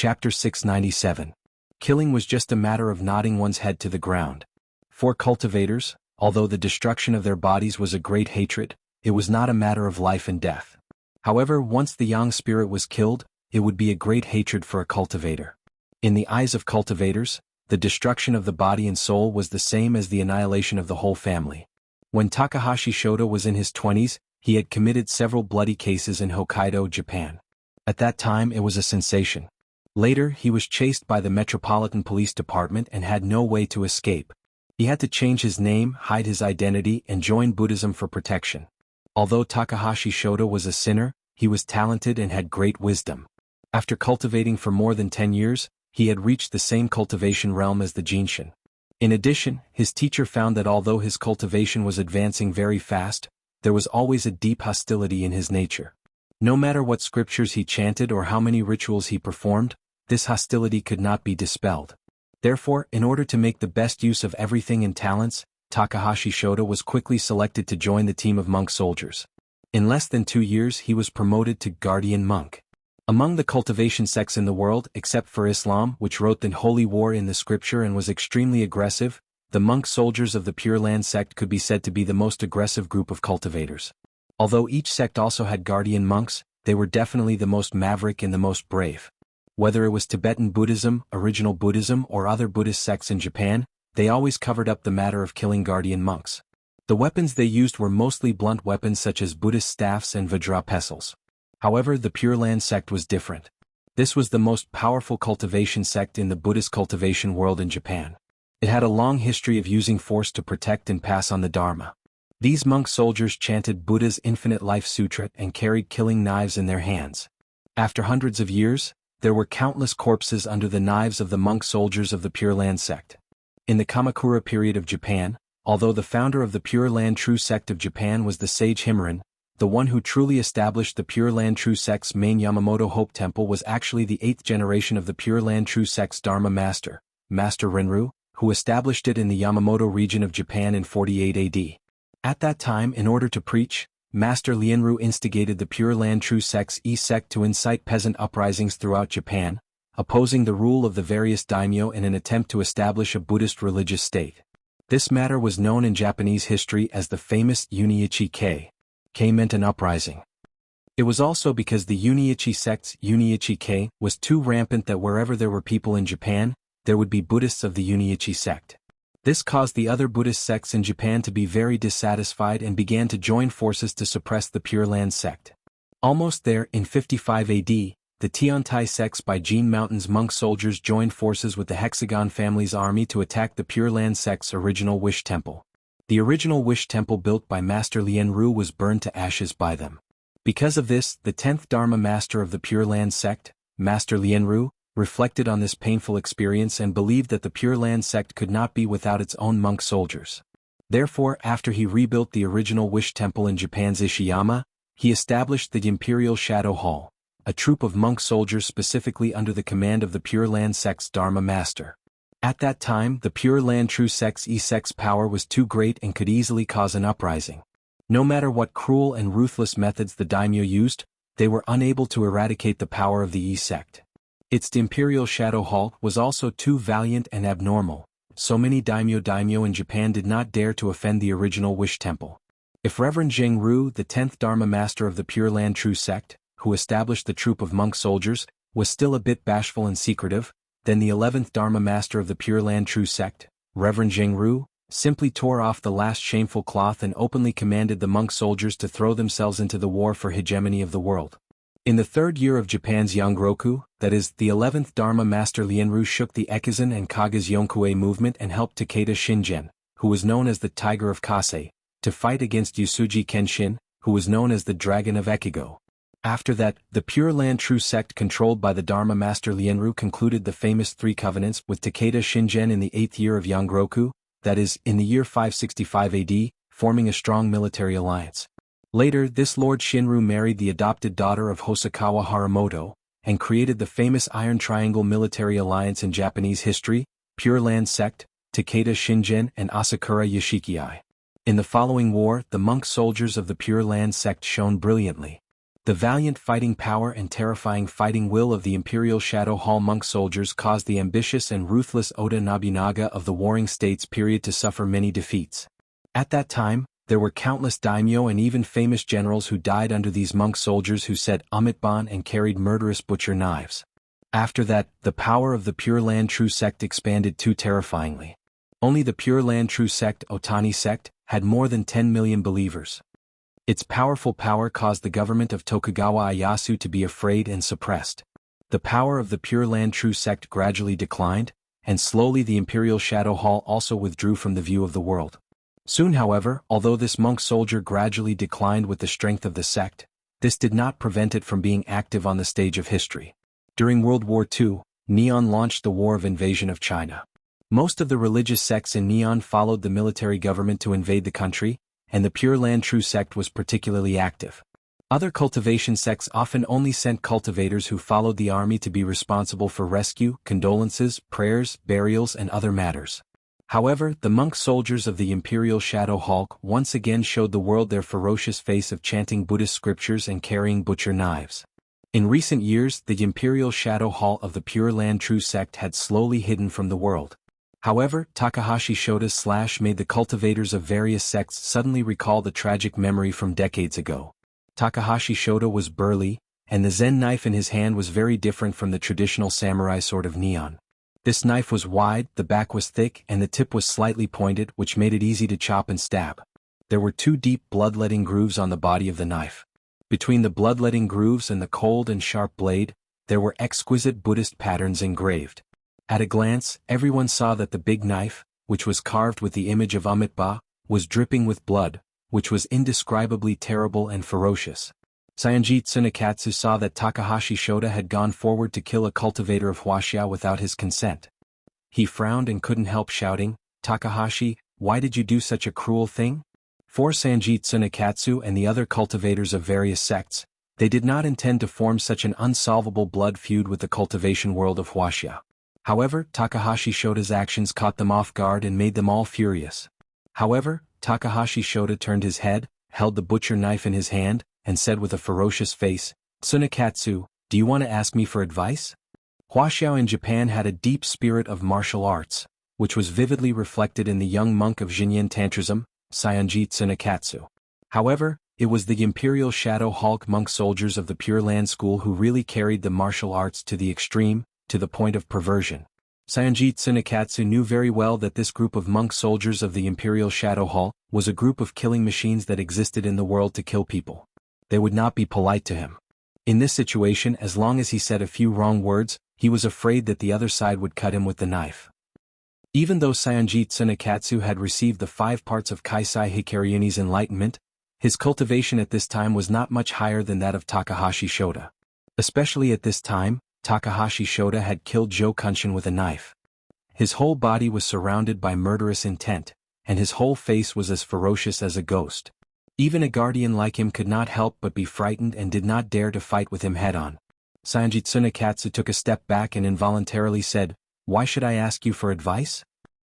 Chapter 697. Killing was just a matter of nodding one's head to the ground. For cultivators, although the destruction of their bodies was a great hatred, it was not a matter of life and death. However, once the yang spirit was killed, it would be a great hatred for a cultivator. In the eyes of cultivators, the destruction of the body and soul was the same as the annihilation of the whole family. When Takahashi Shoto was in his 20s, he had committed several bloody cases in Hokkaido, Japan. At that time it was a sensation. Later he was chased by the Metropolitan Police Department and had no way to escape. He had to change his name, hide his identity, and join Buddhism for protection. Although Takahashi Shoto was a sinner, he was talented and had great wisdom. After cultivating for more than 10 years, he had reached the same cultivation realm as the Jinshin. In addition, his teacher found that although his cultivation was advancing very fast, there was always a deep hostility in his nature. No matter what scriptures he chanted or how many rituals he performed, this hostility could not be dispelled. Therefore, in order to make the best use of everything in talents, Takahashi Shoto was quickly selected to join the team of monk soldiers. In less than 2 years he was promoted to guardian monk. Among the cultivation sects in the world, except for Islam, which wrote the holy war in the scripture and was extremely aggressive, the monk soldiers of the Pure Land sect could be said to be the most aggressive group of cultivators. Although each sect also had guardian monks, they were definitely the most maverick and the most brave. Whether it was Tibetan Buddhism, original Buddhism, or other Buddhist sects in Japan, they always covered up the matter of killing guardian monks. The weapons they used were mostly blunt weapons such as Buddhist staffs and Vajra pestles. However, the Pure Land sect was different. This was the most powerful cultivation sect in the Buddhist cultivation world in Japan. It had a long history of using force to protect and pass on the Dharma. These monk soldiers chanted Buddha's Infinite Life Sutra and carried killing knives in their hands. After hundreds of years, there were countless corpses under the knives of the monk soldiers of the Pure Land sect. In the Kamakura period of Japan, although the founder of the Pure Land True sect of Japan was the sage Himaren, the one who truly established the Pure Land True sect's main Yamamoto Hope Temple was actually the 8th generation of the Pure Land True sect's Dharma master, Master Rinru, who established it in the Yamamoto region of Japan in 48 AD. At that time, in order to preach, Master Lienru instigated the Pure Land True sect's sect to incite peasant uprisings throughout Japan, opposing the rule of the various daimyo in an attempt to establish a Buddhist religious state. This matter was known in Japanese history as the famous Uniichi Kei. Kei meant an uprising. It was also because the Uniichi sect's Uniichi Kei was too rampant that wherever there were people in Japan, there would be Buddhists of the Uniichi sect. This caused the other Buddhist sects in Japan to be very dissatisfied and began to join forces to suppress the Pure Land sect. Almost there, in 55 AD, the Tiantai sects by Jin Mountain's monk soldiers joined forces with the Hexagon family's army to attack the Pure Land sect's original Wish Temple. The original Wish Temple built by Master Lienru was burned to ashes by them. Because of this, the 10th Dharma master of the Pure Land sect, Master Lienru, reflected on this painful experience and believed that the Pure Land sect could not be without its own monk soldiers. Therefore, after he rebuilt the original Wish Temple in Japan's Ishiyama, he established the Imperial Shadow Hall, a troop of monk soldiers specifically under the command of the Pure Land sect's Dharma master. At that time, the Pure Land True sect's power was too great and could easily cause an uprising. No matter what cruel and ruthless methods the daimyo used, they were unable to eradicate the power of the sect. Its Imperial Shadow Hall was also too valiant and abnormal. So many daimyo in Japan did not dare to offend the original Wish Temple. If Reverend Zheng-Ru, the 10th Dharma master of the Pure Land True sect, who established the troop of monk soldiers, was still a bit bashful and secretive, then the 11th Dharma master of the Pure Land True sect, Reverend Zheng-Ru, simply tore off the last shameful cloth and openly commanded the monk soldiers to throw themselves into the war for hegemony of the world. In the 3rd year of Japan's Yongroku, that is, the 11th Dharma master Lienru shook the Ekizan and Kaga's Yonkue movement and helped Takeda Shingen, who was known as the Tiger of Kase, to fight against Yusuji Kenshin, who was known as the Dragon of Ekigo. After that, the Pure Land True sect controlled by the Dharma master Lienru concluded the famous Three Covenants with Takeda Shingen in the 8th year of Yongroku, that is, in the year 565 AD, forming a strong military alliance. Later, this Lord Shinru married the adopted daughter of Hosokawa Haramoto, and created the famous Iron Triangle military alliance in Japanese history, Pure Land sect, Takeda Shingen and Asakura Yoshikiai. In the following war, the monk soldiers of the Pure Land sect shone brilliantly. The valiant fighting power and terrifying fighting will of the Imperial Shadow Hall monk soldiers caused the ambitious and ruthless Oda Nobunaga of the Warring States period to suffer many defeats. At that time, there were countless daimyo and even famous generals who died under these monk soldiers who said Umitban and carried murderous butcher knives. After that, the power of the Pure Land True Sect expanded too terrifyingly. Only the Pure Land True Sect, Otani Sect, had more than 10 million believers. Its powerful power caused the government of Tokugawa Ieyasu to be afraid and suppressed. The power of the Pure Land True Sect gradually declined, and slowly the Imperial Shadow Hall also withdrew from the view of the world. Soon, however, although this monk soldier gradually declined with the strength of the sect, this did not prevent it from being active on the stage of history. During World War II, Neon launched the War of Invasion of China. Most of the religious sects in Neon followed the military government to invade the country, and the Pure Land True Sect was particularly active. Other cultivation sects often only sent cultivators who followed the army to be responsible for rescue, condolences, prayers, burials and other matters. However, the monk soldiers of the Imperial Shadow Hall once again showed the world their ferocious face of chanting Buddhist scriptures and carrying butcher knives. In recent years, the Imperial Shadow Hall of the Pure Land True Sect had slowly hidden from the world. However, Takahashi Shota's made the cultivators of various sects suddenly recall the tragic memory from decades ago. Takahashi Shota was burly, and the Zen knife in his hand was very different from the traditional samurai sword of Neon. This knife was wide, the back was thick, and the tip was slightly pointed, which made it easy to chop and stab. There were 2 deep bloodletting grooves on the body of the knife. Between the bloodletting grooves and the cold and sharp blade, there were exquisite Buddhist patterns engraved. At a glance, everyone saw that the big knife, which was carved with the image of Amitba, was dripping with blood, which was indescribably terrible and ferocious. Saionji Tsunekatsu saw that Takahashi Shota had gone forward to kill a cultivator of Wuxia without his consent. He frowned and couldn't help shouting, "Takahashi, why did you do such a cruel thing?" For Saionji Tsunekatsu and the other cultivators of various sects, they did not intend to form such an unsolvable blood feud with the cultivation world of Wuxia. However, Takahashi Shota's actions caught them off guard and made them all furious. However, Takahashi Shota turned his head, held the butcher knife in his hand, and said with a ferocious face, "Tsunekatsu, do you want to ask me for advice?" Huaxiao in Japan had a deep spirit of martial arts, which was vividly reflected in the young monk of Jinyin Tantrism, Saionji Tsunekatsu. However, it was the Imperial Shadow Hall monk soldiers of the Pure Land School who really carried the martial arts to the extreme, to the point of perversion. Saionji Tsunekatsu knew very well that this group of monk soldiers of the Imperial Shadow Hall was a group of killing machines that existed in the world to kill people. They would not be polite to him. In this situation, as long as he said a few wrong words, he was afraid that the other side would cut him with the knife. Even though Saionji Tsunekatsu had received the 5 parts of Kaisai Hikaryuni's enlightenment, his cultivation at this time was not much higher than that of Takahashi Shota. Especially at this time, Takahashi Shota had killed Zhou Kunshin with a knife. His whole body was surrounded by murderous intent, and his whole face was as ferocious as a ghost. Even a guardian like him could not help but be frightened and did not dare to fight with him head-on. Saionji Tsunekatsu took a step back and involuntarily said, "Why should I ask you for advice?"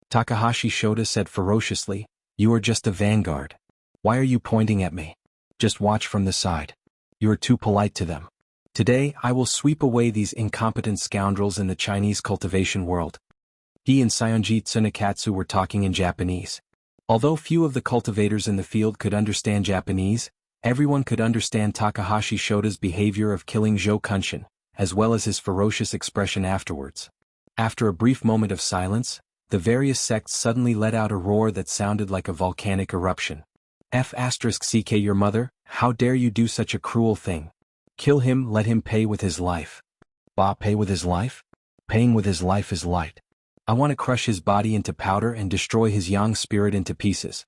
Takahashi Shota said ferociously, "You are just a vanguard. Why are you pointing at me? Just watch from the side. You are too polite to them. Today I will sweep away these incompetent scoundrels in the Chinese cultivation world." He and Saionji Tsunekatsu were talking in Japanese. Although few of the cultivators in the field could understand Japanese, everyone could understand Takahashi Shota's behavior of killing Zhou Kunshin, as well as his ferocious expression afterwards. After a brief moment of silence, the various sects suddenly let out a roar that sounded like a volcanic eruption. "Ck your mother, how dare you do such a cruel thing? Kill him, let him pay with his life." "Bah, pay with his life? Paying with his life is light. I want to crush his body into powder and destroy his yang spirit into pieces."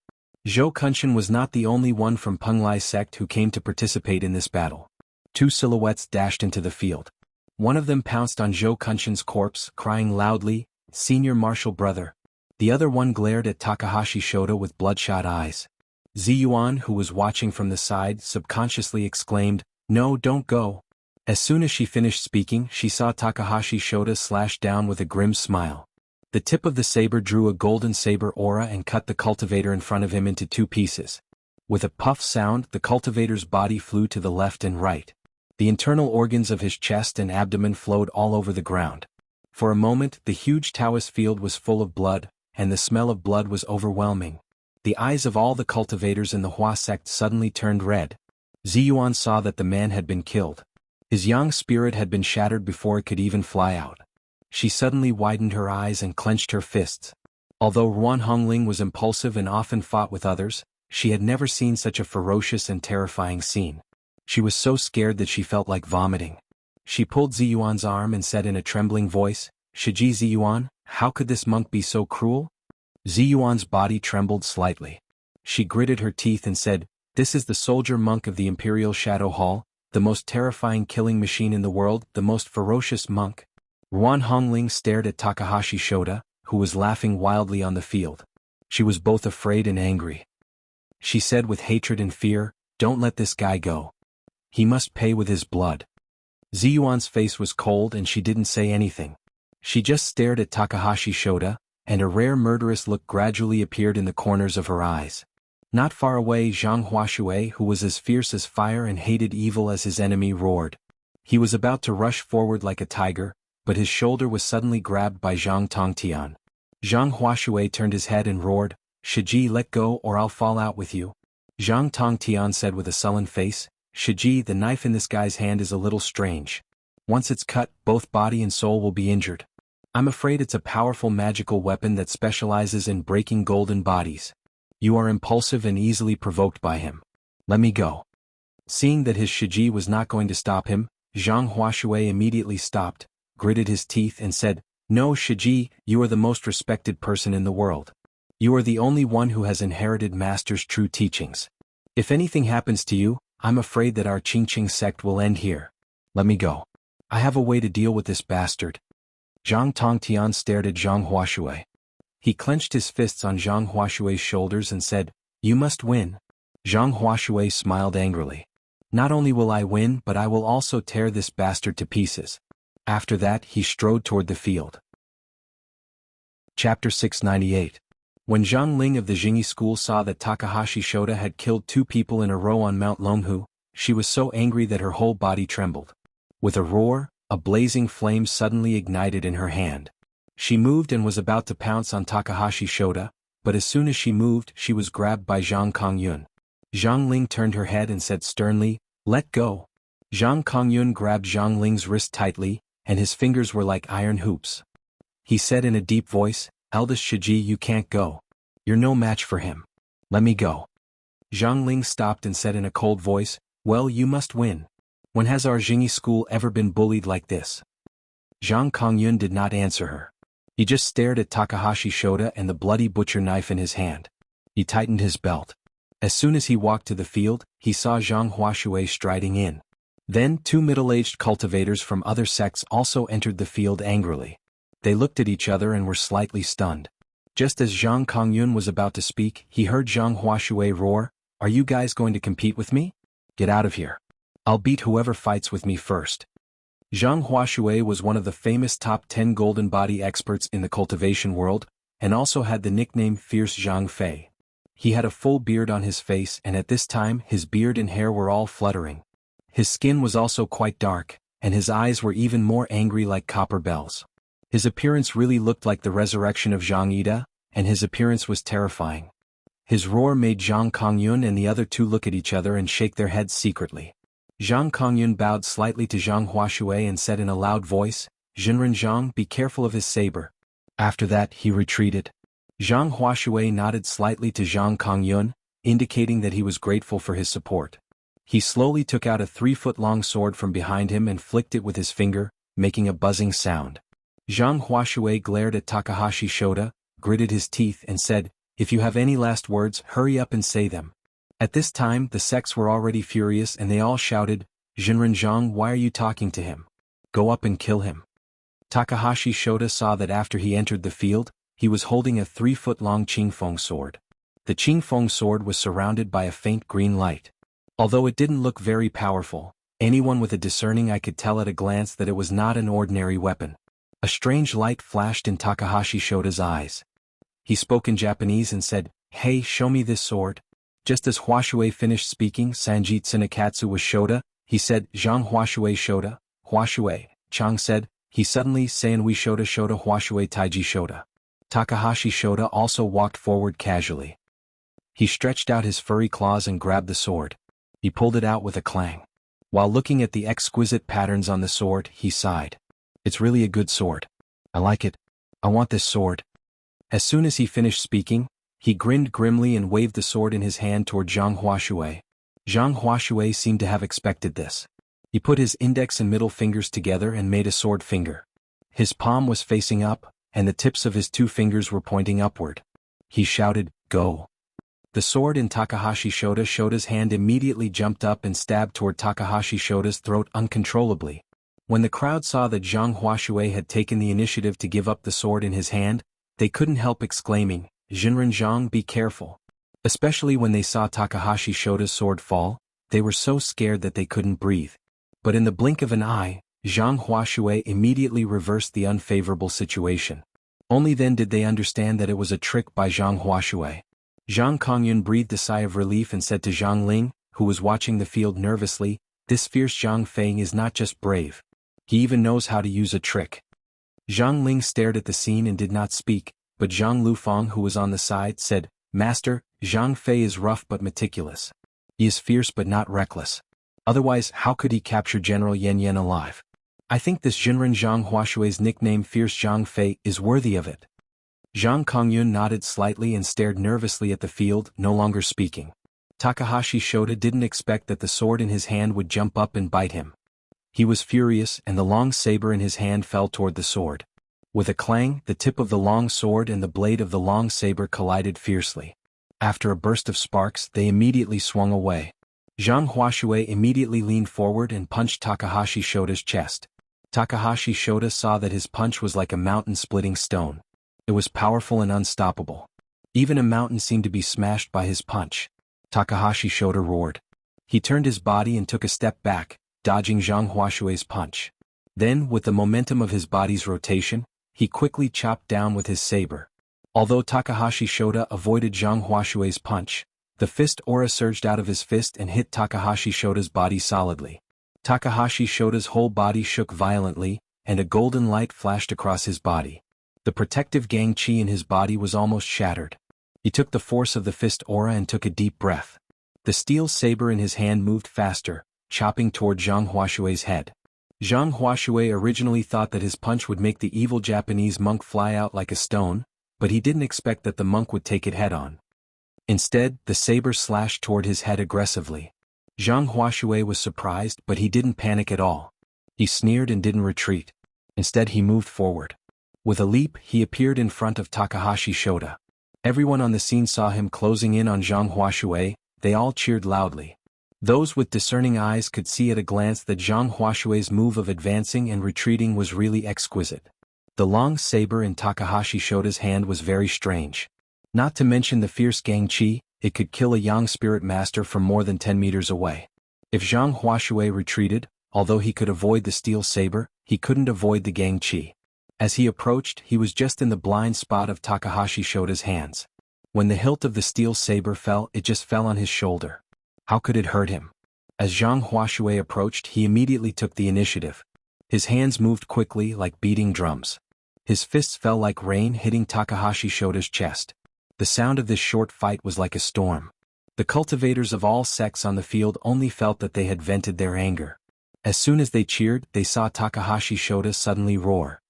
Zhou Kunshin was not the only one from Penglai's sect who came to participate in this battle. 2 silhouettes dashed into the field. One of them pounced on Zhou Kunshin's corpse, crying loudly, "Senior Marshal Brother." The other one glared at Takahashi Shota with bloodshot eyes. Ziyuan, who was watching from the side, subconsciously exclaimed, "No, don't go." As soon as she finished speaking, she saw Takahashi Shota slash down with a grim smile. The tip of the saber drew a golden saber aura and cut the cultivator in front of him into 2 pieces. With a puff sound, the cultivator's body flew to the left and right. The internal organs of his chest and abdomen flowed all over the ground. For a moment, the huge Taoist field was full of blood, and the smell of blood was overwhelming. The eyes of all the cultivators in the Hua sect suddenly turned red. Ziyuan saw that the man had been killed. His yang spirit had been shattered before it could even fly out. She suddenly widened her eyes and clenched her fists. Although Ruan Hongling was impulsive and often fought with others, she had never seen such a ferocious and terrifying scene. She was so scared that she felt like vomiting. She pulled Ziyuan's arm and said in a trembling voice, "Shiji Ziyuan, how could this monk be so cruel?" Ziyuan's body trembled slightly. She gritted her teeth and said, "This is the soldier monk of the Imperial Shadow Hall, the most terrifying killing machine in the world, the most ferocious monk." Ruan Hongling stared at Takahashi Shota, who was laughing wildly on the field. She was both afraid and angry. She said with hatred and fear, "Don't let this guy go. He must pay with his blood." Ziyuan's face was cold and she didn't say anything. She just stared at Takahashi Shota, and a rare murderous look gradually appeared in the corners of her eyes. Not far away, Zhang Huashui, who was as fierce as fire and hated evil as his enemy, roared. He was about to rush forward like a tiger, but his shoulder was suddenly grabbed by Zhang Tongtian. Zhang Huashui turned his head and roared, "Shiji, let go or I'll fall out with you." Zhang Tongtian said with a sullen face, "Shiji, the knife in this guy's hand is a little strange. Once it's cut, both body and soul will be injured. I'm afraid it's a powerful magical weapon that specializes in breaking golden bodies. You are impulsive and easily provoked by him. Let me go." Seeing that his Shiji was not going to stop him, Zhang Huashui immediately stopped, gritted his teeth and said, "No, Shiji, you are the most respected person in the world. You are the only one who has inherited Master's true teachings. If anything happens to you, I'm afraid that our Qingqing sect will end here. Let me go. I have a way to deal with this bastard." Zhang Tongtian stared at Zhang Huashui. He clenched his fists on Zhang Huashui's shoulders and said, "You must win." Zhang Huashui smiled angrily. "Not only will I win, but I will also tear this bastard to pieces." After that, he strode toward the field. Chapter 698. When Zhang Ling of the Jingyi school saw that Takahashi Shota had killed 2 people in a row on Mount Longhu, she was so angry that her whole body trembled. With a roar, a blazing flame suddenly ignited in her hand. She moved and was about to pounce on Takahashi Shota, but as soon as she moved, she was grabbed by Zhang Kongyun. Zhang Ling turned her head and said sternly, "Let go." Zhang Kongyun grabbed Zhang Ling's wrist tightly, and his fingers were like iron hoops. He said in a deep voice, "Eldest Shiji, you can't go. You're no match for him. Let me go." Zhang Ling stopped and said in a cold voice, "Well, you must win. When has our Jingyi school ever been bullied like this?" Zhang Kongyun did not answer her. He just stared at Takahashi Shota and the bloody butcher knife in his hand. He tightened his belt. As soon as he walked to the field, he saw Zhang Huashui striding in. Then 2 middle-aged cultivators from other sects also entered the field angrily. They looked at each other and were slightly stunned. Just as Zhang Kongyun was about to speak, he heard Zhang Huashui roar, "Are you guys going to compete with me? Get out of here. I'll beat whoever fights with me first." Zhang Huashui was one of the famous top 10 golden body experts in the cultivation world, and also had the nickname Fierce Zhang Fei. He had a full beard on his face, and at this time his beard and hair were all fluttering. His skin was also quite dark, and his eyes were even more angry like copper bells. His appearance really looked like the resurrection of Zhang Ida, and his appearance was terrifying. His roar made Zhang Kongyun and the other 2 look at each other and shake their heads secretly. Zhang Kongyun bowed slightly to Zhang Huashui and said in a loud voice, "Jinren Zhang, be careful of his saber." After that, he retreated. Zhang Huashui nodded slightly to Zhang Kongyun, indicating that he was grateful for his support. He slowly took out a 3-foot-long sword from behind him and flicked it with his finger, making a buzzing sound. Zhang Huashui glared at Takahashi Shota, gritted his teeth and said, "If you have any last words, hurry up and say them." At this time, the sects were already furious and they all shouted, "Jinren Zhang, why are you talking to him? Go up and kill him." Takahashi Shota saw that after he entered the field, he was holding a 3-foot-long Qingfeng sword. The Qingfeng sword was surrounded by a faint green light. Although it didn't look very powerful, anyone with a discerning eye could tell at a glance that it was not an ordinary weapon. A strange light flashed in Takahashi Shota's eyes. He spoke in Japanese and said, "Hey, show me this sword." Just as Huashui finished speaking, Sanjit Tsunekatsu was Shota, He said, Zhang Huashui Shoda, Huashui, Chang said, he suddenly Sanwi Shoda Shoda Huashui Taiji Shoda. Takahashi Shoda also walked forward casually. He stretched out his furry claws and grabbed the sword. He pulled it out with a clang. While looking at the exquisite patterns on the sword, he sighed. It's really a good sword. I like it. I want this sword. As soon as he finished speaking, he grinned grimly and waved the sword in his hand toward Zhang Huashui. Zhang Huashui seemed to have expected this. He put his index and middle fingers together and made a sword finger. His palm was facing up, and the tips of his 2 fingers were pointing upward. He shouted, "Go!" The sword in Takahashi Shoda's hand immediately jumped up and stabbed toward Takahashi Shoda's throat uncontrollably. When the crowd saw that Zhang Huashui had taken the initiative to give up the sword in his hand, they couldn't help exclaiming, "Jinren Zhang, be careful." Especially when they saw Takahashi Shoda's sword fall, they were so scared that they couldn't breathe. But in the blink of an eye, Zhang Huashui immediately reversed the unfavorable situation. Only then did they understand that it was a trick by Zhang Huashui. Zhang Kongyun breathed a sigh of relief and said to Zhang Ling, who was watching the field nervously, "This fierce Zhang Feng is not just brave. He even knows how to use a trick." Zhang Ling stared at the scene and did not speak, but Zhang Lufeng, who was on the side, said, "Master, Zhang Fei is rough but meticulous. He is fierce but not reckless. Otherwise, how could he capture General Yan Yan alive? I think this Jinren Zhang Huashui's nickname Fierce Zhang Fei is worthy of it." Zhang Kongyun nodded slightly and stared nervously at the field, no longer speaking. Takahashi Shoda didn't expect that the sword in his hand would jump up and bite him. He was furious, and the long saber in his hand fell toward the sword. With a clang, the tip of the long sword and the blade of the long saber collided fiercely. After a burst of sparks, they immediately swung away. Zhang Huashui immediately leaned forward and punched Takahashi Shoda's chest. Takahashi Shoda saw that his punch was like a mountain-splitting stone. It was powerful and unstoppable. Even a mountain seemed to be smashed by his punch. Takahashi Shoda roared. He turned his body and took a step back, dodging Zhang Huashui's punch. Then, with the momentum of his body's rotation, he quickly chopped down with his saber. Although Takahashi Shoda avoided Zhang Huashui's punch, the fist aura surged out of his fist and hit Takahashi Shoda's body solidly. Takahashi Shoda's whole body shook violently, and a golden light flashed across his body. The protective gang chi in his body was almost shattered. He took the force of the fist aura and took a deep breath. The steel saber in his hand moved faster, chopping toward Zhang Huashui's head. Zhang Huashui originally thought that his punch would make the evil Japanese monk fly out like a stone, but he didn't expect that the monk would take it head-on. Instead, the saber slashed toward his head aggressively. Zhang Huashui was surprised, but he didn't panic at all. He sneered and didn't retreat. Instead, he moved forward. With a leap, he appeared in front of Takahashi Shoda. Everyone on the scene saw him closing in on Zhang Huashui. They all cheered loudly. Those with discerning eyes could see at a glance that Zhang Huashui's move of advancing and retreating was really exquisite. The long saber in Takahashi Shoda's hand was very strange. Not to mention the fierce gang chi, it could kill a Yang spirit master from more than 10 meters away. If Zhang Huashui retreated, although he could avoid the steel saber, he couldn't avoid the gang chi. As he approached, he was just in the blind spot of Takahashi Shoda's hands. When the hilt of the steel saber fell, it just fell on his shoulder. How could it hurt him? As Zhang Huashui approached, he immediately took the initiative. His hands moved quickly, like beating drums. His fists fell like rain, hitting Takahashi Shoda's chest. The sound of this short fight was like a storm. The cultivators of all sects on the field only felt that they had vented their anger. As soon as they cheered, they saw Takahashi Shoda suddenly roar.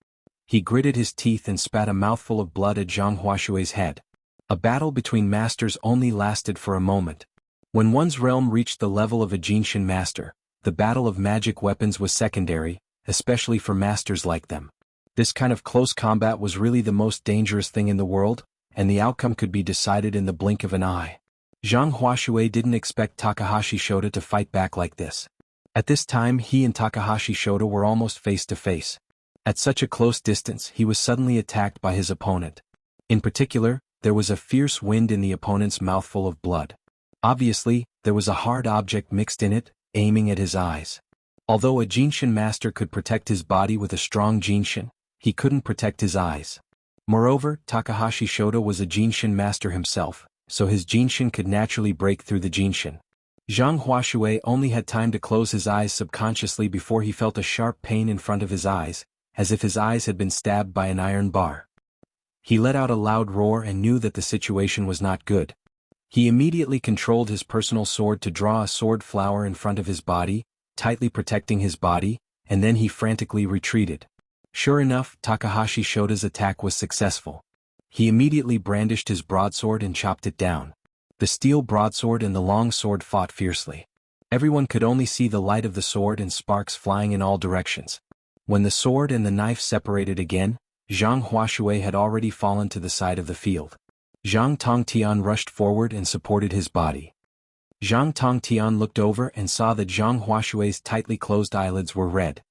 He gritted his teeth and spat a mouthful of blood at Zhang Huashui's head. A battle between masters only lasted for a moment. When one's realm reached the level of a Jinshin master, the battle of magic weapons was secondary, especially for masters like them. This kind of close combat was really the most dangerous thing in the world, and the outcome could be decided in the blink of an eye. Zhang Huashui didn't expect Takahashi Shoda to fight back like this. At this time, he and Takahashi Shoda were almost face to face. At such a close distance, he was suddenly attacked by his opponent. In particular, there was a fierce wind in the opponent's mouth full of blood. Obviously, there was a hard object mixed in it, aiming at his eyes. Although a Jinshin master could protect his body with a strong Jinshin, he couldn't protect his eyes. Moreover, Takahashi Shoda was a Jinshin master himself, so his Jinshin could naturally break through the Jinshin. Zhang Huashui only had time to close his eyes subconsciously before he felt a sharp pain in front of his eyes, as if his eyes had been stabbed by an iron bar. He let out a loud roar and knew that the situation was not good. He immediately controlled his personal sword to draw a sword flower in front of his body, tightly protecting his body, and then he frantically retreated. Sure enough, Takahashi Shota's attack was successful. He immediately brandished his broadsword and chopped it down. The steel broadsword and the long sword fought fiercely. Everyone could only see the light of the sword and sparks flying in all directions. When the sword and the knife separated again, Zhang Huashui had already fallen to the side of the field. Zhang Tongtian rushed forward and supported his body. Zhang Tongtian looked over and saw that Zhang Huashui's tightly closed eyelids were red.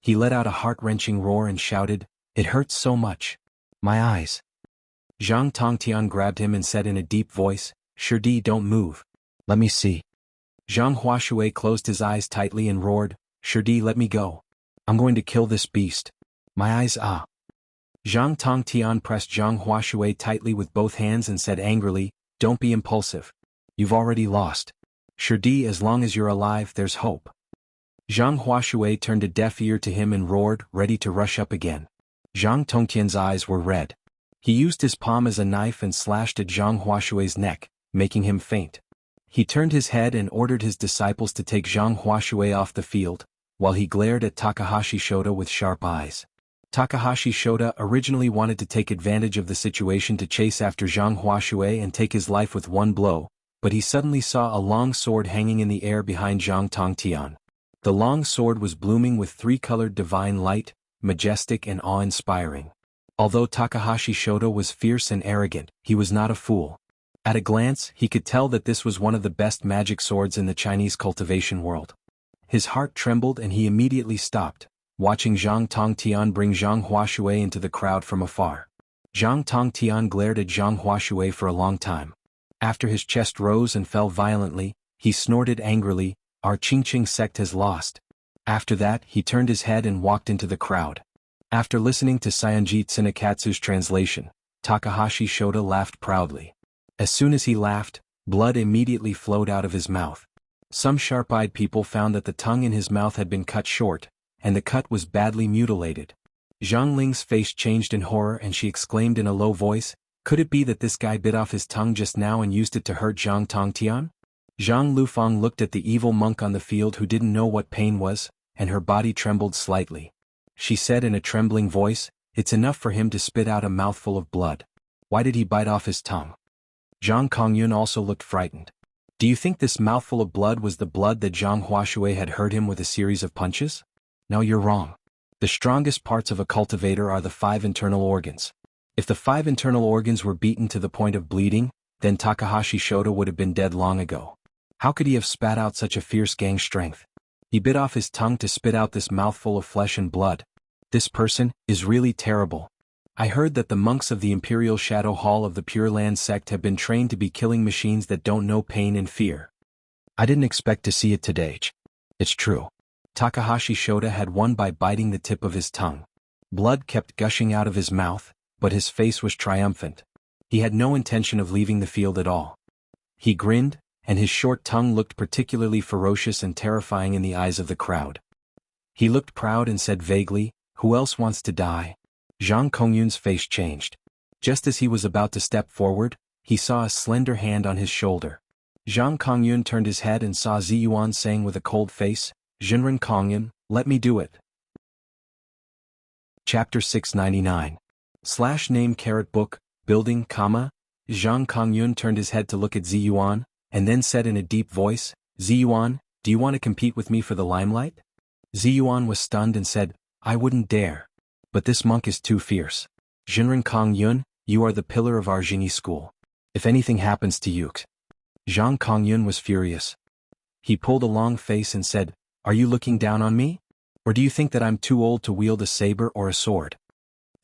He let out a heart-wrenching roar and shouted, "It hurts so much. My eyes." Zhang Tongtian grabbed him and said in a deep voice, "Shirdi, don't move. Let me see." Zhang Huashui closed his eyes tightly and roared, "Shirdi, let me go. I'm going to kill this beast. My eyes, ah." Zhang Tongtian pressed Zhang Huashui tightly with both hands and said angrily, "Don't be impulsive. You've already lost. Shirdi, as long as you're alive, there's hope." Zhang Huashui turned a deaf ear to him and roared, ready to rush up again. Zhang Tongtian's eyes were red. He used his palm as a knife and slashed at Zhang Huashui's neck, making him faint. He turned his head and ordered his disciples to take Zhang Huashui off the field, while he glared at Takahashi Shota with sharp eyes. Takahashi Shota originally wanted to take advantage of the situation to chase after Zhang Huashui and take his life with one blow, but he suddenly saw a long sword hanging in the air behind Zhang Tongtian. The long sword was blooming with three-colored divine light, majestic and awe-inspiring. Although Takahashi Shota was fierce and arrogant, he was not a fool. At a glance, he could tell that this was one of the best magic swords in the Chinese cultivation world. His heart trembled and he immediately stopped, watching Zhang Tongtian bring Zhang Huashui into the crowd from afar. Zhang Tongtian glared at Zhang Huashui for a long time. After his chest rose and fell violently, he snorted angrily, "Our Qingqing sect has lost." After that, he turned his head and walked into the crowd. After listening to Saionji Tsunekatsu's translation, Takahashi Shota laughed proudly. As soon as he laughed, blood immediately flowed out of his mouth. Some sharp-eyed people found that the tongue in his mouth had been cut short, and the cut was badly mutilated. Zhang Ling's face changed in horror and she exclaimed in a low voice, "Could it be that this guy bit off his tongue just now and used it to hurt Zhang Tongtian?" Zhang Lufang looked at the evil monk on the field who didn't know what pain was, and her body trembled slightly. She said in a trembling voice, "It's enough for him to spit out a mouthful of blood. Why did he bite off his tongue?" Zhang Kongyun also looked frightened. "Do you think this mouthful of blood was the blood that Zhang Huashui had hurt him with a series of punches? No, you're wrong. The strongest parts of a cultivator are the 5 internal organs. If the 5 internal organs were beaten to the point of bleeding, then Takahashi Shota would have been dead long ago. How could he have spat out such a fierce gang strength? He bit off his tongue to spit out this mouthful of flesh and blood. This person is really terrible. I heard that the monks of the Imperial Shadow Hall of the Pure Land sect have been trained to be killing machines that don't know pain and fear. I didn't expect to see it today. It's true. Takahashi Shota had won by biting the tip of his tongue. Blood kept gushing out of his mouth, but his face was triumphant. He had no intention of leaving the field at all. He grinned, and his short tongue looked particularly ferocious and terrifying in the eyes of the crowd. He looked proud and said vaguely, "Who else wants to die?" Zhang Kongyun's face changed. Just as he was about to step forward, he saw a slender hand on his shoulder. Zhang Kongyun turned his head and saw Ziyuan saying with a cold face, "Jinren Kongyun, let me do it." Chapter 699. /name book, building, Zhang Kongyun turned his head to look at Ziyuan, and then said in a deep voice, "Ziyuan, do you want to compete with me for the limelight?" Ziyuan was stunned and said, "I wouldn't dare. But this monk is too fierce. Jinren Kongyun, you are the pillar of our Jini school. If anything happens to you..." Zhang Kongyun was furious. He pulled a long face and said, "Are you looking down on me? Or do you think that I'm too old to wield a saber or a sword?"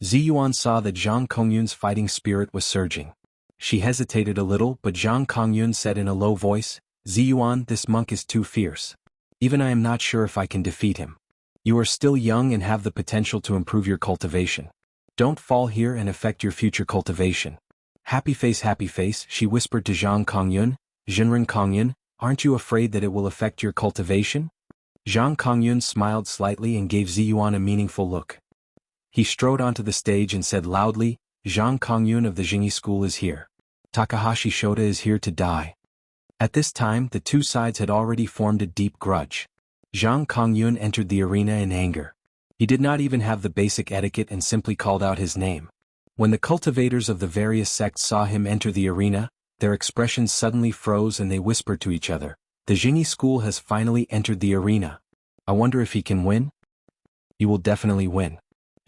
Ziyuan saw that Zhang Kongyun's fighting spirit was surging. She hesitated a little, but Zhang Kongyun said in a low voice, "Ziyuan, this monk is too fierce. Even I am not sure if I can defeat him. You are still young and have the potential to improve your cultivation. Don't fall here and affect your future cultivation." Happy face, she whispered to Zhang Kongyun, "Jinren Kongyun, Aren't you afraid that it will affect your cultivation? Zhang Kongyun smiled slightly and gave Ziyuan a meaningful look. He strode onto the stage and said loudly, Zhang Kongyun of the Jingyi school is here. Takahashi Shota is here to die. At this time the two sides had already formed a deep grudge. Zhang Kongyun entered the arena in anger. He did not even have the basic etiquette and simply called out his name. When the cultivators of the various sects saw him enter the arena, their expressions suddenly froze and they whispered to each other, the Jingyi school has finally entered the arena. I wonder if he can win? You will definitely win.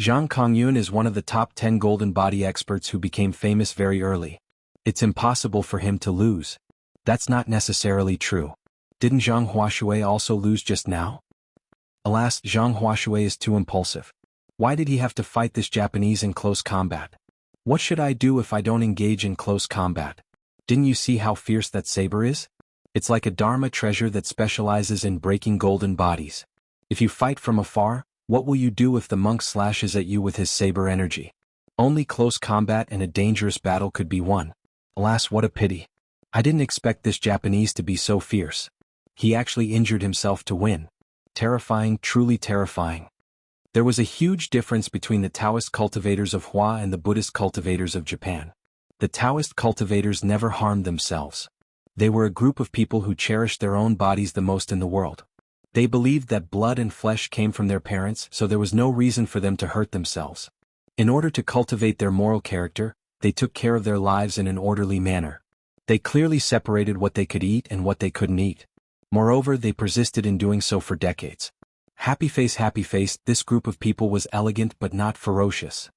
Zhang Kongyun is one of the top 10 golden body experts who became famous very early. It's impossible for him to lose. That's not necessarily true. Didn't Zhang Huashui also lose just now? Alas, Zhang Huashui is too impulsive. Why did he have to fight this Japanese in close combat? What should I do if I don't engage in close combat? Didn't you see how fierce that saber is? It's like a Dharma treasure that specializes in breaking golden bodies. If you fight from afar, what will you do if the monk slashes at you with his saber energy? Only close combat and a dangerous battle could be won. Alas, what a pity. I didn't expect this Japanese to be so fierce. He actually injured himself to win. Terrifying, truly terrifying. There was a huge difference between the Taoist cultivators of Hua and the Buddhist cultivators of Japan. The Taoist cultivators never harmed themselves. They were a group of people who cherished their own bodies the most in the world. They believed that blood and flesh came from their parents, so there was no reason for them to hurt themselves. In order to cultivate their moral character, they took care of their lives in an orderly manner. They clearly separated what they could eat and what they couldn't eat. Moreover, they persisted in doing so for decades. Happy face, this group of people was elegant but not ferocious.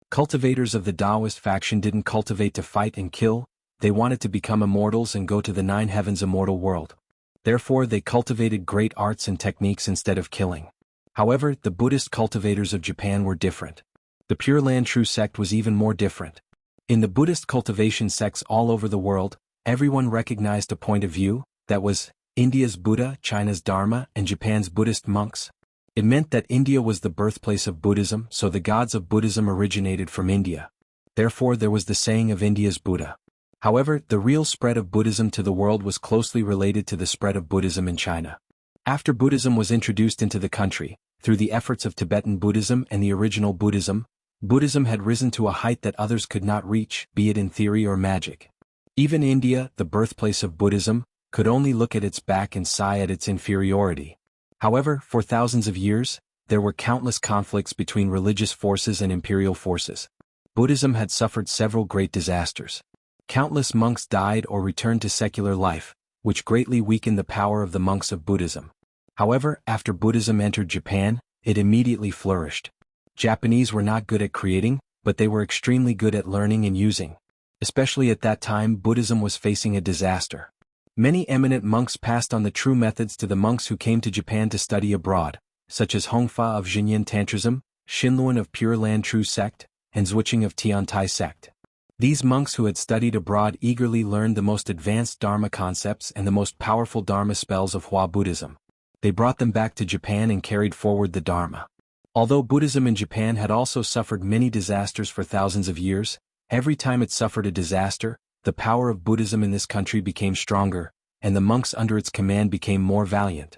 Cultivators of the Taoist faction didn't cultivate to fight and kill, they wanted to become immortals and go to the 9 heavens immortal world. Therefore they cultivated great arts and techniques instead of killing. However, the Buddhist cultivators of Japan were different. The Pure Land True sect was even more different. In the Buddhist cultivation sects all over the world, everyone recognized a point of view, that was, India's Buddha, China's Dharma, and Japan's Buddhist monks. It meant that India was the birthplace of Buddhism, so the gods of Buddhism originated from India. Therefore there was the saying of India's Buddha. However, the real spread of Buddhism to the world was closely related to the spread of Buddhism in China. After Buddhism was introduced into the country, through the efforts of Tibetan Buddhism and the original Buddhism, Buddhism had risen to a height that others could not reach, be it in theory or magic. Even India, the birthplace of Buddhism, could only look at its back and sigh at its inferiority. However, for thousands of years, there were countless conflicts between religious forces and imperial forces. Buddhism had suffered several great disasters. Countless monks died or returned to secular life, which greatly weakened the power of the monks of Buddhism. However, after Buddhism entered Japan, it immediately flourished. Japanese were not good at creating, but they were extremely good at learning and using. Especially at that time, Buddhism was facing a disaster. Many eminent monks passed on the true methods to the monks who came to Japan to study abroad, such as Hongfa of Xinyan Tantrism, Shinluan of Pure Land True sect, and Zhuicheng of Tiantai sect. These monks who had studied abroad eagerly learned the most advanced Dharma concepts and the most powerful Dharma spells of Hua Buddhism. They brought them back to Japan and carried forward the Dharma. Although Buddhism in Japan had also suffered many disasters for thousands of years, every time it suffered a disaster, the power of Buddhism in this country became stronger, and the monks under its command became more valiant.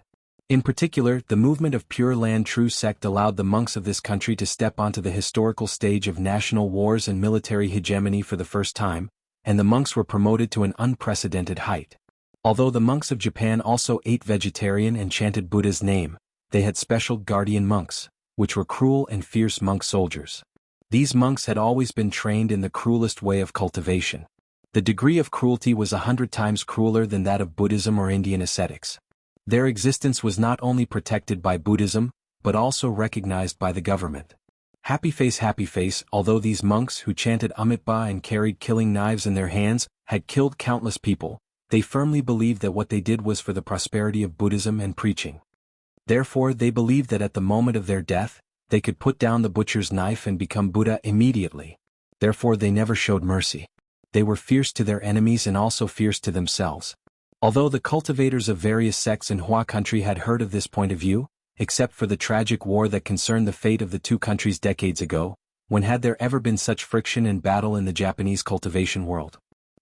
In particular, the movement of Pure Land True sect allowed the monks of this country to step onto the historical stage of national wars and military hegemony for the first time, and the monks were promoted to an unprecedented height. Although the monks of Japan also ate vegetarian and chanted Buddha's name, they had special guardian monks, which were cruel and fierce monk soldiers. These monks had always been trained in the cruelest way of cultivation. The degree of cruelty was 100 times crueler than that of Buddhism or Indian ascetics. Their existence was not only protected by Buddhism, but also recognized by the government. Happy face, although these monks who chanted Amitabha and carried killing knives in their hands, had killed countless people, they firmly believed that what they did was for the prosperity of Buddhism and preaching. Therefore they believed that at the moment of their death, they could put down the butcher's knife and become Buddha immediately. Therefore they never showed mercy. They were fierce to their enemies and also fierce to themselves. Although the cultivators of various sects in Hua country had heard of this point of view, except for the tragic war that concerned the fate of the two countries decades ago, when had there ever been such friction and battle in the Japanese cultivation world?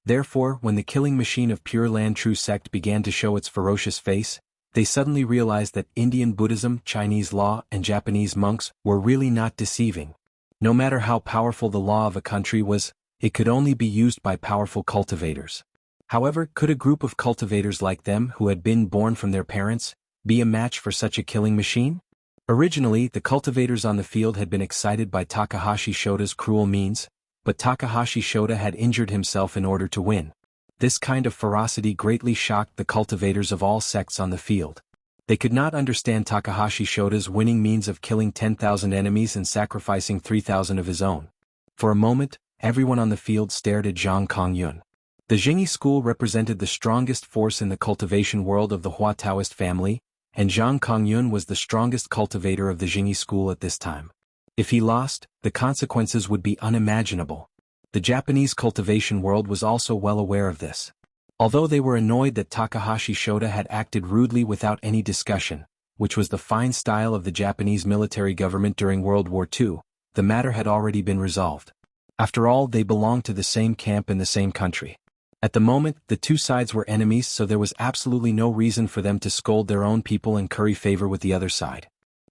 Therefore, when the killing machine of Pure Land True Sect began to show its ferocious face, they suddenly realized that Indian Buddhism, Chinese law, and Japanese monks were really not deceiving. No matter how powerful the law of a country was, it could only be used by powerful cultivators. However, could a group of cultivators like them who had been born from their parents be a match for such a killing machine? Originally, the cultivators on the field had been excited by Takahashi Shota's cruel means, but Takahashi Shota had injured himself in order to win. This kind of ferocity greatly shocked the cultivators of all sects on the field. They could not understand Takahashi Shota's winning means of killing 10,000 enemies and sacrificing 3,000 of his own. For a moment, everyone on the field stared at Zhang Kongyun. The Jingyi school represented the strongest force in the cultivation world of the Hua Taoist family, and Zhang Kongyun was the strongest cultivator of the Jingyi school at this time. If he lost, the consequences would be unimaginable. The Japanese cultivation world was also well aware of this. Although they were annoyed that Takahashi Shota had acted rudely without any discussion, which was the fine style of the Japanese military government during World War II, the matter had already been resolved. After all, they belonged to the same camp in the same country. At the moment, the two sides were enemies, so there was absolutely no reason for them to scold their own people and curry favor with the other side.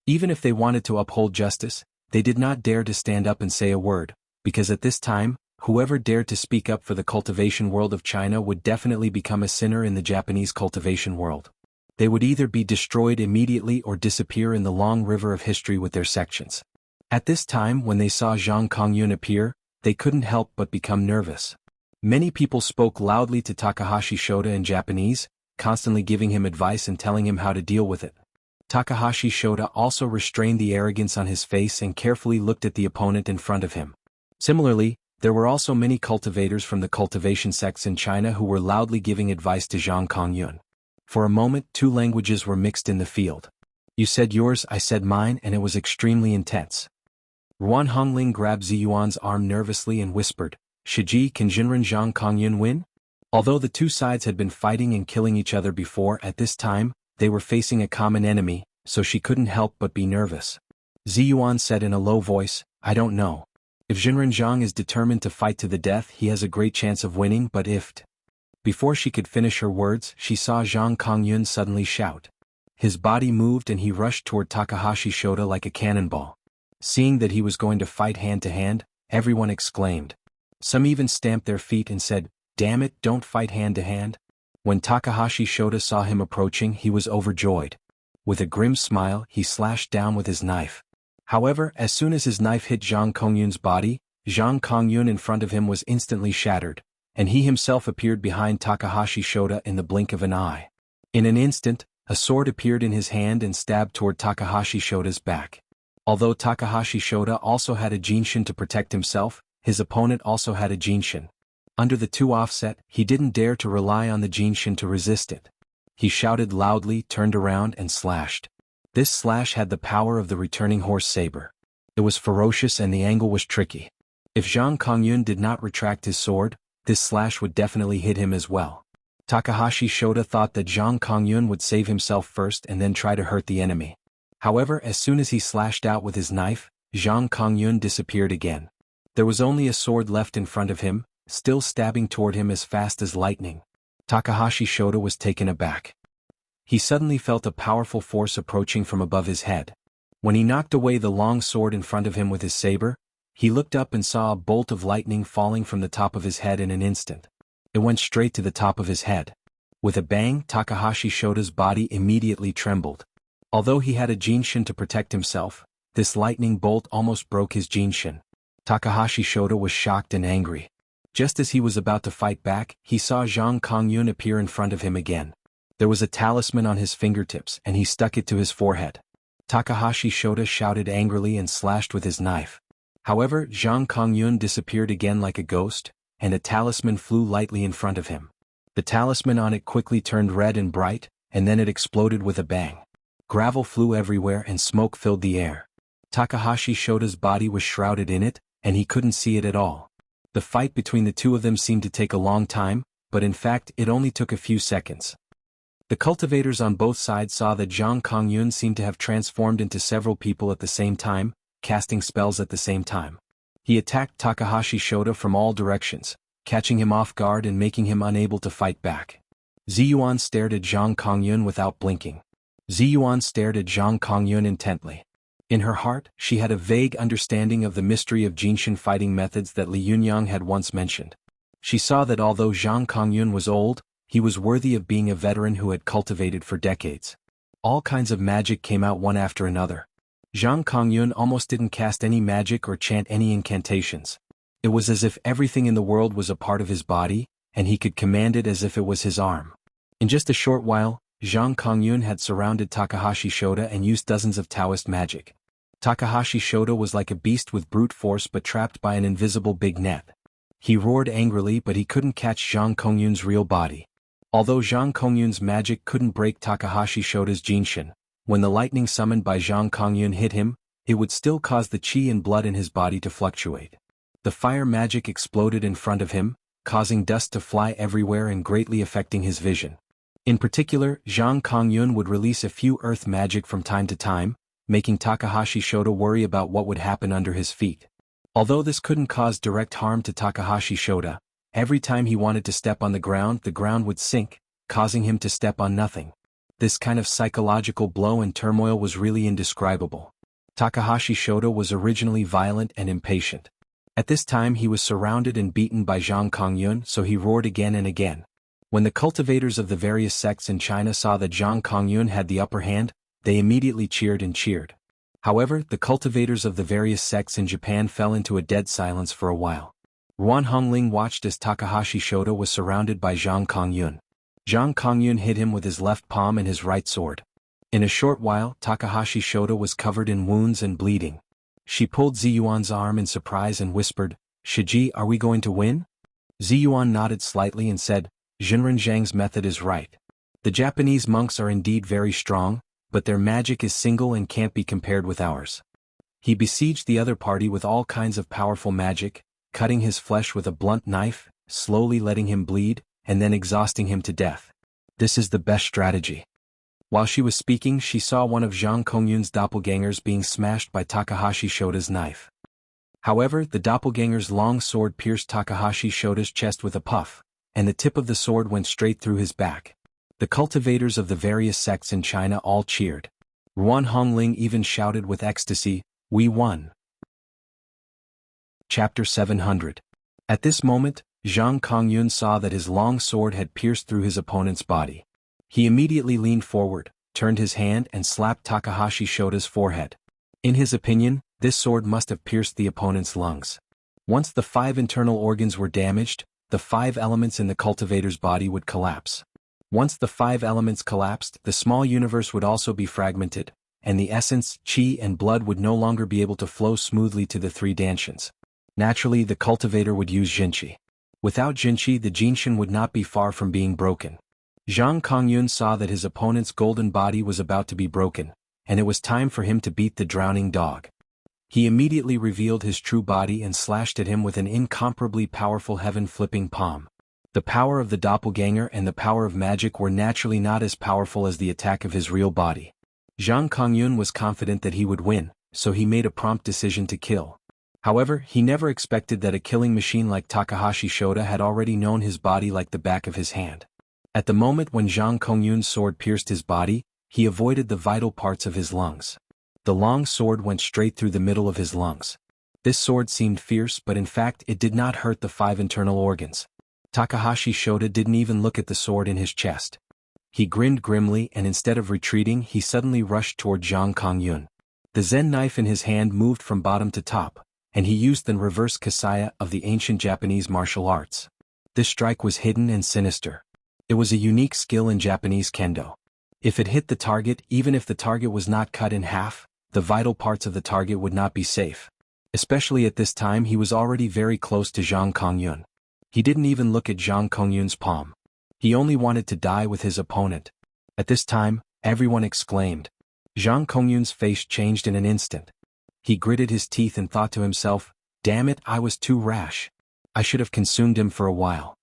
Even if they wanted to uphold justice, they did not dare to stand up and say a word, because at this time, whoever dared to speak up for the cultivation world of China would definitely become a sinner in the Japanese cultivation world. They would either be destroyed immediately or disappear in the long river of history with their sections. At this time, when they saw Zhang Kongyun appear, they couldn't help but become nervous. Many people spoke loudly to Takahashi Shota in Japanese, constantly giving him advice and telling him how to deal with it. Takahashi Shota also restrained the arrogance on his face and carefully looked at the opponent in front of him. Similarly, there were also many cultivators from the cultivation sects in China who were loudly giving advice to Zhang Kongyun. For a moment, two languages were mixed in the field. You said yours, I said mine, and it was extremely intense. Ruan Hongling grabbed Ziyuan's arm nervously and whispered, Shiji, can Jinren Zhang Kongyun win? Although the two sides had been fighting and killing each other before, at this time, they were facing a common enemy, so she couldn't help but be nervous. Ziyuan said in a low voice, I don't know. If Jinren Zhang is determined to fight to the death, he has a great chance of winning, but if... Before she could finish her words, she saw Zhang Kongyun suddenly shout. His body moved and he rushed toward Takahashi Shota like a cannonball. Seeing that he was going to fight hand to hand, everyone exclaimed. Some even stamped their feet and said, Damn it, don't fight hand to hand. When Takahashi Shota saw him approaching, he was overjoyed. With a grim smile, he slashed down with his knife. However, as soon as his knife hit Zhang Kongyun's body, Zhang Kongyun in front of him was instantly shattered, and he himself appeared behind Takahashi Shota in the blink of an eye. In an instant, a sword appeared in his hand and stabbed toward Takahashi Shota's back. Although Takahashi Shota also had a jinshin to protect himself, his opponent also had a jinshin. Under the two offset, he didn't dare to rely on the jinshin to resist it. He shouted loudly, turned around and slashed. This slash had the power of the returning horse saber. It was ferocious and the angle was tricky. If Zhang Kongyun did not retract his sword, this slash would definitely hit him as well. Takahashi Shota thought that Zhang Kongyun would save himself first and then try to hurt the enemy. However, as soon as he slashed out with his knife, Zhang Kongyun disappeared again. There was only a sword left in front of him, still stabbing toward him as fast as lightning. Takahashi Shota was taken aback. He suddenly felt a powerful force approaching from above his head. When he knocked away the long sword in front of him with his saber, he looked up and saw a bolt of lightning falling from the top of his head in an instant. It went straight to the top of his head. With a bang, Takahashi Shota's body immediately trembled. Although he had a jinshin to protect himself, this lightning bolt almost broke his jinshin. Takahashi Shota was shocked and angry. Just as he was about to fight back, he saw Zhang Kongyun appear in front of him again. There was a talisman on his fingertips and he stuck it to his forehead. Takahashi Shota shouted angrily and slashed with his knife. However, Zhang Kongyun disappeared again like a ghost, and a talisman flew lightly in front of him. The talisman on it quickly turned red and bright, and then it exploded with a bang. Gravel flew everywhere and smoke filled the air. Takahashi Shota's body was shrouded in it, and he couldn't see it at all. The fight between the two of them seemed to take a long time, but in fact it only took a few seconds. The cultivators on both sides saw that Zhang Kongyun seemed to have transformed into several people at the same time, casting spells at the same time. He attacked Takahashi Shota from all directions, catching him off guard and making him unable to fight back. Ziyuan stared at Zhang Kongyun without blinking. Ziyuan stared at Zhang Kongyun intently. In her heart, she had a vague understanding of the mystery of Jinshin fighting methods that Li Yunyang had once mentioned. She saw that although Zhang Kongyun was old, he was worthy of being a veteran who had cultivated for decades. All kinds of magic came out one after another. Zhang Kongyun almost didn't cast any magic or chant any incantations. It was as if everything in the world was a part of his body, and he could command it as if it was his arm. In just a short while, Zhang Kongyun had surrounded Takahashi Shota and used dozens of Taoist magic. Takahashi Shota was like a beast with brute force but trapped by an invisible big net. He roared angrily but he couldn't catch Zhang Kongyun's real body. Although Zhang Kongyun's magic couldn't break Takahashi Shota's Jinshin, when the lightning summoned by Zhang Kongyun hit him, it would still cause the qi and blood in his body to fluctuate. The fire magic exploded in front of him, causing dust to fly everywhere and greatly affecting his vision. In particular, Zhang Kongyun would release a few earth magic from time to time, making Takahashi Shota worry about what would happen under his feet. Although this couldn't cause direct harm to Takahashi Shota, every time he wanted to step on the ground would sink, causing him to step on nothing. This kind of psychological blow and turmoil was really indescribable. Takahashi Shota was originally violent and impatient. At this time he was surrounded and beaten by Zhang Kongyun, so he roared again and again. When the cultivators of the various sects in China saw that Zhang Kongyun had the upper hand, they immediately cheered and cheered. However, the cultivators of the various sects in Japan fell into a dead silence for a while. Ruan Hongling watched as Takahashi Shota was surrounded by Zhang Kongyun. Zhang Kongyun hit him with his left palm and his right sword. In a short while, Takahashi Shota was covered in wounds and bleeding. She pulled Ziyuan's arm in surprise and whispered, "Shiji, are we going to win?" Ziyuan nodded slightly and said, "Jinren Zhang's method is right. The Japanese monks are indeed very strong, but their magic is single and can't be compared with ours." He besieged the other party with all kinds of powerful magic, cutting his flesh with a blunt knife, slowly letting him bleed, and then exhausting him to death. This is the best strategy. While she was speaking, she saw one of Zhang Kongyun's doppelgangers being smashed by Takahashi Shota's knife. However, the doppelganger's long sword pierced Takahashi Shota's chest with a puff, and the tip of the sword went straight through his back. The cultivators of the various sects in China all cheered. Ruan Hongling even shouted with ecstasy, "We won!" Chapter 700. At this moment, Zhang Kongyun saw that his long sword had pierced through his opponent's body. He immediately leaned forward, turned his hand and slapped Takahashi Shota's forehead. In his opinion, this sword must have pierced the opponent's lungs. Once the 5 internal organs were damaged, the 5 elements in the cultivator's body would collapse. Once the 5 elements collapsed, the small universe would also be fragmented, and the essence, qi and blood would no longer be able to flow smoothly to the 3 dansins. Naturally, the cultivator would use Jinchi. Without Jinchi, the Jinshin would not be far from being broken. Zhang Kongyun saw that his opponent's golden body was about to be broken, and it was time for him to beat the drowning dog. He immediately revealed his true body and slashed at him with an incomparably powerful heaven-flipping palm. The power of the doppelganger and the power of magic were naturally not as powerful as the attack of his real body. Zhang Kongyun was confident that he would win, so he made a prompt decision to kill. However, he never expected that a killing machine like Takahashi Shota had already known his body like the back of his hand. At the moment when Zhang Kongyun's sword pierced his body, he avoided the vital parts of his lungs. The long sword went straight through the middle of his lungs. This sword seemed fierce, but in fact it did not hurt the 5 internal organs. Takahashi Shota didn't even look at the sword in his chest. He grinned grimly and instead of retreating he suddenly rushed toward Zhang Kongyun. The Zen knife in his hand moved from bottom to top, and he used the reverse kasaya of the ancient Japanese martial arts. This strike was hidden and sinister. It was a unique skill in Japanese kendo. If it hit the target, even if the target was not cut in half, the vital parts of the target would not be safe. Especially at this time he was already very close to Zhang Kongyun. He didn't even look at Zhang Kongyun's palm. He only wanted to die with his opponent. At this time, everyone exclaimed. Zhang Kongyun's face changed in an instant. He gritted his teeth and thought to himself, "Damn it, I was too rash. I should have consumed him for a while."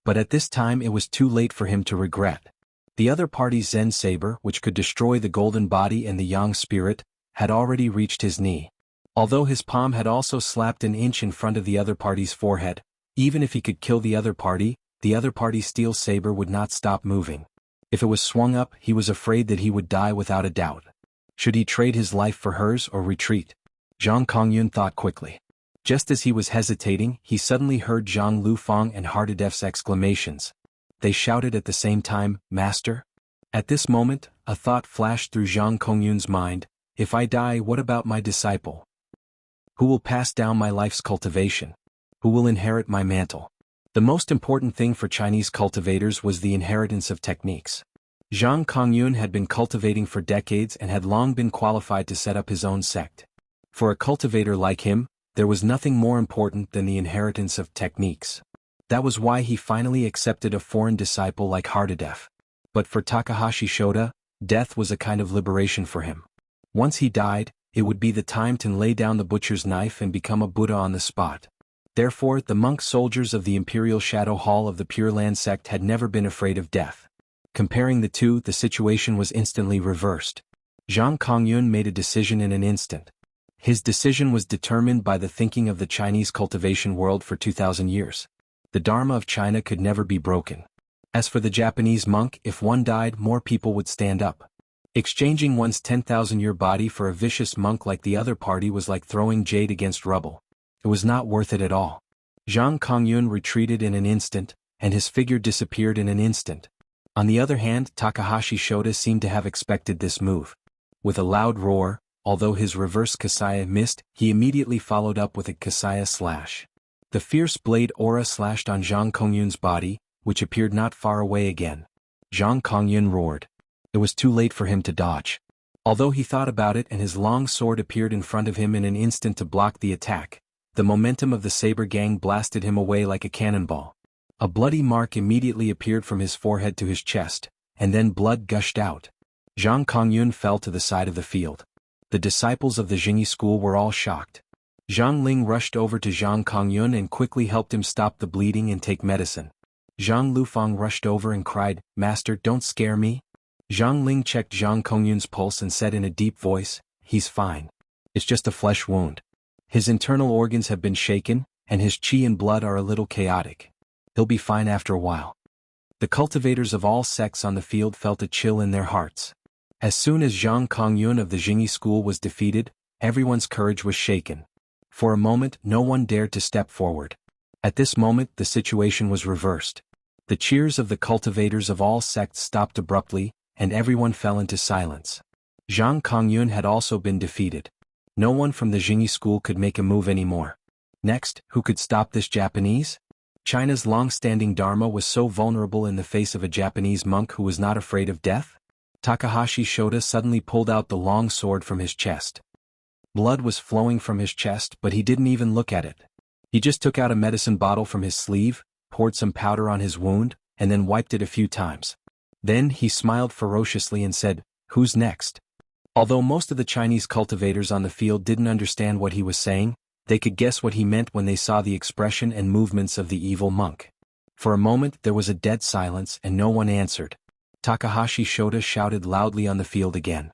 But at this time it was too late for him to regret. The other party's Zen saber, which could destroy the golden body and the yang spirit, had already reached his knee. Although his palm had also slapped an inch in front of the other party's forehead, Even if he could kill the other party's steel saber would not stop moving. If it was swung up, he was afraid that he would die without a doubt. Should he trade his life for hers or retreat? Zhang Kongyun thought quickly. Just as he was hesitating, he suddenly heard Zhang Lufang and Hardadef's exclamations. They shouted at the same time, "Master?" At this moment, a thought flashed through Zhang Kongyun's mind: if I die, what about my disciple? Who will pass down my life's cultivation? Who will inherit my mantle? The most important thing for Chinese cultivators was the inheritance of techniques. Zhang Kongyun had been cultivating for decades and had long been qualified to set up his own sect. For a cultivator like him, there was nothing more important than the inheritance of techniques. That was why he finally accepted a foreign disciple like Hardadef. But for Takahashi Shota, death was a kind of liberation for him. Once he died, it would be the time to lay down the butcher's knife and become a Buddha on the spot. Therefore, the monk soldiers of the Imperial Shadow Hall of the Pure Land sect had never been afraid of death. Comparing the two, the situation was instantly reversed. Zhang Kongyun made a decision in an instant. His decision was determined by the thinking of the Chinese cultivation world for 2,000 years. The Dharma of China could never be broken. As for the Japanese monk, if one died, more people would stand up. Exchanging one's 10,000-year body for a vicious monk like the other party was like throwing jade against rubble. It was not worth it at all. Zhang Kongyun retreated in an instant, and his figure disappeared in an instant. On the other hand, Takahashi Shota seemed to have expected this move. With a loud roar, although his reverse Kasaya missed, he immediately followed up with a Kasaya slash. The fierce blade aura slashed on Zhang Kongyun's body, which appeared not far away again. Zhang Kongyun roared. It was too late for him to dodge. Although he thought about it and his long sword appeared in front of him in an instant to block the attack, the momentum of the saber gang blasted him away like a cannonball. A bloody mark immediately appeared from his forehead to his chest, and then blood gushed out. Zhang Kongyun fell to the side of the field. The disciples of the Jingyi school were all shocked. Zhang Ling rushed over to Zhang Kongyun and quickly helped him stop the bleeding and take medicine. Zhang Lufang rushed over and cried, "Master, don't scare me." Zhang Ling checked Zhang Kongyun's pulse and said in a deep voice, "He's fine. It's just a flesh wound. His internal organs have been shaken, and his qi and blood are a little chaotic. He'll be fine after a while." The cultivators of all sects on the field felt a chill in their hearts. As soon as Zhang Kongyun of the Jingyi school was defeated, everyone's courage was shaken. For a moment, no one dared to step forward. At this moment, the situation was reversed. The cheers of the cultivators of all sects stopped abruptly, and everyone fell into silence. Zhang Kongyun had also been defeated. No one from the Jingyi school could make a move anymore. Next, who could stop this Japanese? China's long-standing Dharma was so vulnerable in the face of a Japanese monk who was not afraid of death? Takahashi Shota suddenly pulled out the long sword from his chest. Blood was flowing from his chest, but he didn't even look at it. He just took out a medicine bottle from his sleeve, poured some powder on his wound, and then wiped it a few times. Then he smiled ferociously and said, "Who's next?" Although most of the Chinese cultivators on the field didn't understand what he was saying, they could guess what he meant when they saw the expression and movements of the evil monk. For a moment there was a dead silence and no one answered. Takahashi Shota shouted loudly on the field again.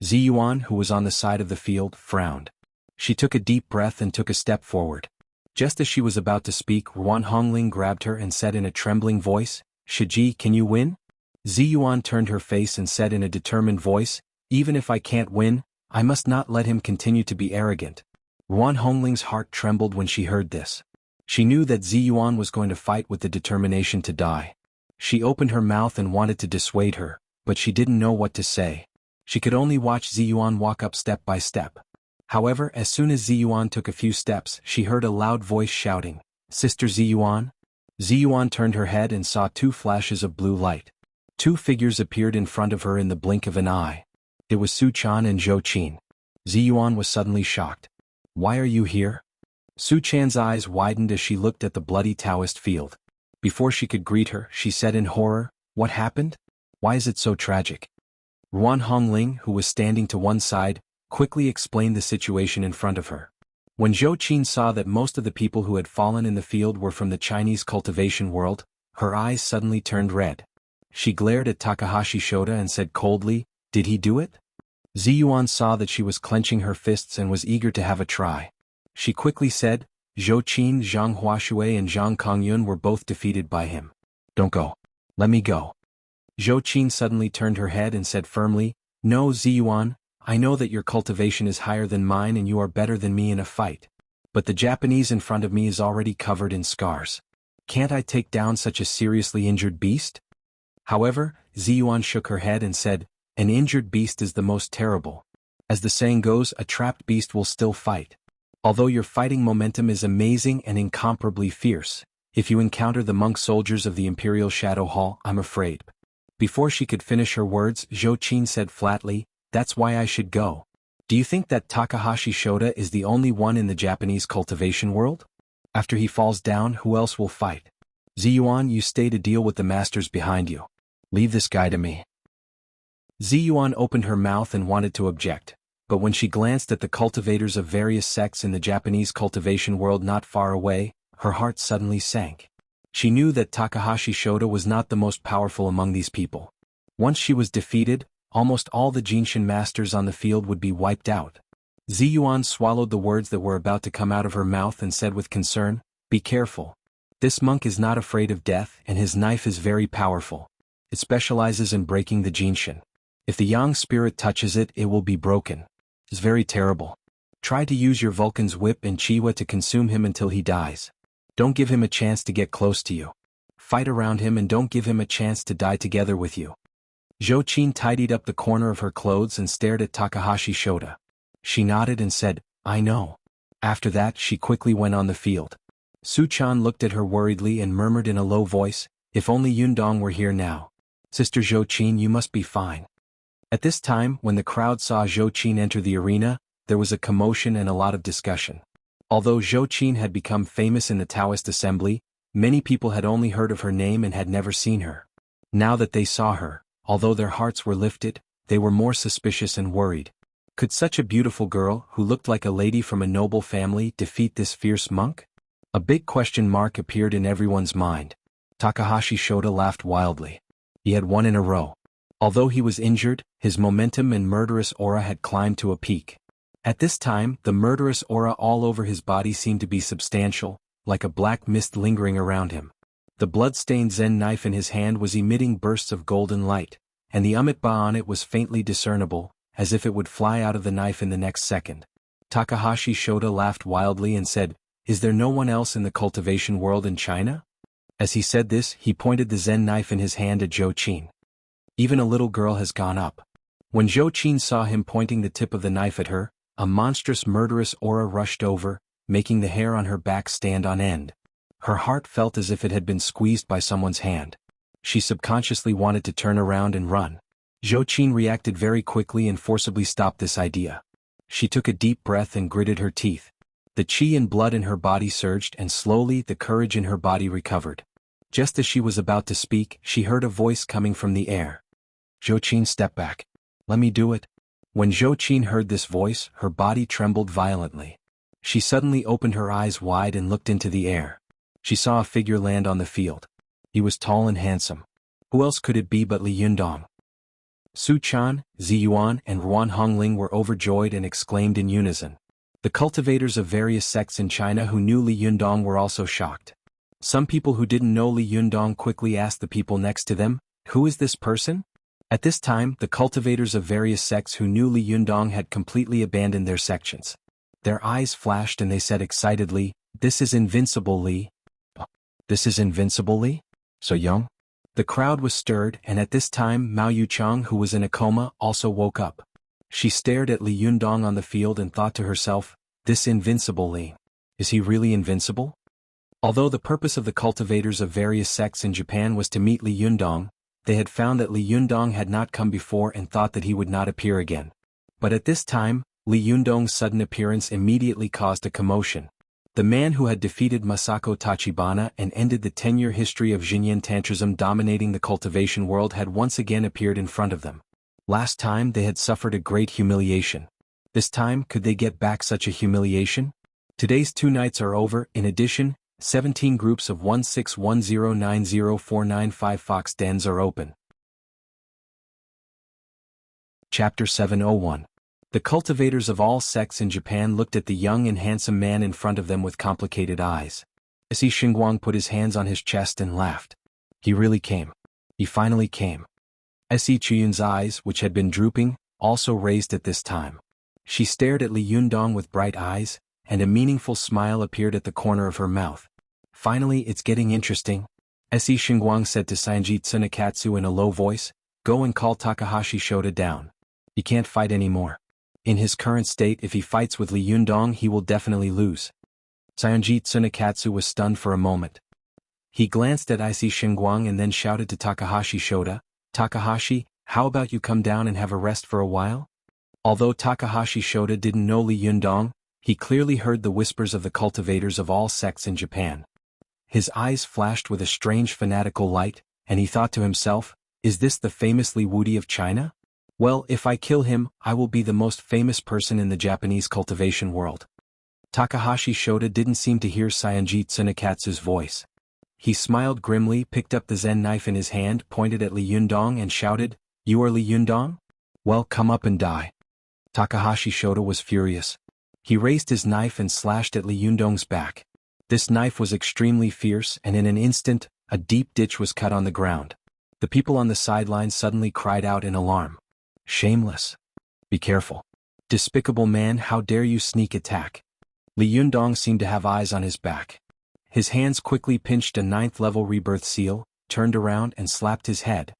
Ziyuan, who was on the side of the field, frowned. She took a deep breath and took a step forward. Just as she was about to speak, Ruan Hongling grabbed her and said in a trembling voice, "Shiji, can you win?" Ziyuan turned her face and said in a determined voice, "Even if I can't win, I must not let him continue to be arrogant." Ruan Hongling's heart trembled when she heard this. She knew that Ziyuan was going to fight with the determination to die. She opened her mouth and wanted to dissuade her, but she didn't know what to say. She could only watch Ziyuan walk up step by step. However, as soon as Ziyuan took a few steps, she heard a loud voice shouting, "Sister Ziyuan?" Ziyuan turned her head and saw two flashes of blue light. Two figures appeared in front of her in the blink of an eye. It was Su Chan and Zhou Qin. Ziyuan was suddenly shocked. "Why are you here?" Su Chan's eyes widened as she looked at the bloody Taoist field. Before she could greet her, she said in horror, "What happened? Why is it so tragic?" Ruan Hongling, who was standing to one side, quickly explained the situation in front of her. When Zhou Qin saw that most of the people who had fallen in the field were from the Chinese cultivation world, her eyes suddenly turned red. She glared at Takahashi Shota and said coldly, "Did he do it?" Ziyuan saw that she was clenching her fists and was eager to have a try. She quickly said, Zhou Qin, Zhang Huashui and Zhang Kongyun were both defeated by him. Don't go. Let me go. Zhou Qin suddenly turned her head and said firmly, No, Ziyuan, I know that your cultivation is higher than mine and you are better than me in a fight. But the Japanese in front of me is already covered in scars. Can't I take down such a seriously injured beast? However, Ziyuan shook her head and said, An injured beast is the most terrible. As the saying goes, a trapped beast will still fight. Although your fighting momentum is amazing and incomparably fierce, if you encounter the monk soldiers of the Imperial Shadow Hall, I'm afraid. Before she could finish her words, Zhou Qin said flatly, That's why I should go. Do you think that Takahashi Shota is the only one in the Japanese cultivation world? After he falls down, who else will fight? Ziyuan, you stay to deal with the masters behind you. Leave this guy to me. Ziyuan opened her mouth and wanted to object, but when she glanced at the cultivators of various sects in the Japanese cultivation world not far away, her heart suddenly sank. She knew that Takahashi Shota was not the most powerful among these people. Once she was defeated, almost all the Jinshin masters on the field would be wiped out. Ziyuan swallowed the words that were about to come out of her mouth and said with concern, Be careful. This monk is not afraid of death and his knife is very powerful. It specializes in breaking the Jinshin. If the Yang spirit touches it, it will be broken. It's very terrible. Try to use your Vulcan's whip and Chiwa to consume him until he dies. Don't give him a chance to get close to you. Fight around him and don't give him a chance to die together with you. Zhou Qin tidied up the corner of her clothes and stared at Takahashi Shota. She nodded and said, I know. After that, she quickly went on the field. Su-chan looked at her worriedly and murmured in a low voice, If only Yundong were here now. Sister Zhou Qin, you must be fine. At this time, when the crowd saw Zhou Qin enter the arena, there was a commotion and a lot of discussion. Although Zhou Qin had become famous in the Taoist assembly, many people had only heard of her name and had never seen her. Now that they saw her, although their hearts were lifted, they were more suspicious and worried. Could such a beautiful girl, who looked like a lady from a noble family, defeat this fierce monk? A big question mark appeared in everyone's mind. Takahashi Shota laughed wildly. He had won in a row. Although he was injured, his momentum and murderous aura had climbed to a peak. At this time, the murderous aura all over his body seemed to be substantial, like a black mist lingering around him. The blood-stained Zen knife in his hand was emitting bursts of golden light, and the Amitabha on it was faintly discernible, as if it would fly out of the knife in the next second. Takahashi Shota laughed wildly and said, Is there no one else in the cultivation world in China? As he said this, he pointed the Zen knife in his hand at Zhou Qin. Even a little girl has gone up. When Zhou Qin saw him pointing the tip of the knife at her, a monstrous murderous aura rushed over, making the hair on her back stand on end. Her heart felt as if it had been squeezed by someone's hand. She subconsciously wanted to turn around and run. Zhou Qin reacted very quickly and forcibly stopped this idea. She took a deep breath and gritted her teeth. The qi and blood in her body surged and slowly the courage in her body recovered. Just as she was about to speak, she heard a voice coming from the air. Zhou Qin, step back. Let me do it. When Zhou Qin heard this voice, her body trembled violently. She suddenly opened her eyes wide and looked into the air. She saw a figure land on the field. He was tall and handsome. Who else could it be but Li Yundong? Su-chan, Ziyuan, and Ruan Hongling were overjoyed and exclaimed in unison. The cultivators of various sects in China who knew Li Yundong were also shocked. Some people who didn't know Li Yundong quickly asked the people next to them, Who is this person? At this time, the cultivators of various sects who knew Li Yundong had completely abandoned their sections. Their eyes flashed and they said excitedly, This is invincible Li. This is invincible Li? So young? The crowd was stirred, and at this time Mao Yuchang, who was in a coma, also woke up. She stared at Li Yundong on the field and thought to herself, This invincible Li. Is he really invincible? Although the purpose of the cultivators of various sects in Japan was to meet Li Yundong, they had found that Li Yundong had not come before and thought that he would not appear again. But at this time, Li Yundong's sudden appearance immediately caused a commotion. The man who had defeated Masako Tachibana and ended the 10-year history of Xinyan Tantrism dominating the cultivation world had once again appeared in front of them. Last time they had suffered a great humiliation. This time, could they get back such a humiliation? Today's 2 nights are over. In addition, 17 groups of 1610904955 Fox dens are open. Chapter 701. The cultivators of all sects in Japan looked at the young and handsome man in front of them with complicated eyes. Si Xingguang put his hands on his chest and laughed. He really came. He finally came. Si Chuyun's eyes, which had been drooping, also raised at this time. She stared at Li Yundong with bright eyes, and a meaningful smile appeared at the corner of her mouth. Finally, it's getting interesting. Si Xingguang said to Sanji Tsunekatsu in a low voice, "Go and call Takahashi Shota down. He can't fight anymore. In his current state, if he fights with Li Yundong, he will definitely lose." Sanji Tsunekatsu was stunned for a moment. He glanced at Si Xingguang and then shouted to Takahashi Shota, "Takahashi, how about you come down and have a rest for a while?" Although Takahashi Shota didn't know Li Yundong, he clearly heard the whispers of the cultivators of all sects in Japan. His eyes flashed with a strange fanatical light, and he thought to himself, "Is this the famous Li Wudi of China? Well, if I kill him, I will be the most famous person in the Japanese cultivation world." Takahashi Shota didn't seem to hear Sanji Tsunekatsu's voice. He smiled grimly, picked up the Zen knife in his hand, pointed at Li Yundong and shouted, "You are Li Yundong? Well, come up and die." Takahashi Shota was furious. He raised his knife and slashed at Li Yundong's back. This knife was extremely fierce, and in an instant, a deep ditch was cut on the ground. The people on the sidelines suddenly cried out in alarm. "Shameless! Be careful! Despicable man, how dare you sneak attack!" Li Yundong seemed to have eyes on his back. His hands quickly pinched a 9th-level rebirth seal, turned around and slapped his head.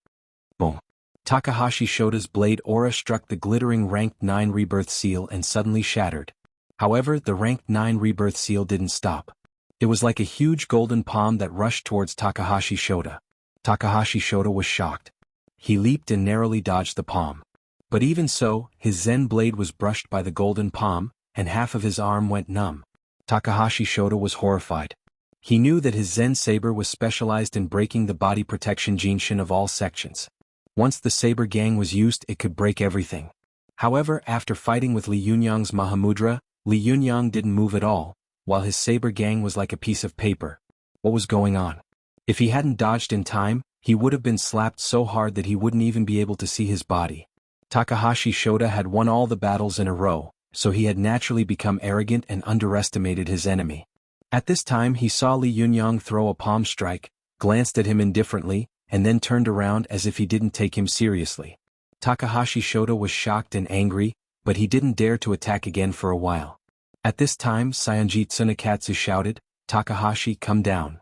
Boom! Takahashi Shota's blade aura struck the glittering Rank 9 rebirth seal and suddenly shattered. However, the Rank 9 rebirth seal didn't stop. It was like a huge golden palm that rushed towards Takahashi Shota. Takahashi Shota was shocked. He leaped and narrowly dodged the palm. But even so, his Zen blade was brushed by the golden palm, and half of his arm went numb. Takahashi Shota was horrified. He knew that his Zen saber was specialized in breaking the body protection jinshin of all sections. Once the saber gang was used, it could break everything. However, after fighting with Li Yunyan's Mahamudra, Li Yunyang didn't move at all, while his saber gang was like a piece of paper. What was going on? If he hadn't dodged in time, he would have been slapped so hard that he wouldn't even be able to see his body. Takahashi Shota had won all the battles in a row, so he had naturally become arrogant and underestimated his enemy. At this time he saw Li Yunyang throw a palm strike, glanced at him indifferently, and then turned around as if he didn't take him seriously. Takahashi Shota was shocked and angry, but he didn't dare to attack again for a while. At this time Sanji Tsunekatsu shouted, "Takahashi, come down.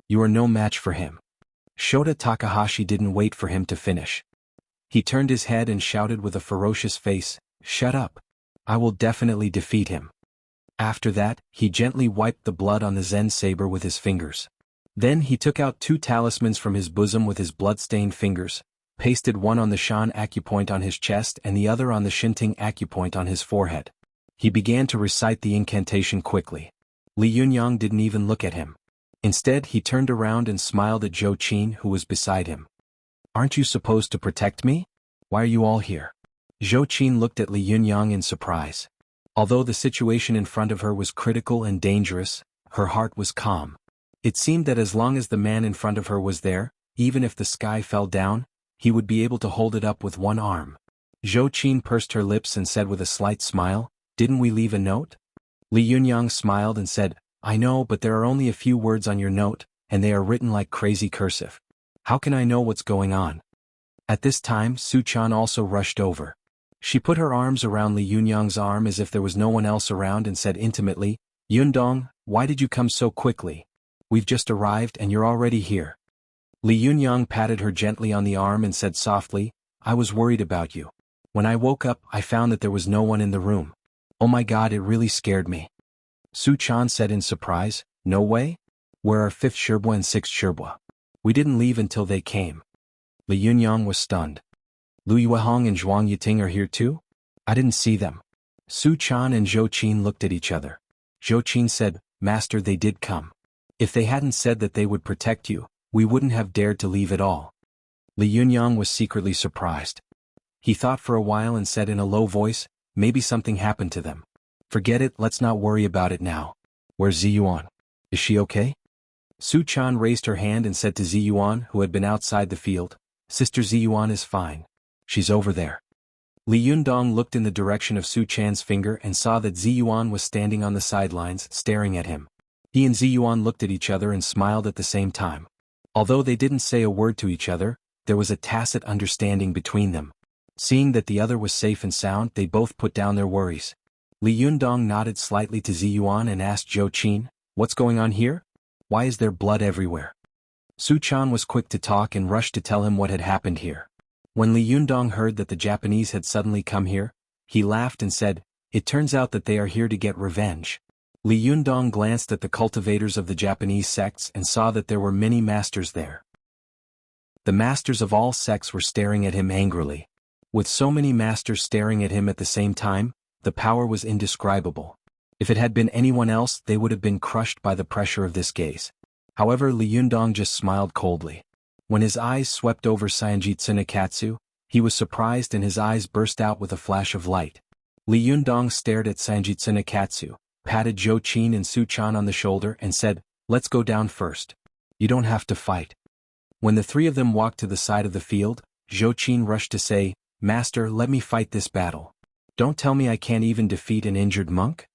You are no match for him." Shota Takahashi didn't wait for him to finish. He turned his head and shouted with a ferocious face, "Shut up. I will definitely defeat him." After that, he gently wiped the blood on the Zen saber with his fingers. Then he took out 2 talismans from his bosom with his blood-stained fingers, pasted one on the Shan acupoint on his chest and the other on the Shinting acupoint on his forehead. He began to recite the incantation quickly. Li Yunyang didn't even look at him. Instead, he turned around and smiled at Zhou Qin, who was beside him. "Aren't you supposed to protect me? Why are you all here?" Zhou Qin looked at Li Yunyang in surprise. Although the situation in front of her was critical and dangerous, her heart was calm. It seemed that as long as the man in front of her was there, even if the sky fell down, he would be able to hold it up with one arm. Zhou Qin pursed her lips and said with a slight smile, "Didn't we leave a note?" Li Yunyang smiled and said, "I know, but there are only a few words on your note, and they are written like crazy cursive. How can I know what's going on?" At this time Su Chan also rushed over. She put her arms around Li Yunyang's arm as if there was no one else around and said intimately, "Yundong, why did you come so quickly? We've just arrived and you're already here." Li Yunyang patted her gently on the arm and said softly, "I was worried about you. When I woke up, I found that there was no one in the room. Oh my God, it really scared me." Su Chan said in surprise, "No way? Where are 5th Shirbua and 6th Shirbua? We didn't leave until they came." Li Yunyang was stunned. "Lu Yuehong and Zhuang Yiting are here too? I didn't see them." Su Chan and Zhou Qin looked at each other. Zhou Qin said, "Master, they did come. If they hadn't said that they would protect you, we wouldn't have dared to leave at all." Li Yunyang was secretly surprised. He thought for a while and said in a low voice, "Maybe something happened to them. Forget it, let's not worry about it now. Where's Ziyuan? Is she okay?" Su Chan raised her hand and said to Ziyuan, who had been outside the field, "Sister Ziyuan is fine. She's over there." Li Yundong looked in the direction of Su Chan's finger and saw that Ziyuan was standing on the sidelines, staring at him. He and Ziyuan looked at each other and smiled at the same time. Although they didn't say a word to each other, there was a tacit understanding between them. Seeing that the other was safe and sound, they both put down their worries. Li Yundong nodded slightly to Ziyuan and asked Zhou Qin, "What's going on here? Why is there blood everywhere?" Su Chan was quick to talk and rushed to tell him what had happened here. When Li Yundong heard that the Japanese had suddenly come here, he laughed and said, "It turns out that they are here to get revenge." Li Yundong glanced at the cultivators of the Japanese sects and saw that there were many masters there. The masters of all sects were staring at him angrily. With so many masters staring at him at the same time, the power was indescribable. If it had been anyone else, they would have been crushed by the pressure of this gaze. However, Li Yundong just smiled coldly. When his eyes swept over Sanjitsu Nakatsu, he was surprised and his eyes burst out with a flash of light. Li Yundong stared at Sanjitsu Nakatsu, patted Zhou Qin and Su Chan on the shoulder and said, "Let's go down first. You don't have to fight." When the three of them walked to the side of the field, Zhou Qin rushed to say, "Master, let me fight this battle. Don't tell me I can't even defeat an injured monk?"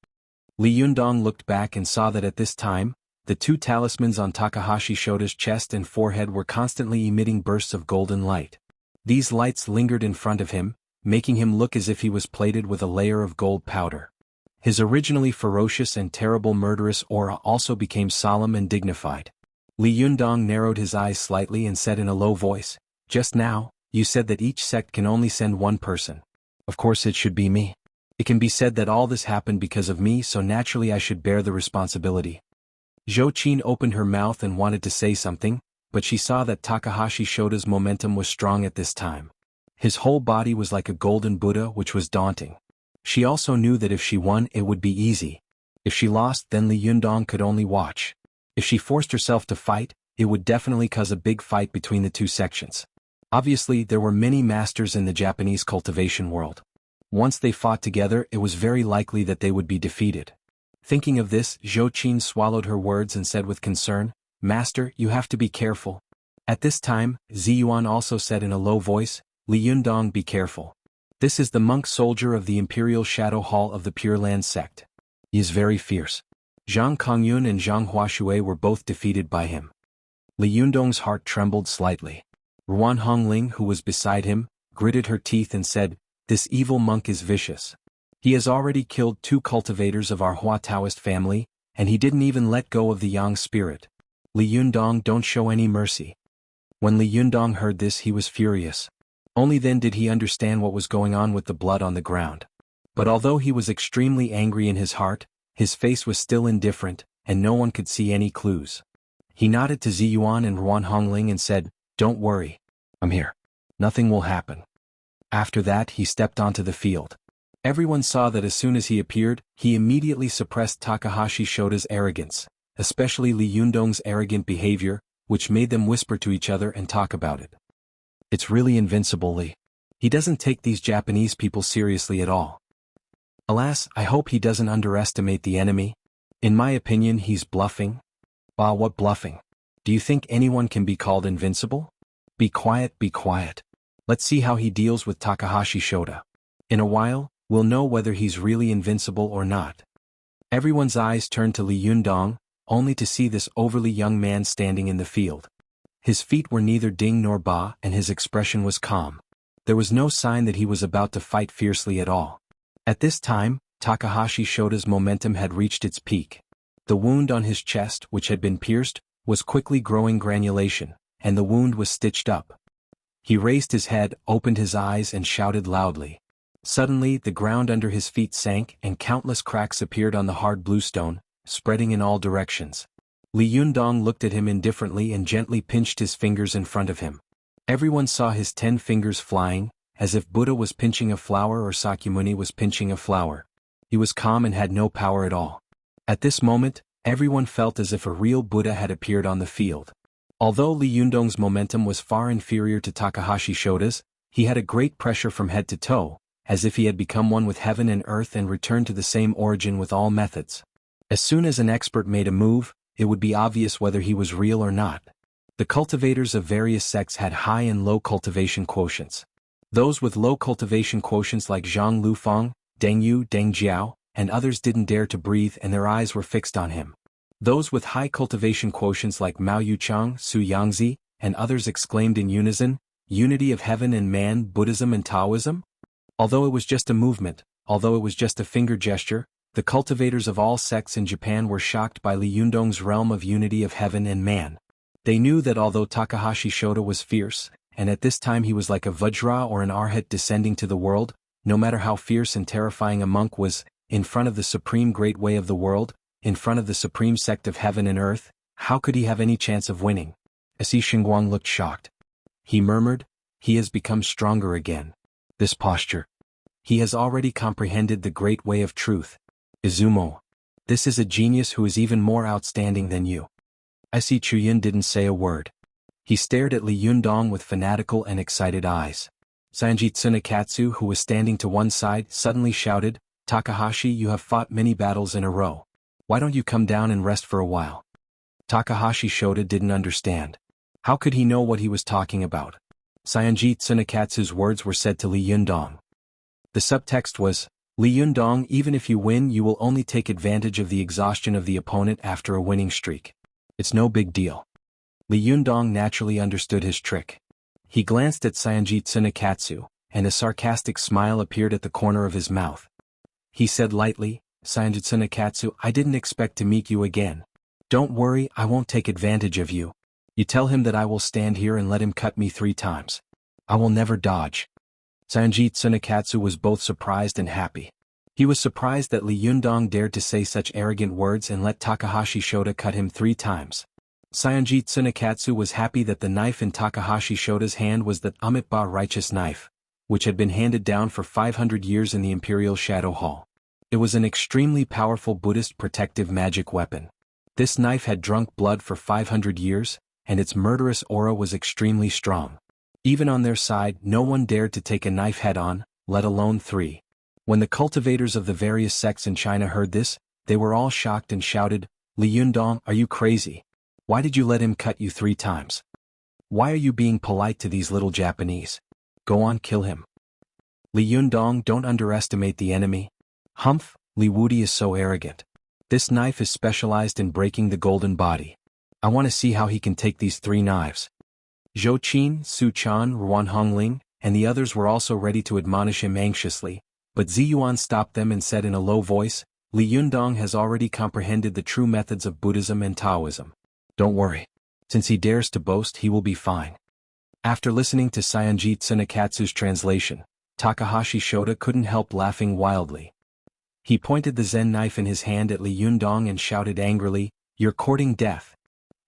Li Yundong looked back and saw that at this time, the two talismans on Takahashi Shota's chest and forehead were constantly emitting bursts of golden light. These lights lingered in front of him, making him look as if he was plated with a layer of gold powder. His originally ferocious and terrible murderous aura also became solemn and dignified. Li Yundong narrowed his eyes slightly and said in a low voice, "Just now, you said that each sect can only send one person. Of course it should be me. It can be said that all this happened because of me, so naturally I should bear the responsibility." Zhou Qin opened her mouth and wanted to say something, but she saw that Takahashi Shota's momentum was strong at this time. His whole body was like a golden Buddha, which was daunting. She also knew that if she won it would be easy. If she lost, then Li Yundong could only watch. If she forced herself to fight, it would definitely cause a big fight between the two sections. Obviously, there were many masters in the Japanese cultivation world. Once they fought together, it was very likely that they would be defeated. Thinking of this, Zhou Qin swallowed her words and said with concern, "Master, you have to be careful." At this time, Ziyuan also said in a low voice, "Li Yundong, be careful. This is the monk soldier of the Imperial Shadow Hall of the Pure Land sect. He is very fierce." Zhang Kongyun and Zhang Huashui were both defeated by him. Li Yundong's heart trembled slightly. Ruan Hongling, who was beside him, gritted her teeth and said, "This evil monk is vicious. He has already killed 2 cultivators of our Hua Taoist family, and he didn't even let go of the Yang spirit. Li Yundong, don't show any mercy." When Li Yundong heard this, he was furious. Only then did he understand what was going on with the blood on the ground. But although he was extremely angry in his heart, his face was still indifferent, and no one could see any clues. He nodded to Ziyuan and Ruan Hongling and said, "Don't worry. I'm here. Nothing will happen." After that, he stepped onto the field. Everyone saw that as soon as he appeared, he immediately suppressed Takahashi Shota's arrogance, especially Li Yundong's arrogant behavior, which made them whisper to each other and talk about it. "It's really invincible, Li. He doesn't take these Japanese people seriously at all. Alas, I hope he doesn't underestimate the enemy. In my opinion, he's bluffing." "Bah, what bluffing? Do you think anyone can be called invincible?" Be quiet, be quiet. Let's see how he deals with Takahashi Shota. In a while, we'll know whether he's really invincible or not." Everyone's eyes turned to Li Yundong, only to see this overly young man standing in the field. His feet were neither ding nor ba, and his expression was calm. There was no sign that he was about to fight fiercely at all. At this time, Takahashi Shota's momentum had reached its peak. The wound on his chest, which had been pierced, was quickly growing granulation, and the wound was stitched up. He raised his head, opened his eyes and shouted loudly. Suddenly, the ground under his feet sank and countless cracks appeared on the hard bluestone, spreading in all directions. Li Yundong looked at him indifferently and gently pinched his fingers in front of him. Everyone saw his 10 fingers flying, as if Buddha was pinching a flower or Sakyamuni was pinching a flower. He was calm and had no power at all. At this moment, everyone felt as if a real Buddha had appeared on the field. Although Li Yundong's momentum was far inferior to Takahashi Shota's, he had a great pressure from head to toe, as if he had become one with heaven and earth and returned to the same origin with all methods. As soon as an expert made a move, it would be obvious whether he was real or not. The cultivators of various sects had high and low cultivation quotients. Those with low cultivation quotients like Zhang Lufeng, Deng Yu, Deng Jiao, and others didn't dare to breathe and their eyes were fixed on him. Those with high cultivation quotients like Mao Yuchang, Su Yangzi, and others exclaimed in unison, "Unity of heaven and man, Buddhism and Taoism?" Although it was just a movement, although it was just a finger gesture, the cultivators of all sects in Japan were shocked by Li Yundong's realm of unity of heaven and man. They knew that although Takahashi Shota was fierce, and at this time he was like a Vajra or an Arhat descending to the world, no matter how fierce and terrifying a monk was, in front of the supreme great way of the world, in front of the supreme sect of heaven and earth, how could he have any chance of winning? Asi Xingguang looked shocked. He murmured, "He has become stronger again. This posture. He has already comprehended the great way of truth. Izumo. This is a genius who is even more outstanding than you." Asi Chuyin didn't say a word. He stared at Li Yundong with fanatical and excited eyes. Sanji Tsunekatsu, who was standing to one side, suddenly shouted, "Takahashi, you have fought many battles in a row. Why don't you come down and rest for a while?" Takahashi Shota didn't understand. How could he know what he was talking about? Sanji Tsunekatsu's words were said to Li Yundong. The subtext was, "Li Yundong, even if you win, you will only take advantage of the exhaustion of the opponent after a winning streak. It's no big deal." Li Yundong naturally understood his trick. He glanced at Sanji Tsunekatsu, and a sarcastic smile appeared at the corner of his mouth. He said lightly, "Sanji Tsunekatsu, I didn't expect to meet you again. Don't worry, I won't take advantage of you. You tell him that I will stand here and let him cut me 3 times. I will never dodge." Sanji Tsunekatsu was both surprised and happy. He was surprised that Li Yundong dared to say such arrogant words and let Takahashi Shota cut him 3 times. Sanji Tsunekatsu was happy that the knife in Takahashi Shota's hand was the Amitabha righteous knife, which had been handed down for 500 years in the Imperial Shadow Hall. It was an extremely powerful Buddhist protective magic weapon. This knife had drunk blood for 500 years, and its murderous aura was extremely strong. Even on their side, no one dared to take a knife head-on, let alone 3. When the cultivators of the various sects in China heard this, they were all shocked and shouted, "Li Yundong, are you crazy? Why did you let him cut you 3 times? Why are you being polite to these little Japanese? Go on, kill him." "Li Yundong, don't underestimate the enemy. Humph, Li Wudi is so arrogant. This knife is specialized in breaking the golden body. I want to see how he can take these 3 knives." Zhou Qin, Su Chan, Ruan Hongling, and the others were also ready to admonish him anxiously, but Ziyuan stopped them and said in a low voice, "Li Yundong has already comprehended the true methods of Buddhism and Taoism. Don't worry. Since he dares to boast, he will be fine." After listening to Sanji Tsunekatsu's translation, Takahashi Shota couldn't help laughing wildly. He pointed the Zen knife in his hand at Li Yundong and shouted angrily, "You're courting death."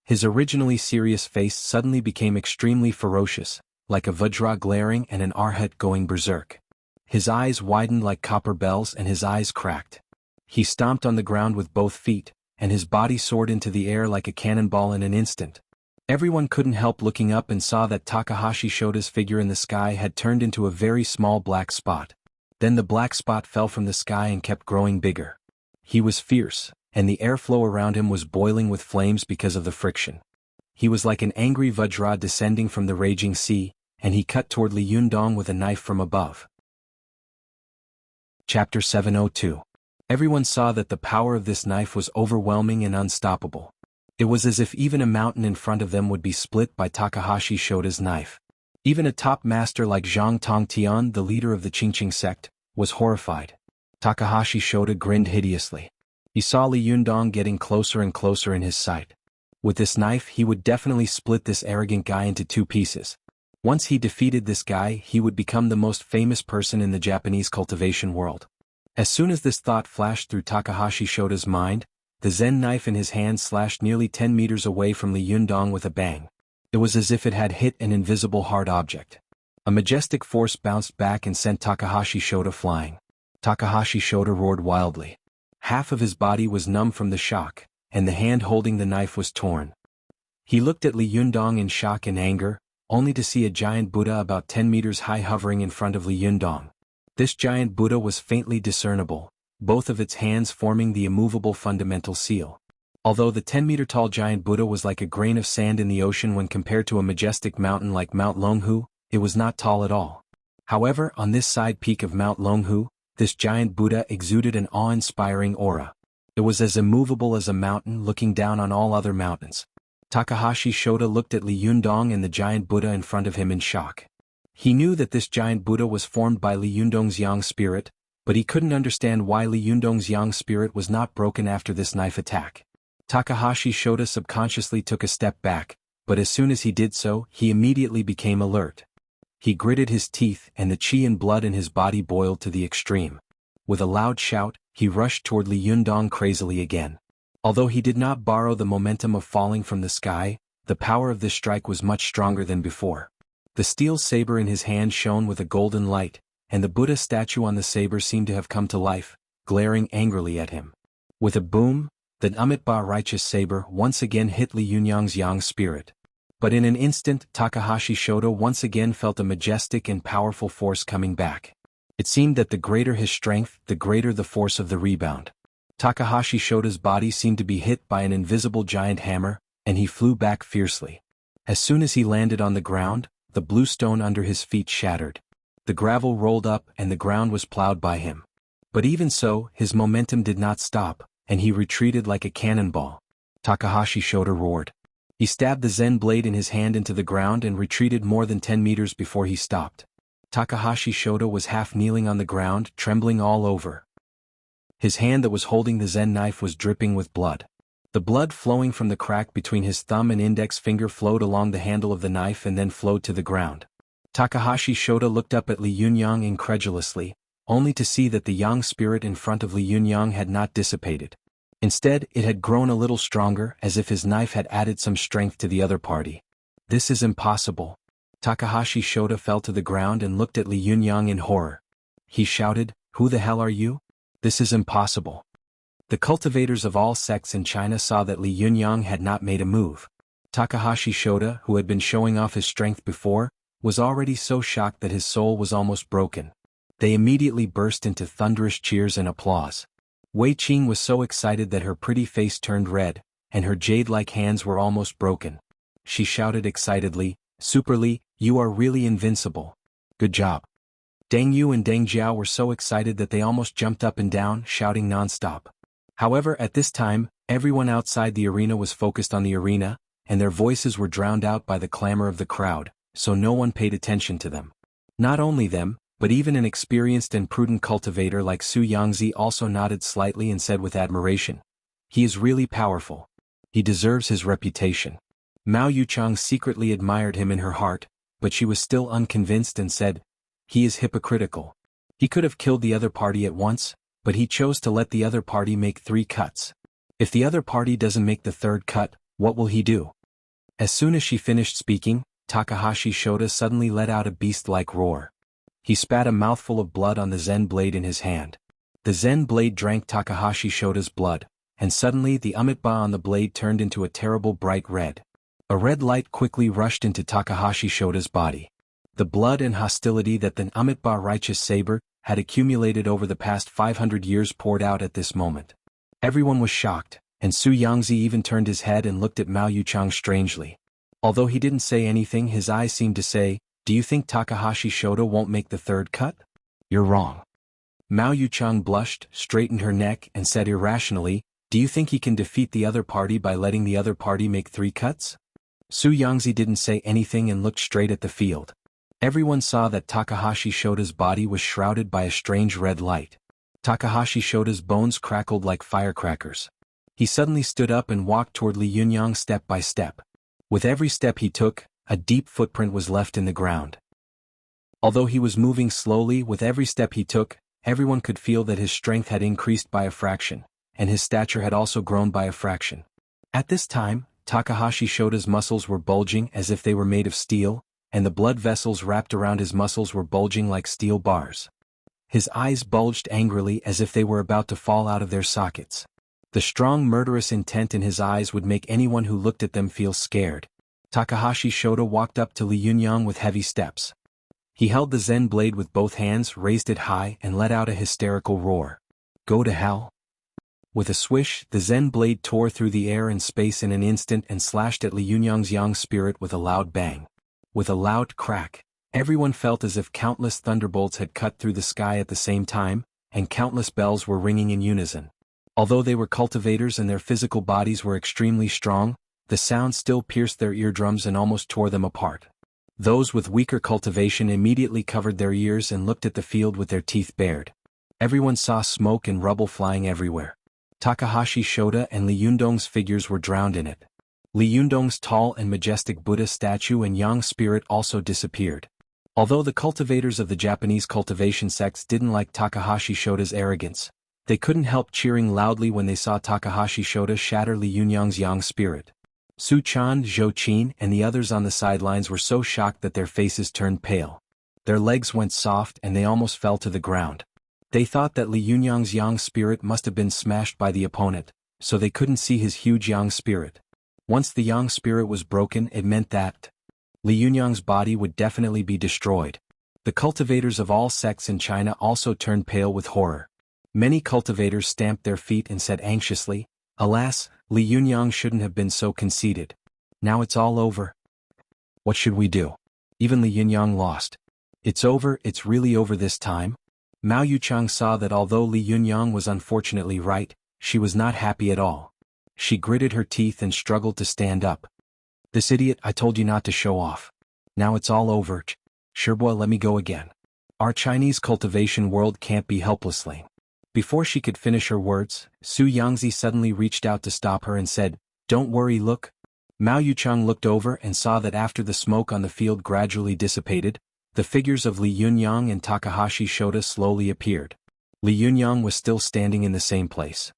His originally serious face suddenly became extremely ferocious, like a Vajra glaring and an Arhat going berserk. His eyes widened like copper bells and his eyes cracked. He stomped on the ground with both feet, and his body soared into the air like a cannonball in an instant. Everyone couldn't help looking up and saw that Takahashi Shota's figure in the sky had turned into a very small black spot. Then the black spot fell from the sky and kept growing bigger. He was fierce, and the airflow around him was boiling with flames because of the friction. He was like an angry Vajra descending from the raging sea, and he cut toward Li Yundong with a knife from above. Chapter 702. Everyone saw that the power of this knife was overwhelming and unstoppable. It was as if even a mountain in front of them would be split by Takahashi Shota's knife. Even a top master like Zhang Tongtian, the leader of the Qingqing sect, was horrified. Takahashi Shota grinned hideously. He saw Li Yundong getting closer and closer in his sight. With this knife he would definitely split this arrogant guy into 2 pieces. Once he defeated this guy, he would become the most famous person in the Japanese cultivation world. As soon as this thought flashed through Takahashi Shota's mind, the Zen knife in his hand slashed nearly 10 meters away from Li Yundong with a bang. It was as if it had hit an invisible hard object. A majestic force bounced back and sent Takahashi Shota flying. Takahashi Shota roared wildly. Half of his body was numb from the shock, and the hand holding the knife was torn. He looked at Li Yundong in shock and anger, only to see a giant Buddha about 10 meters high hovering in front of Li Yundong. This giant Buddha was faintly discernible, both of its hands forming the immovable fundamental seal. Although the 10-meter-tall giant Buddha was like a grain of sand in the ocean when compared to a majestic mountain like Mount Longhu, it was not tall at all. However, on this side peak of Mount Longhu, this giant Buddha exuded an awe-inspiring aura. It was as immovable as a mountain looking down on all other mountains. Takahashi Shota looked at Li Yundong and the giant Buddha in front of him in shock. He knew that this giant Buddha was formed by Li Yundong's yang spirit, but he couldn't understand why Li Yundong's yang spirit was not broken after this knife attack. Takahashi Shota subconsciously took a step back, but as soon as he did so, he immediately became alert. He gritted his teeth and the qi and blood in his body boiled to the extreme. With a loud shout, he rushed toward Li Yundong crazily again. Although he did not borrow the momentum of falling from the sky, the power of this strike was much stronger than before. The steel saber in his hand shone with a golden light, and the Buddha statue on the saber seemed to have come to life, glaring angrily at him. With a boom, the Amitabha righteous saber once again hit Li Yundong's yang spirit. But in an instant, Takahashi Shota once again felt a majestic and powerful force coming back. It seemed that the greater his strength, the greater the force of the rebound. Takahashi Shota's body seemed to be hit by an invisible giant hammer, and he flew back fiercely. As soon as he landed on the ground, the blue stone under his feet shattered. The gravel rolled up and the ground was plowed by him. But even so, his momentum did not stop, and he retreated like a cannonball. Takahashi Shota roared. He stabbed the Zen blade in his hand into the ground and retreated more than 10 meters before he stopped. Takahashi Shota was half kneeling on the ground, trembling all over. His hand that was holding the Zen knife was dripping with blood. The blood flowing from the crack between his thumb and index finger flowed along the handle of the knife and then flowed to the ground. Takahashi Shota looked up at Li Yundong incredulously, only to see that the yang spirit in front of Li Yundong had not dissipated. Instead, it had grown a little stronger, as if his knife had added some strength to the other party. This is impossible. Takahashi Shota fell to the ground and looked at Li Yundong in horror. He shouted, "Who the hell are you? This is impossible." The cultivators of all sects in China saw that Li Yundong had not made a move. Takahashi Shota, who had been showing off his strength before, was already so shocked that his soul was almost broken. They immediately burst into thunderous cheers and applause. Wei Qing was so excited that her pretty face turned red, and her jade-like hands were almost broken. She shouted excitedly, "Super Li, you are really invincible. Good job." Deng Yu and Deng Jiao were so excited that they almost jumped up and down, shouting non-stop. However, at this time, everyone outside the arena was focused on the arena, and their voices were drowned out by the clamor of the crowd, so no one paid attention to them. Not only them, but even an experienced and prudent cultivator like Su Yangzi also nodded slightly and said with admiration, "He is really powerful. He deserves his reputation." Mao Yuchang secretly admired him in her heart, but she was still unconvinced and said, "He is hypocritical. He could have killed the other party at once, but he chose to let the other party make 3 cuts. If the other party doesn't make the 3rd cut, what will he do?" As soon as she finished speaking, Takahashi Shota suddenly let out a beast-like roar. He spat a mouthful of blood on the Zen blade in his hand. The Zen blade drank Takahashi Shota's blood, and suddenly the Amitabha on the blade turned into a terrible bright red. A red light quickly rushed into Takahashi Shota's body. The blood and hostility that the Amitabha righteous saber had accumulated over the past 500 years poured out at this moment. Everyone was shocked, and Su Yangzi even turned his head and looked at Mao Yuchang strangely. Although he didn't say anything, his eyes seemed to say, "Do you think Takahashi Shota won't make the 3rd cut? You're wrong." Mao Yuchang blushed, straightened her neck and said irrationally, "Do you think he can defeat the other party by letting the other party make 3 cuts? Su Yangzi didn't say anything and looked straight at the field. Everyone saw that Takahashi Shota's body was shrouded by a strange red light. Takahashi Shota's bones crackled like firecrackers. He suddenly stood up and walked toward Li Yundong step by step. With every step he took, a deep footprint was left in the ground. Although he was moving slowly, with every step he took, everyone could feel that his strength had increased by a fraction, and his stature had also grown by a fraction. At this time, Takahashi Shota's muscles were bulging as if they were made of steel, and the blood vessels wrapped around his muscles were bulging like steel bars. His eyes bulged angrily as if they were about to fall out of their sockets. The strong murderous intent in his eyes would make anyone who looked at them feel scared. Takahashi Shota walked up to Li Yundong with heavy steps. He held the Zen blade with both hands, raised it high, and let out a hysterical roar. "Go to hell." With a swish, the Zen blade tore through the air and space in an instant and slashed at Li Yundong's yang spirit with a loud bang. With a loud crack, Everyone felt as if countless thunderbolts had cut through the sky at the same time, and countless bells were ringing in unison. Although they were cultivators and their physical bodies were extremely strong, the sound still pierced their eardrums and almost tore them apart. Those with weaker cultivation immediately covered their ears and looked at the field with their teeth bared. Everyone saw smoke and rubble flying everywhere. Takahashi Shota and Li Yundong's figures were drowned in it. Li Yundong's tall and majestic Buddha statue and yang spirit also disappeared. Although the cultivators of the Japanese cultivation sects didn't like Takahashi Shota's arrogance, they couldn't help cheering loudly when they saw Takahashi Shota shatter Li Yunyang's yang spirit. Su Chan, Zhou Qin, and the others on the sidelines were so shocked that their faces turned pale. Their legs went soft and they almost fell to the ground. They thought that Li Yunyang's yang spirit must have been smashed by the opponent, so they couldn't see his huge yang spirit. Once the yang spirit was broken, it meant that Li Yunyang's body would definitely be destroyed. The cultivators of all sects in China also turned pale with horror. Many cultivators stamped their feet and said anxiously, "Alas, Li Yunyang shouldn't have been so conceited. Now it's all over. What should we do? Even Li Yunyang lost. It's over, it's really over this time." Mao Yuchang saw that although Li Yunyang was unfortunately right, she was not happy at all. She gritted her teeth and struggled to stand up. "This idiot, I told you not to show off. Now it's all over. Sherboy, let me go again. Our Chinese cultivation world can't be helplessly." Before she could finish her words, Su Yangzi suddenly reached out to stop her and said, "Don't worry, look." Mao Yuchang looked over and saw that after the smoke on the field gradually dissipated, the figures of Li Yunyang and Takahashi Shota slowly appeared. Li Yunyang was still standing in the same place.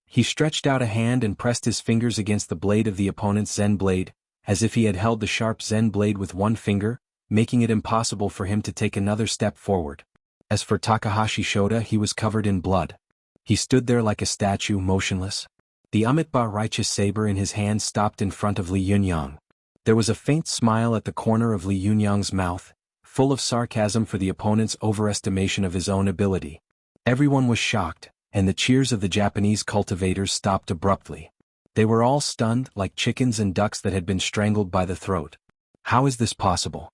He stretched out a hand and pressed his fingers against the blade of the opponent's Zen blade, as if he had held the sharp Zen blade with one finger, making it impossible for him to take another step forward. As for Takahashi Shota, he was covered in blood. He stood there like a statue, motionless. The Amitabha righteous saber in his hand stopped in front of Li Yunyang. There was a faint smile at the corner of Li Yunyang's mouth, full of sarcasm for the opponent's overestimation of his own ability. Everyone was shocked, and the cheers of the Japanese cultivators stopped abruptly. They were all stunned, like chickens and ducks that had been strangled by the throat. How is this possible?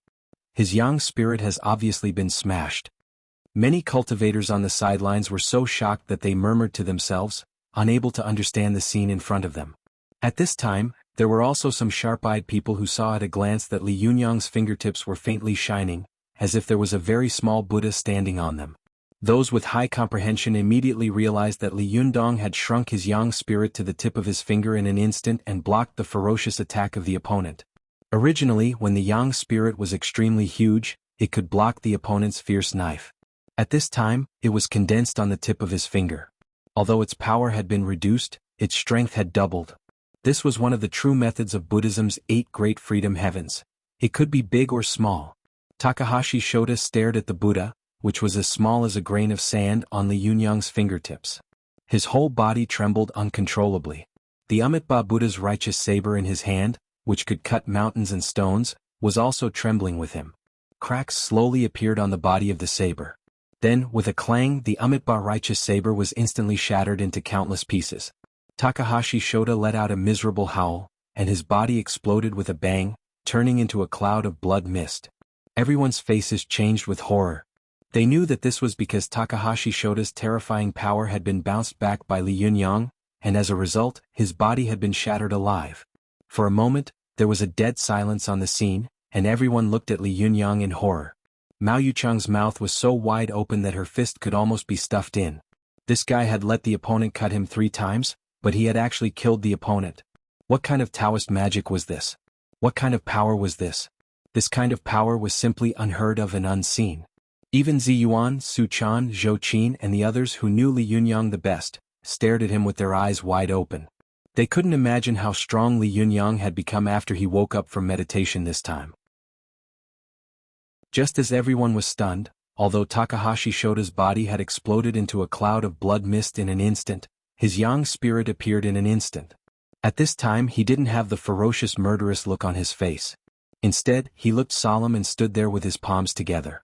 His yang spirit has obviously been smashed. Many cultivators on the sidelines were so shocked that they murmured to themselves, unable to understand the scene in front of them. At this time, there were also some sharp-eyed people who saw at a glance that Li Yunyang's fingertips were faintly shining, as if there was a very small Buddha standing on them. Those with high comprehension immediately realized that Li Yundong had shrunk his yang spirit to the tip of his finger in an instant and blocked the ferocious attack of the opponent. Originally, when the yang spirit was extremely huge, it could block the opponent's fierce knife. At this time, it was condensed on the tip of his finger. Although its power had been reduced, its strength had doubled. This was one of the true methods of Buddhism's 8 great freedom heavens. It could be big or small. Takahashi Shota stared at the Buddha, which was as small as a grain of sand on Li Yunyang's fingertips. His whole body trembled uncontrollably. The Amitabha Buddha's righteous saber in his hand, which could cut mountains and stones, was also trembling with him. Cracks slowly appeared on the body of the saber. Then, with a clang, the Amitabha righteous saber was instantly shattered into countless pieces. Takahashi Shota let out a miserable howl, and his body exploded with a bang, turning into a cloud of blood mist. Everyone's faces changed with horror. They knew that this was because Takahashi Shota's terrifying power had been bounced back by Li Yunyang, and as a result, his body had been shattered alive. For a moment, there was a dead silence on the scene, and everyone looked at Li Yunyang in horror. Mao Yuchang's mouth was so wide open that her fist could almost be stuffed in. This guy had let the opponent cut him 3 times, but he had actually killed the opponent. What kind of Taoist magic was this? What kind of power was this? This kind of power was simply unheard of and unseen. Even Ziyuan, Su Chan, Zhou Qin, and the others who knew Li Yunyang the best, stared at him with their eyes wide open. They couldn't imagine how strong Li Yunyang had become after he woke up from meditation this time. Just as everyone was stunned, although Takahashi Shota's body had exploded into a cloud of blood mist in an instant, his yang spirit appeared in an instant. At this time he didn't have the ferocious murderous look on his face. Instead, he looked solemn and stood there with his palms together.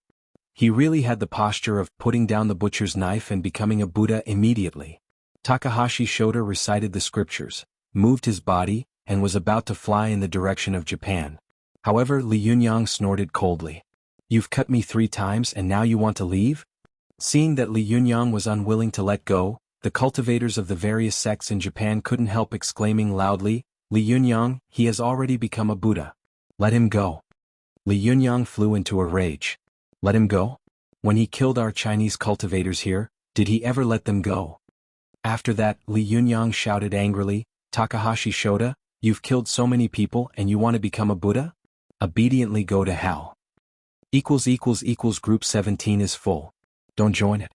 He really had the posture of putting down the butcher's knife and becoming a Buddha immediately. Takahashi Shota recited the scriptures, moved his body, and was about to fly in the direction of Japan. However, Li Yunyang snorted coldly. You've cut me 3 times and now you want to leave? Seeing that Li Yunyang was unwilling to let go, the cultivators of the various sects in Japan couldn't help exclaiming loudly, "Li Yunyang, he has already become a Buddha. Let him go." Li Yunyang flew into a rage. Let him go? When he killed our Chinese cultivators here, did he ever let them go? After that, Li Yunyang shouted angrily, "Takahashi Shota, you've killed so many people and you want to become a Buddha? Obediently go to hell." Group 17 is full. Don't join it.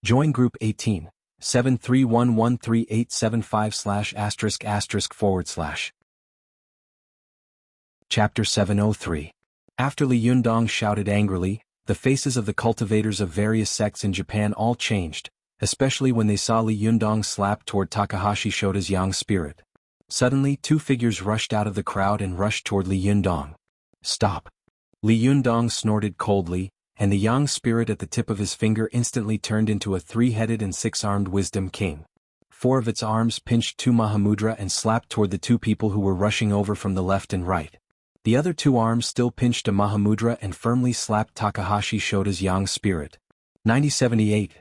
Join Group 18, 7311385/**. Chapter 703. After Li Yundong shouted angrily, the faces of the cultivators of various sects in Japan all changed, especially when they saw Li Yundong slap toward Takahashi Shota's yang spirit. Suddenly 2 figures rushed out of the crowd and rushed toward Li Yundong. "Stop!" Li Yundong snorted coldly, and the yang spirit at the tip of his finger instantly turned into a 3-headed and 6-armed wisdom king. 4 of its arms pinched 2 Mahamudra and slapped toward the 2 people who were rushing over from the left and right. The other 2 arms still pinched a Mahamudra and firmly slapped Takahashi Shota's yang spirit. 9078.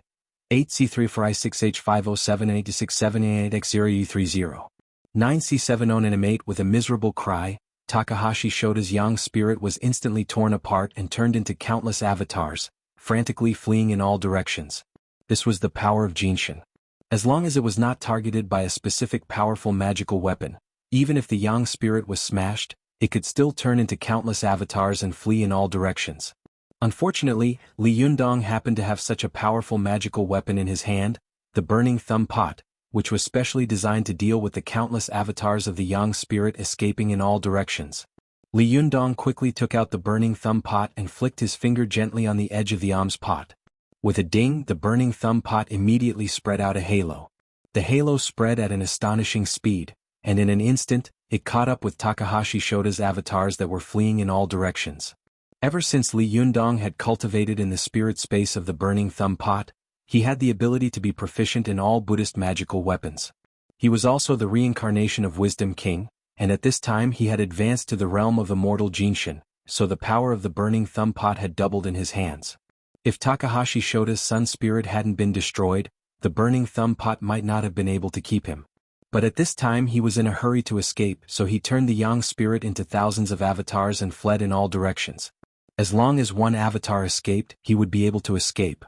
8C346H5078678X0U30. 9C709 with a miserable cry, Takahashi Shota's yang spirit was instantly torn apart and turned into countless avatars, frantically fleeing in all directions. This was the power of Jinshin. As long as it was not targeted by a specific powerful magical weapon, even if the yang spirit was smashed, it could still turn into countless avatars and flee in all directions. Unfortunately, Li Yundong happened to have such a powerful magical weapon in his hand, the Burning Thumb Pot, which was specially designed to deal with the countless avatars of the yang spirit escaping in all directions. Li Yundong quickly took out the Burning Thumb Pot and flicked his finger gently on the edge of the alms pot. With a ding, the Burning Thumb Pot immediately spread out a halo. The halo spread at an astonishing speed, and in an instant, it caught up with Takahashi Shota's avatars that were fleeing in all directions. Ever since Li Yundong had cultivated in the spirit space of the Burning Thumb Pot, he had the ability to be proficient in all Buddhist magical weapons. He was also the reincarnation of Wisdom King, and at this time he had advanced to the realm of immortal Jinshin, so the power of the Burning Thumb Pot had doubled in his hands. If Takahashi Shota's sun spirit hadn't been destroyed, the Burning Thumb Pot might not have been able to keep him. But at this time he was in a hurry to escape, so he turned the yang spirit into thousands of avatars and fled in all directions. As long as one avatar escaped, he would be able to escape.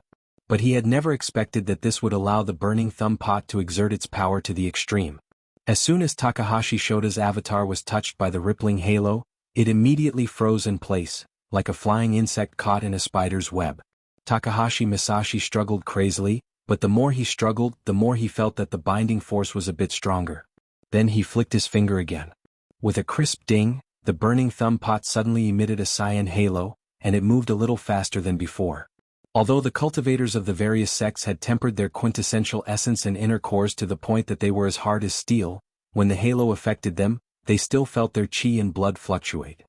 But he had never expected that this would allow the Burning Thumb Pot to exert its power to the extreme. As soon as Takahashi Shota's avatar was touched by the rippling halo, it immediately froze in place, like a flying insect caught in a spider's web. Takahashi Masashi struggled crazily, but the more he struggled, the more he felt that the binding force was a bit stronger. Then he flicked his finger again. With a crisp ding, the Burning Thumb Pot suddenly emitted a cyan halo, and it moved a little faster than before. Although the cultivators of the various sects had tempered their quintessential essence and inner cores to the point that they were as hard as steel, when the halo affected them, they still felt their chi and blood fluctuate.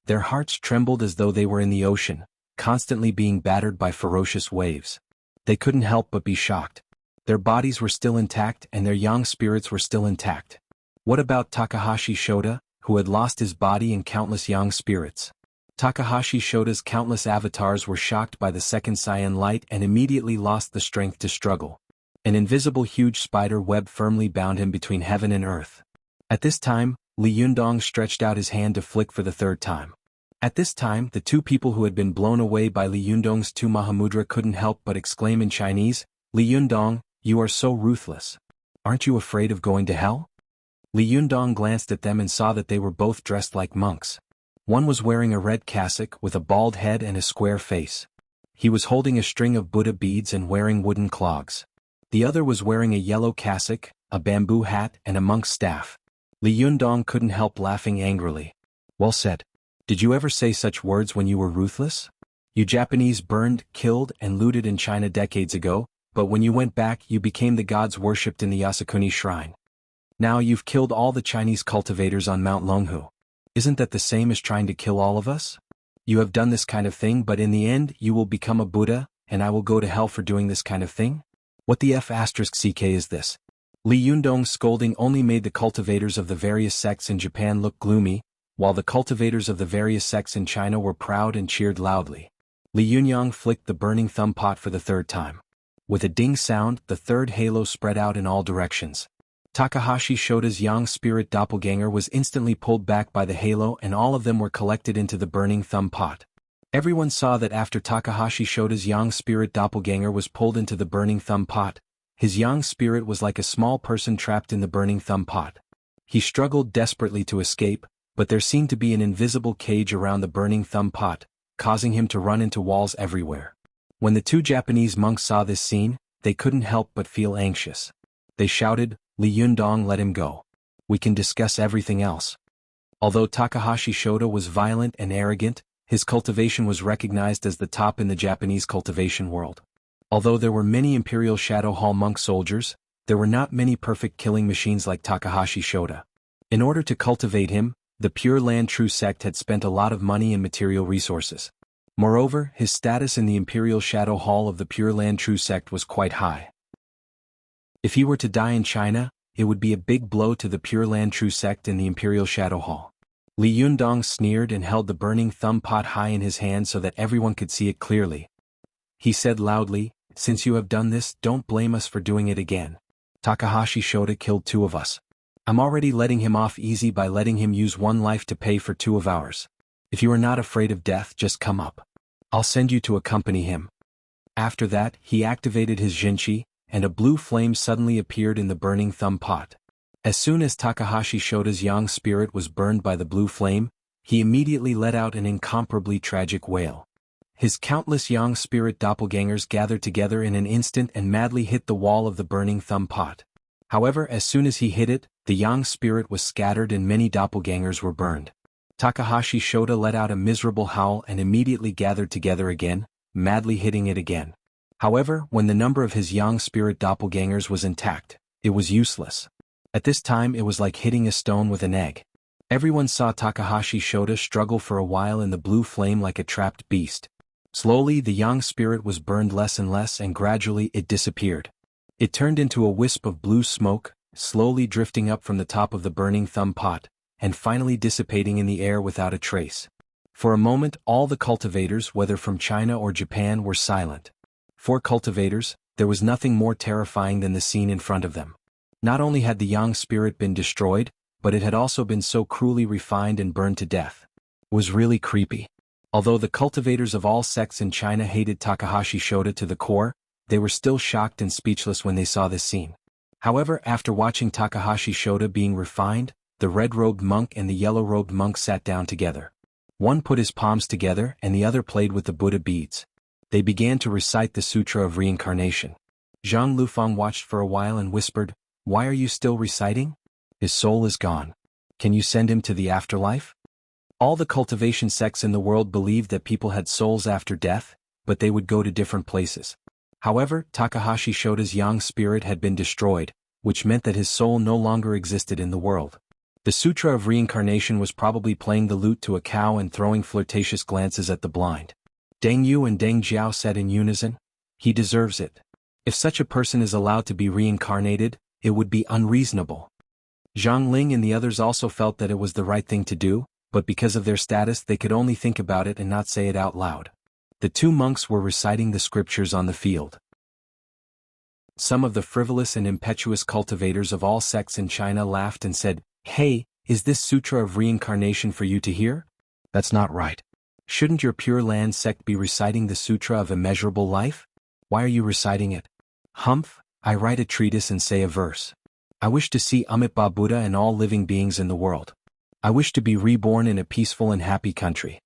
Their hearts trembled as though they were in the ocean, constantly being battered by ferocious waves. They couldn't help but be shocked. Their bodies were still intact and their yang spirits were still intact. What about Takahashi Shota, who had lost his body and countless yang spirits? Takahashi Shota's countless avatars were shocked by the second cyan light and immediately lost the strength to struggle. An invisible huge spider web firmly bound him between heaven and earth. At this time, Li Yundong stretched out his hand to flick for the 3rd time. At this time, the 2 people who had been blown away by Li Yundong's 2 Mahamudra couldn't help but exclaim in Chinese, "Li Yundong, you are so ruthless. Aren't you afraid of going to hell?" Li Yundong glanced at them and saw that they were both dressed like monks. One was wearing a red cassock with a bald head and a square face. He was holding a string of Buddha beads and wearing wooden clogs. The other was wearing a yellow cassock, a bamboo hat and a monk's staff. Li Yundong couldn't help laughing angrily. "Well said. Did you ever say such words when you were ruthless? You Japanese burned, killed and looted in China decades ago, but when you went back you became the gods worshipped in the Yasukuni shrine. Now you've killed all the Chinese cultivators on Mount Longhu. Isn't that the same as trying to kill all of us? You have done this kind of thing, but in the end you will become a Buddha, and I will go to hell for doing this kind of thing? What the F***ck is this?" Li Yundong's scolding only made the cultivators of the various sects in Japan look gloomy, while the cultivators of the various sects in China were proud and cheered loudly. Li Yunyang flicked the burning thumb pot for the third time. With a ding sound, the third halo spread out in all directions. Takahashi Shota's yang spirit doppelganger was instantly pulled back by the halo, and all of them were collected into the burning thumb pot. Everyone saw that after Takahashi Shota's yang spirit doppelganger was pulled into the burning thumb pot, his yang spirit was like a small person trapped in the burning thumb pot. He struggled desperately to escape, but there seemed to be an invisible cage around the burning thumb pot, causing him to run into walls everywhere. When the two Japanese monks saw this scene, they couldn't help but feel anxious. They shouted, "Li Yundong, let him go. We can discuss everything else." Although Takahashi Shota was violent and arrogant, his cultivation was recognized as the top in the Japanese cultivation world. Although there were many Imperial Shadow Hall monk soldiers, there were not many perfect killing machines like Takahashi Shota. In order to cultivate him, the Pure Land True sect had spent a lot of money and material resources. Moreover, his status in the Imperial Shadow Hall of the Pure Land True sect was quite high. If he were to die in China, it would be a big blow to the Pure Land True sect in the Imperial Shadow Hall. Li Yundong sneered and held the burning thumb pot high in his hand so that everyone could see it clearly. He said loudly, "Since you have done this, don't blame us for doing it again. Takahashi Shota killed 2 of us. I'm already letting him off easy by letting him use 1 life to pay for 2 of ours. If you are not afraid of death, just come up. I'll send you to accompany him." After that, he activated his Jinchi, and a blue flame suddenly appeared in the burning thumb pot. As soon as Takahashi Shota's yang spirit was burned by the blue flame, he immediately let out an incomparably tragic wail. His countless yang spirit doppelgangers gathered together in an instant and madly hit the wall of the burning thumb pot. However, as soon as he hit it, the yang spirit was scattered and many doppelgangers were burned. Takahashi Shota let out a miserable howl and immediately gathered together again, madly hitting it again. However, when the number of his yang spirit doppelgangers was intact, it was useless. At this time it was like hitting a stone with an egg. Everyone saw Takahashi Shota struggle for a while in the blue flame like a trapped beast. Slowly the yang spirit was burned less and less, and gradually it disappeared. It turned into a wisp of blue smoke, slowly drifting up from the top of the burning thumb pot, and finally dissipating in the air without a trace. For a moment all the cultivators, whether from China or Japan, were silent. For cultivators, there was nothing more terrifying than the scene in front of them. Not only had the yang spirit been destroyed, but it had also been so cruelly refined and burned to death. It was really creepy. Although the cultivators of all sects in China hated Takahashi Shota to the core, they were still shocked and speechless when they saw this scene. However, after watching Takahashi Shota being refined, the red-robed monk and the yellow-robed monk sat down together. One put his palms together and the other played with the Buddha beads. They began to recite the Sutra of Reincarnation. Zhang Lufang watched for a while and whispered, "Why are you still reciting? His soul is gone. Can you send him to the afterlife?" All the cultivation sects in the world believed that people had souls after death, but they would go to different places. However, Takahashi Shota's yang spirit had been destroyed, which meant that his soul no longer existed in the world. The Sutra of Reincarnation was probably playing the lute to a cow and throwing flirtatious glances at the blind. Deng Yu and Deng Jiao said in unison, "He deserves it. If such a person is allowed to be reincarnated, it would be unreasonable." Zhang Ling and the others also felt that it was the right thing to do, but because of their status they could only think about it and not say it out loud. The 2 monks were reciting the scriptures on the field. Some of the frivolous and impetuous cultivators of all sects in China laughed and said, "Hey, is this Sutra of Reincarnation for you to hear? That's not right. Shouldn't your Pure Land sect be reciting the Sutra of Immeasurable Life? Why are you reciting it?" "Humph, I write a treatise and say a verse. I wish to see Amitabha Buddha and all living beings in the world. I wish to be reborn in a peaceful and happy country.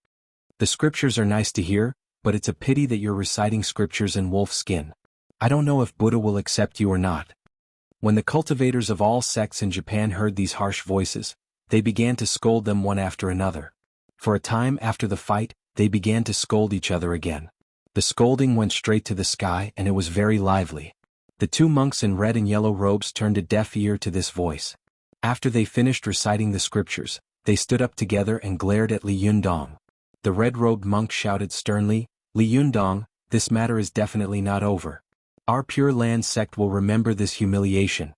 The scriptures are nice to hear, but it's a pity that you're reciting scriptures in wolf skin. I don't know if Buddha will accept you or not." When the cultivators of all sects in Japan heard these harsh voices, they began to scold them one after another. For a time after the fight, they began to scold each other again. The scolding went straight to the sky and it was very lively. The 2 monks in red and yellow robes turned a deaf ear to this voice. After they finished reciting the scriptures, they stood up together and glared at Li Yundong. The red-robed monk shouted sternly, "Li Yundong, this matter is definitely not over. Our Pure Land sect will remember this humiliation."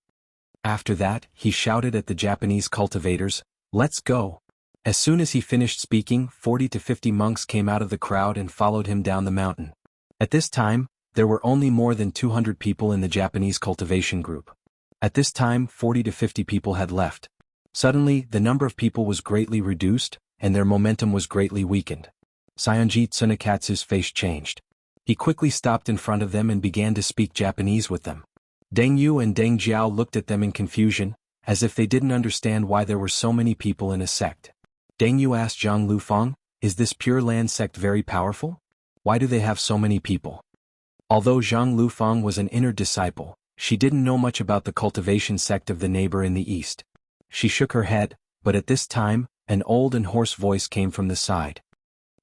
After that, he shouted at the Japanese cultivators, "Let's go. As soon as he finished speaking, 40 to 50 monks came out of the crowd and followed him down the mountain. At this time, there were only more than 200 people in the Japanese cultivation group. At this time, 40 to 50 people had left. Suddenly, the number of people was greatly reduced, and their momentum was greatly weakened. Saionji Tsunekatsu's face changed. He quickly stopped in front of them and began to speak Japanese with them. Deng Yu and Deng Jiao looked at them in confusion, as if they didn't understand why there were so many people in a sect. Deng Yu asked Zhang Lufang, "Is this Pure Land sect very powerful? Why do they have so many people?" Although Zhang Lufang was an inner disciple, she didn't know much about the cultivation sect of the neighbor in the east. She shook her head, but at this time, an old and hoarse voice came from the side.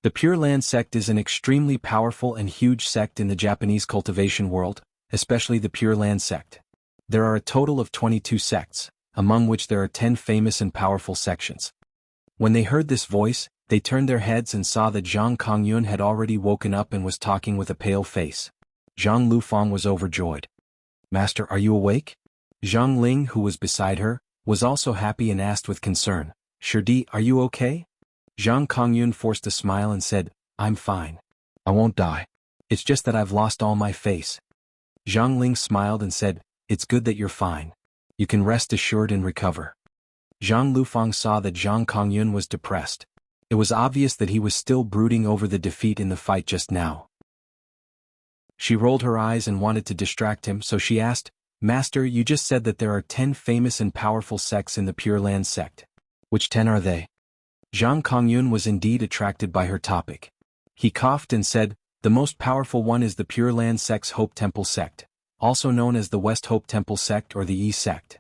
The Pure Land sect is an extremely powerful and huge sect in the Japanese cultivation world, especially the Pure Land sect. There are a total of 22 sects, among which there are 10 famous and powerful sections. When they heard this voice, they turned their heads and saw that Zhang Kongyun had already woken up and was talking with a pale face. Zhang Lufang was overjoyed. "Master, are you awake?" Zhang Ling, who was beside her, was also happy and asked with concern, "Shirdi, are you okay?" Zhang Kongyun forced a smile and said, "I'm fine. I won't die. It's just that I've lost all my face." Zhang Ling smiled and said, "It's good that you're fine. You can rest assured and recover." Zhang Lufang saw that Zhang Kongyun was depressed. It was obvious that he was still brooding over the defeat in the fight just now. She rolled her eyes and wanted to distract him, so she asked, "Master, you just said that there are 10 famous and powerful sects in the Pure Land sect. Which 10 are they?" Zhang Kongyun was indeed attracted by her topic. He coughed and said, "The most powerful one is the Pure Land sect's Hope Temple sect, also known as the West Hope Temple sect or the East sect.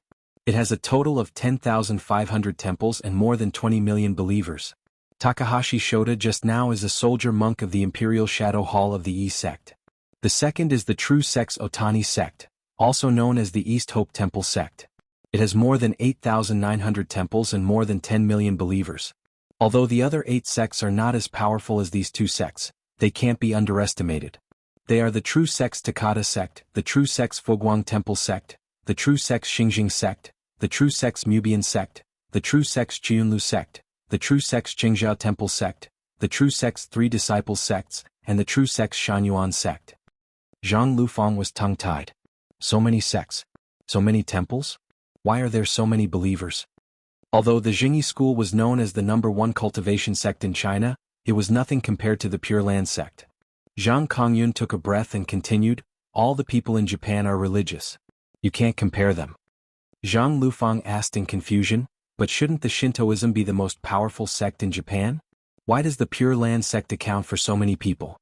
It has a total of 10,500 temples and more than 20 million believers. Takahashi Shota just now is a soldier monk of the Imperial Shadow Hall of the East sect. The second is the True Sect's Otani sect, also known as the East Hope Temple sect. It has more than 8,900 temples and more than 10 million believers. Although the other 8 sects are not as powerful as these 2 sects, they can't be underestimated. They are the True Sect's Takata sect, the True Sect's Foguang Temple sect, the True Sect's Xingjing sect, the True Sect's Mubian sect, the True Sect's Chiyunlu sect, the True Sect's Qingzhou Temple sect, the True Sect's Three Disciples sects, and the True Sect's Shanyuan sect." Zhang Lufang was tongue-tied. So many sects? So many temples? Why are there so many believers? Although the Jingyi school was known as the #1 cultivation sect in China, it was nothing compared to the Pure Land sect. Zhang Kongyun took a breath and continued, "All the people in Japan are religious. You can't compare them." Zhang Lufang asked in confusion, "But shouldn't the Shintoism be the most powerful sect in Japan? Why does the Pure Land sect account for so many people?"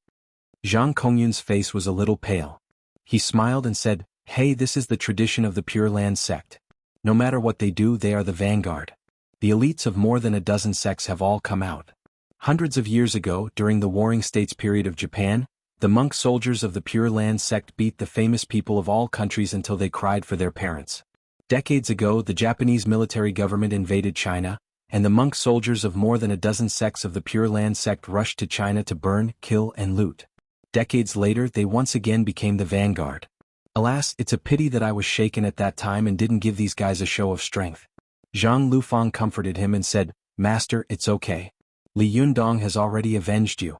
Zhang Kongyun's face was a little pale. He smiled and said, "Hey, this is the tradition of the Pure Land sect. No matter what they do, they are the vanguard. The elites of more than a dozen sects have all come out. Hundreds of years ago, during the Warring States period of Japan, the monk soldiers of the Pure Land sect beat the famous people of all countries until they cried for their parents. Decades ago, the Japanese military government invaded China, and the monk soldiers of more than a dozen sects of the Pure Land sect rushed to China to burn, kill, and loot. Decades later, they once again became the vanguard. Alas, it's a pity that I was shaken at that time and didn't give these guys a show of strength." Zhang Lufang comforted him and said, "Master, it's okay. Li Yundong has already avenged you."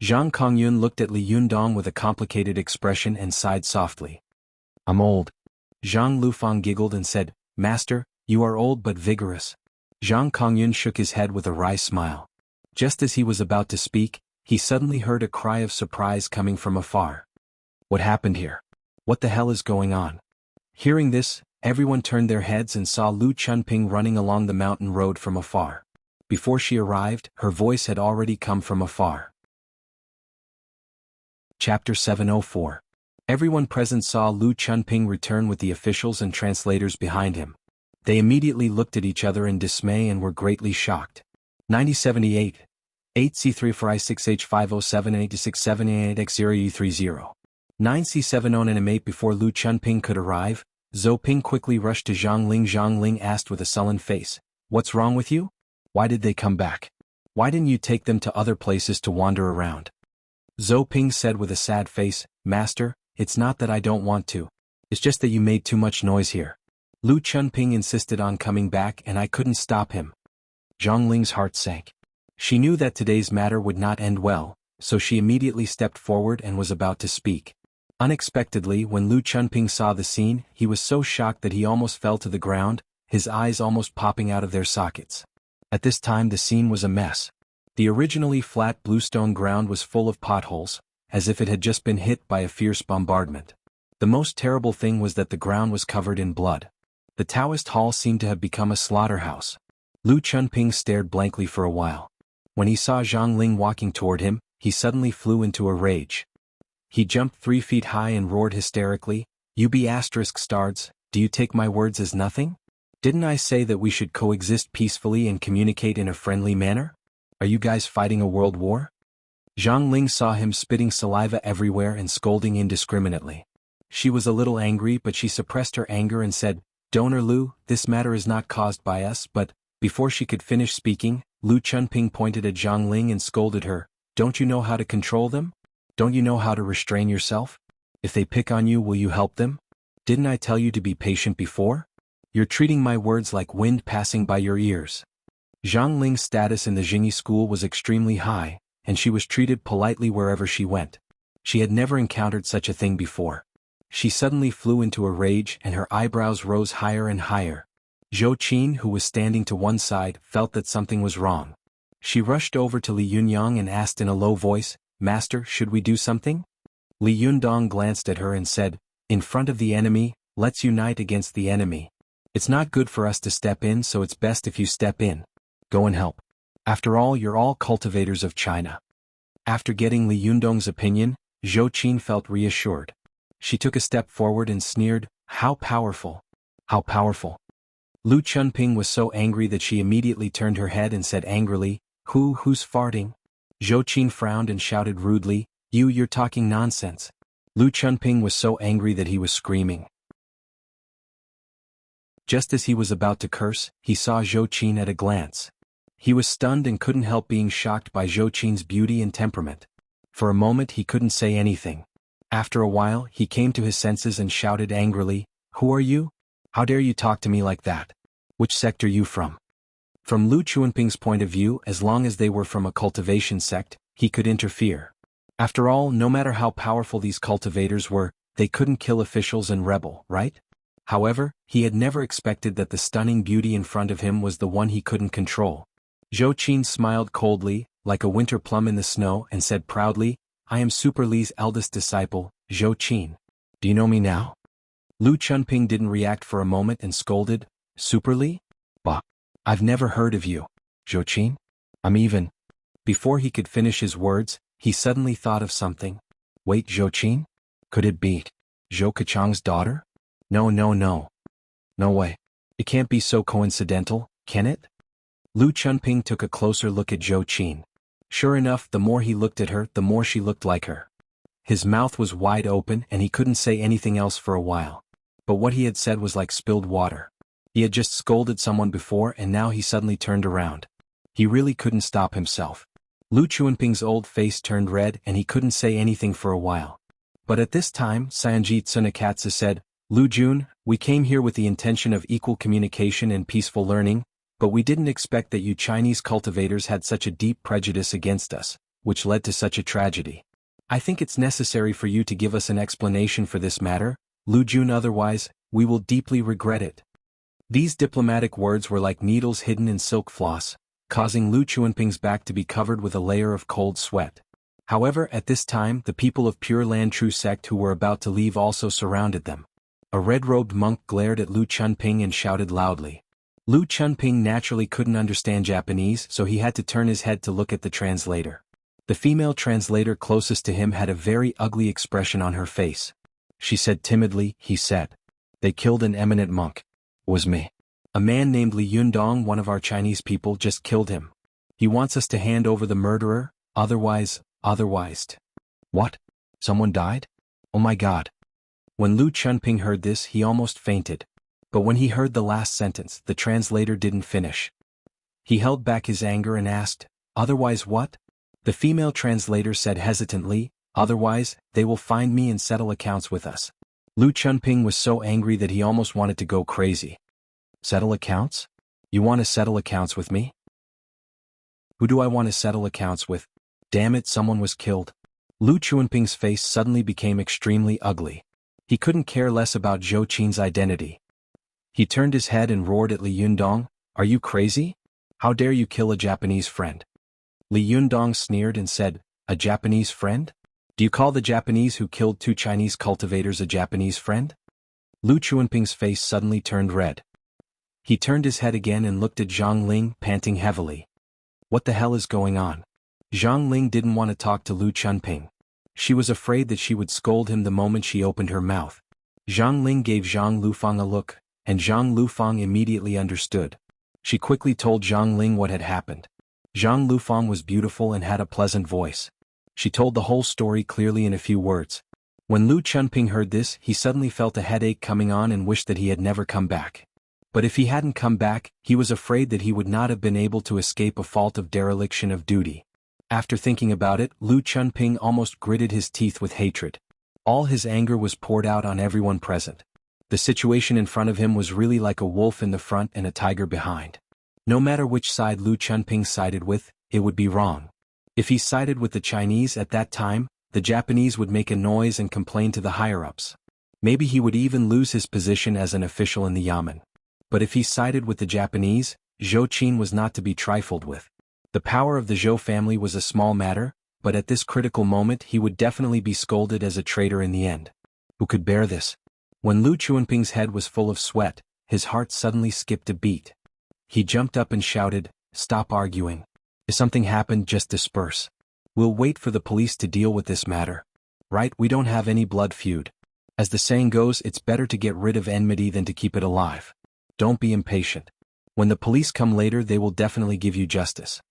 Zhang Kongyun looked at Li Yundong with a complicated expression and sighed softly. "I'm old." Zhang Lufang giggled and said, "Master, you are old but vigorous." Zhang Kongyun shook his head with a wry smile. Just as he was about to speak, he suddenly heard a cry of surprise coming from afar. "What happened here? What the hell is going on?" Hearing this, everyone turned their heads and saw Lu Chunping running along the mountain road from afar. Before she arrived, her voice had already come from afar. Chapter 704. Everyone present saw Lu Chunping return with the officials and translators behind him. They immediately looked at each other in dismay and were greatly shocked. 9078. 8C34685078678X0U30. 9C70 before Lu Chunping could arrive, Zhou Ping quickly rushed to Zhang Ling. Zhang Ling asked with a sullen face, "What's wrong with you? Why did they come back? Why didn't you take them to other places to wander around?" Zhou Ping said with a sad face, "Master, it's not that I don't want to. It's just that you made too much noise here. Lu Chunping insisted on coming back and I couldn't stop him." Zhang Ling's heart sank. She knew that today's matter would not end well, so she immediately stepped forward and was about to speak. Unexpectedly, when Lu Chunping saw the scene, he was so shocked that he almost fell to the ground, his eyes almost popping out of their sockets. At this time the scene was a mess. The originally flat bluestone ground was full of potholes, as if it had just been hit by a fierce bombardment. The most terrible thing was that the ground was covered in blood. The Taoist hall seemed to have become a slaughterhouse. Lu Chunping stared blankly for a while. When he saw Zhang Ling walking toward him, he suddenly flew into a rage. He jumped 3 feet high and roared hysterically, "You be asterisk stards, do you take my words as nothing? Didn't I say that we should coexist peacefully and communicate in a friendly manner? Are you guys fighting a world war?" Zhang Ling saw him spitting saliva everywhere and scolding indiscriminately. She was a little angry, but she suppressed her anger and said, "Donor Lu, this matter is not caused by us," but, before she could finish speaking, Lu Chunping pointed at Zhang Ling and scolded her, "Don't you know how to control them? Don't you know how to restrain yourself? If they pick on you, will you help them? Didn't I tell you to be patient before? You're treating my words like wind passing by your ears." Zhang Ling's status in the Jingyi school was extremely high, and she was treated politely wherever she went. She had never encountered such a thing before. She suddenly flew into a rage and her eyebrows rose higher and higher. Zhou Qin, who was standing to one side, felt that something was wrong. She rushed over to Li Yunyang and asked in a low voice, "Master, should we do something?" Li Yundong glanced at her and said, "In front of the enemy, let's unite against the enemy. It's not good for us to step in, so it's best if you step in. Go and help. After all, you're all cultivators of China." After getting Li Yundong's opinion, Zhou Qin felt reassured. She took a step forward and sneered, "How powerful! How powerful!" Lu Chunping was so angry that she immediately turned her head and said angrily, Who's farting?" Zhou Qin frowned and shouted rudely, You're talking nonsense." Lu Chunping was so angry that he was screaming. Just as he was about to curse, he saw Zhou Qin at a glance. He was stunned and couldn't help being shocked by Zhou Qin's beauty and temperament. For a moment he couldn't say anything. After a while, he came to his senses and shouted angrily, "Who are you? How dare you talk to me like that? Which sect are you from?" From Lu Chunping's point of view, as long as they were from a cultivation sect, he could interfere. After all, no matter how powerful these cultivators were, they couldn't kill officials and rebel, right? However, he had never expected that the stunning beauty in front of him was the one he couldn't control. Zhou Qin smiled coldly, like a winter plum in the snow, and said proudly, "I am Super Li's eldest disciple, Zhou Qin. Do you know me now?" Lu Chunping didn't react for a moment and scolded, "Super Li? Bah! I've never heard of you, Zhou Qin. I'm even." Before he could finish his words, he suddenly thought of something. "Wait, Zhou Qin? Could it be Zhou Kachang's daughter? No. No way. It can't be so coincidental, can it?" Lu Chunping took a closer look at Zhou Qin. Sure enough, the more he looked at her, the more she looked like her. His mouth was wide open and he couldn't say anything else for a while. But what he had said was like spilled water. He had just scolded someone before and now he suddenly turned around. He really couldn't stop himself. Lu Chunping's old face turned red and he couldn't say anything for a while. But at this time, Sanji Tsunakatsu said, "Lu Jun, we came here with the intention of equal communication and peaceful learning, but we didn't expect that you Chinese cultivators had such a deep prejudice against us, which led to such a tragedy. I think it's necessary for you to give us an explanation for this matter, Lu Jun, otherwise, we will deeply regret it." These diplomatic words were like needles hidden in silk floss, causing Lu Chunping's back to be covered with a layer of cold sweat. However, at this time, the people of Pure Land True Sect who were about to leave also surrounded them. A red-robed monk glared at Lu Chunping and shouted loudly. Lu Chunping naturally couldn't understand Japanese, so he had to turn his head to look at the translator. The female translator closest to him had a very ugly expression on her face. She said timidly, "He said. They killed an eminent monk. It was me. A man named Li Yundong, one of our Chinese people, just killed him. He wants us to hand over the murderer, otherwise. What? Someone died? Oh my God." When Lu Chunping heard this, he almost fainted. But when he heard the last sentence, the translator didn't finish. He held back his anger and asked, "Otherwise what?" The female translator said hesitantly, "Otherwise, they will find me and settle accounts with us." Lu Chunping was so angry that he almost wanted to go crazy. "Settle accounts? You want to settle accounts with me? Who do I want to settle accounts with? Damn it, someone was killed. Lu Chuanping's face suddenly became extremely ugly. He couldn't care less about Zhou Qin's identity. He turned his head and roared at Li Yundong, "Are you crazy? How dare you kill a Japanese friend?" Li Yundong sneered and said, "A Japanese friend? Do you call the Japanese who killed 2 Chinese cultivators a Japanese friend?" Lu Chuanping's face suddenly turned red. He turned his head again and looked at Zhang Ling, panting heavily. What the hell is going on? Zhang Ling didn't want to talk to Lu Chuanping. She was afraid that she would scold him the moment she opened her mouth. Zhang Ling gave Zhang Lufang a look, and Zhang Lufang immediately understood. She quickly told Zhang Ling what had happened. Zhang Lufang was beautiful and had a pleasant voice. She told the whole story clearly in a few words. When Lu Chuanping heard this, he suddenly felt a headache coming on and wished that he had never come back. But if he hadn't come back, he was afraid that he would not have been able to escape a fault of dereliction of duty. After thinking about it, Lu Chuanping almost gritted his teeth with hatred. All his anger was poured out on everyone present. The situation in front of him was really like a wolf in the front and a tiger behind. No matter which side Lu Chuanping sided with, it would be wrong. If he sided with the Chinese at that time, the Japanese would make a noise and complain to the higher-ups. Maybe he would even lose his position as an official in the Yamen. But if he sided with the Japanese, Zhou Qin was not to be trifled with. The power of the Zhou family was a small matter, but at this critical moment he would definitely be scolded as a traitor in the end. Who could bear this? When Lu Chuanping's head was full of sweat, his heart suddenly skipped a beat. He jumped up and shouted, "Stop arguing. If something happened, just disperse. We'll wait for the police to deal with this matter. Right, we don't have any blood feud. As the saying goes, it's better to get rid of enmity than to keep it alive. Don't be impatient. When the police come later, they will definitely give you justice."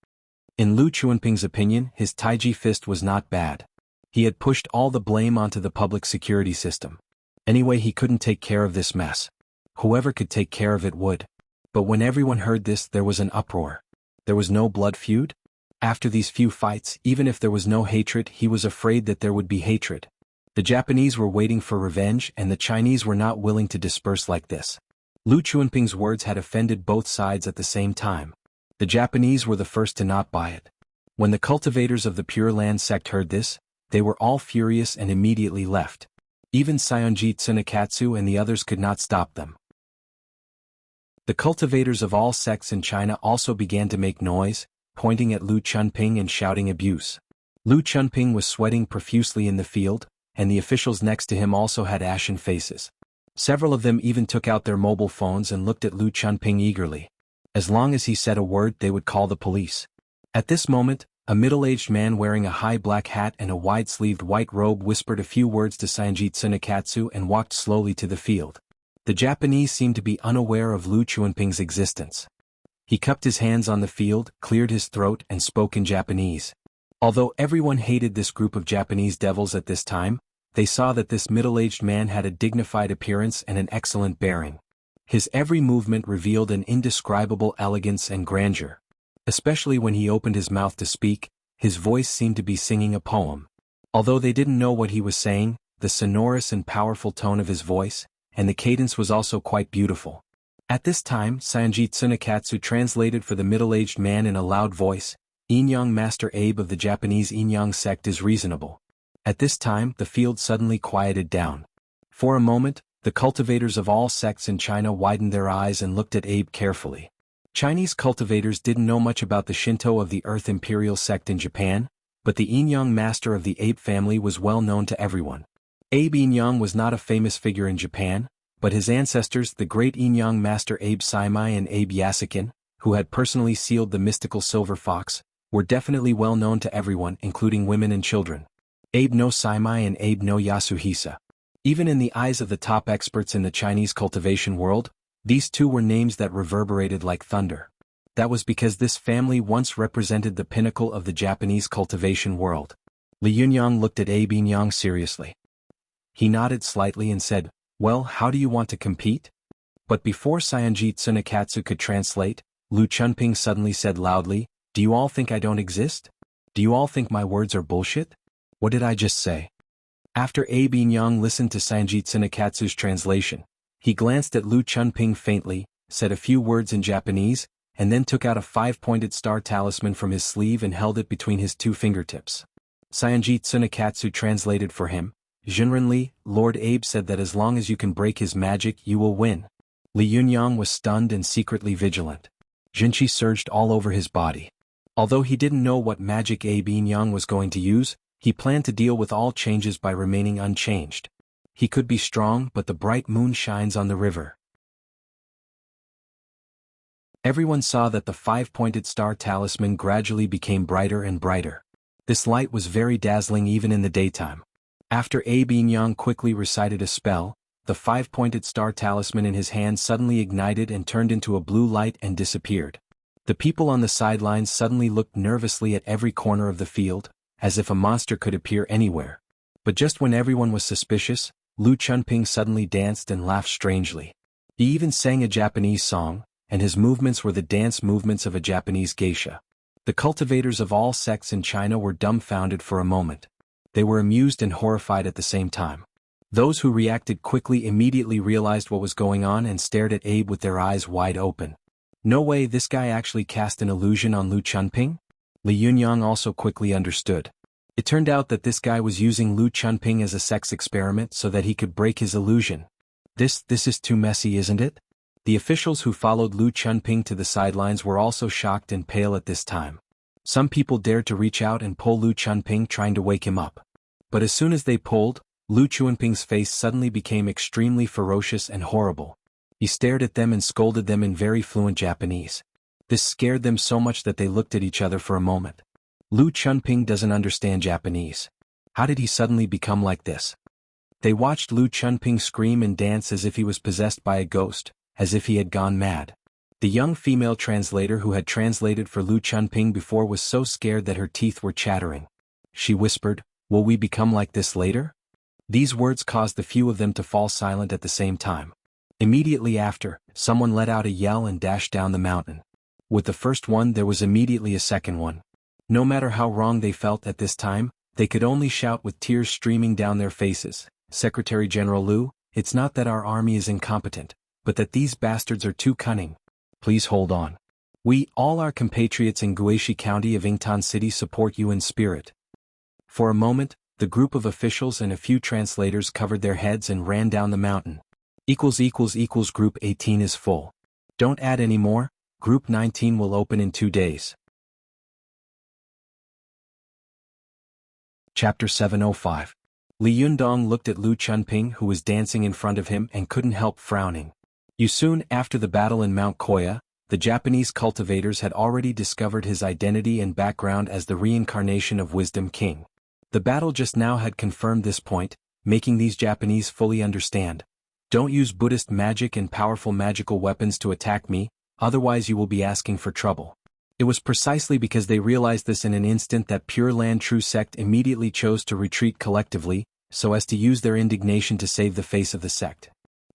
In Lu Chuanping's opinion, his Taiji fist was not bad. He had pushed all the blame onto the public security system. Anyway, he couldn't take care of this mess. Whoever could take care of it would. But when everyone heard this, there was an uproar. There was no blood feud? After these few fights, even if there was no hatred, he was afraid that there would be hatred. The Japanese were waiting for revenge, and the Chinese were not willing to disperse like this. Lu Chuanping's words had offended both sides at the same time. The Japanese were the first to not buy it. When the cultivators of the Pure Land sect heard this, they were all furious and immediately left. Even Sayonji Tsunekatsu and the others could not stop them. The cultivators of all sects in China also began to make noise, pointing at Lu Chuanping and shouting abuse. Lu Chuanping was sweating profusely in the field, and the officials next to him also had ashen faces. Several of them even took out their mobile phones and looked at Lu Chuanping eagerly. As long as he said a word, they would call the police. At this moment, a middle-aged man wearing a high black hat and a wide-sleeved white robe whispered a few words to Sayonji Tsunekatsu and walked slowly to the field. The Japanese seemed to be unaware of Lu Chuanping's existence. He cupped his hands on the field, cleared his throat, and spoke in Japanese. Although everyone hated this group of Japanese devils at this time, they saw that this middle-aged man had a dignified appearance and an excellent bearing. His every movement revealed an indescribable elegance and grandeur. Especially when he opened his mouth to speak, his voice seemed to be singing a poem. Although they didn't know what he was saying, the sonorous and powerful tone of his voice, and the cadence was also quite beautiful. At this time, Sayonji Tsunekatsu translated for the middle-aged man in a loud voice, "Inyang Master Abe of the Japanese Inyang sect is reasonable." At this time, the field suddenly quieted down. For a moment, the cultivators of all sects in China widened their eyes and looked at Abe carefully. Chinese cultivators didn't know much about the Shinto of the Earth Imperial sect in Japan, but the Inyang master of the Abe family was well known to everyone. Abe Inyang was not a famous figure in Japan, but his ancestors, the great Inyang master Abe Saimai and Abe Yasukin, who had personally sealed the mystical silver fox, were definitely well known to everyone, including women and children. Abe no Saimai and Abe no Yasuhisa. Even in the eyes of the top experts in the Chinese cultivation world, these two were names that reverberated like thunder. That was because this family once represented the pinnacle of the Japanese cultivation world. Li Yunyang looked at Abe Inyang seriously. He nodded slightly and said, "Well, how do you want to compete?" But before Sayonji Tsunekatsu could translate, Lu Chuanping suddenly said loudly, "Do you all think I don't exist? Do you all think my words are bullshit? What did I just say?" After Abe Inyang listened to Sayonji Tsunekatsu's translation, he glanced at Lu Chuanping faintly, said a few words in Japanese, and then took out a 5-pointed star talisman from his sleeve and held it between his 2 fingertips. Saionji Tsunekatsu translated for him. Junrenli, Lord Abe said that as long as you can break his magic you will win. Li Yunyang was stunned and secretly vigilant. Jinqi surged all over his body. Although he didn't know what magic Abe Yunyang was going to use, he planned to deal with all changes by remaining unchanged. He could be strong, but the bright moon shines on the river. Everyone saw that the 5-pointed star talisman gradually became brighter and brighter. This light was very dazzling even in the daytime. After Abe Yunyang quickly recited a spell, the 5-pointed star talisman in his hand suddenly ignited and turned into a blue light and disappeared. The people on the sidelines suddenly looked nervously at every corner of the field, as if a monster could appear anywhere. But just when everyone was suspicious, Lu Chunping suddenly danced and laughed strangely. He even sang a Japanese song, and his movements were the dance movements of a Japanese geisha. The cultivators of all sects in China were dumbfounded for a moment. They were amused and horrified at the same time. Those who reacted quickly immediately realized what was going on and stared at Abe with their eyes wide open. No way, this guy actually cast an illusion on Lu Chunping? Li Yunyang also quickly understood. It turned out that this guy was using Lu Chunping as a sex experiment so that he could break his illusion. This is too messy, isn't it? The officials who followed Lu Chunping to the sidelines were also shocked and pale at this time. Some people dared to reach out and pull Lu Chunping, trying to wake him up. But as soon as they pulled, Lu Chunping's face suddenly became extremely ferocious and horrible. He stared at them and scolded them in very fluent Japanese. This scared them so much that they looked at each other for a moment. Lu Chunping doesn't understand Japanese. How did he suddenly become like this? They watched Lu Chunping scream and dance as if he was possessed by a ghost, as if he had gone mad. The young female translator who had translated for Lu Chunping before was so scared that her teeth were chattering. She whispered, "Will we become like this later?" These words caused the few of them to fall silent at the same time. Immediately after, someone let out a yell and dashed down the mountain. With the first one there was immediately a second one. No matter how wrong they felt at this time, they could only shout with tears streaming down their faces, "Secretary General Lu, it's not that our army is incompetent, but that these bastards are too cunning. Please hold on. We, all our compatriots in Guishi County of Ingtan City, support you in spirit." For a moment, the group of officials and a few translators covered their heads and ran down the mountain. Group 18 is full. Don't add any more, Group 19 will open in 2 days. Chapter 705. Li Yundong looked at Lu Chunping, who was dancing in front of him, and couldn't help frowning. Soon after the battle in Mount Koya, the Japanese cultivators had already discovered his identity and background as the reincarnation of Wisdom King. The battle just now had confirmed this point, making these Japanese fully understand. Don't use Buddhist magic and powerful magical weapons to attack me, otherwise you will be asking for trouble. It was precisely because they realized this in an instant that Pure Land True Sect immediately chose to retreat collectively, so as to use their indignation to save the face of the sect.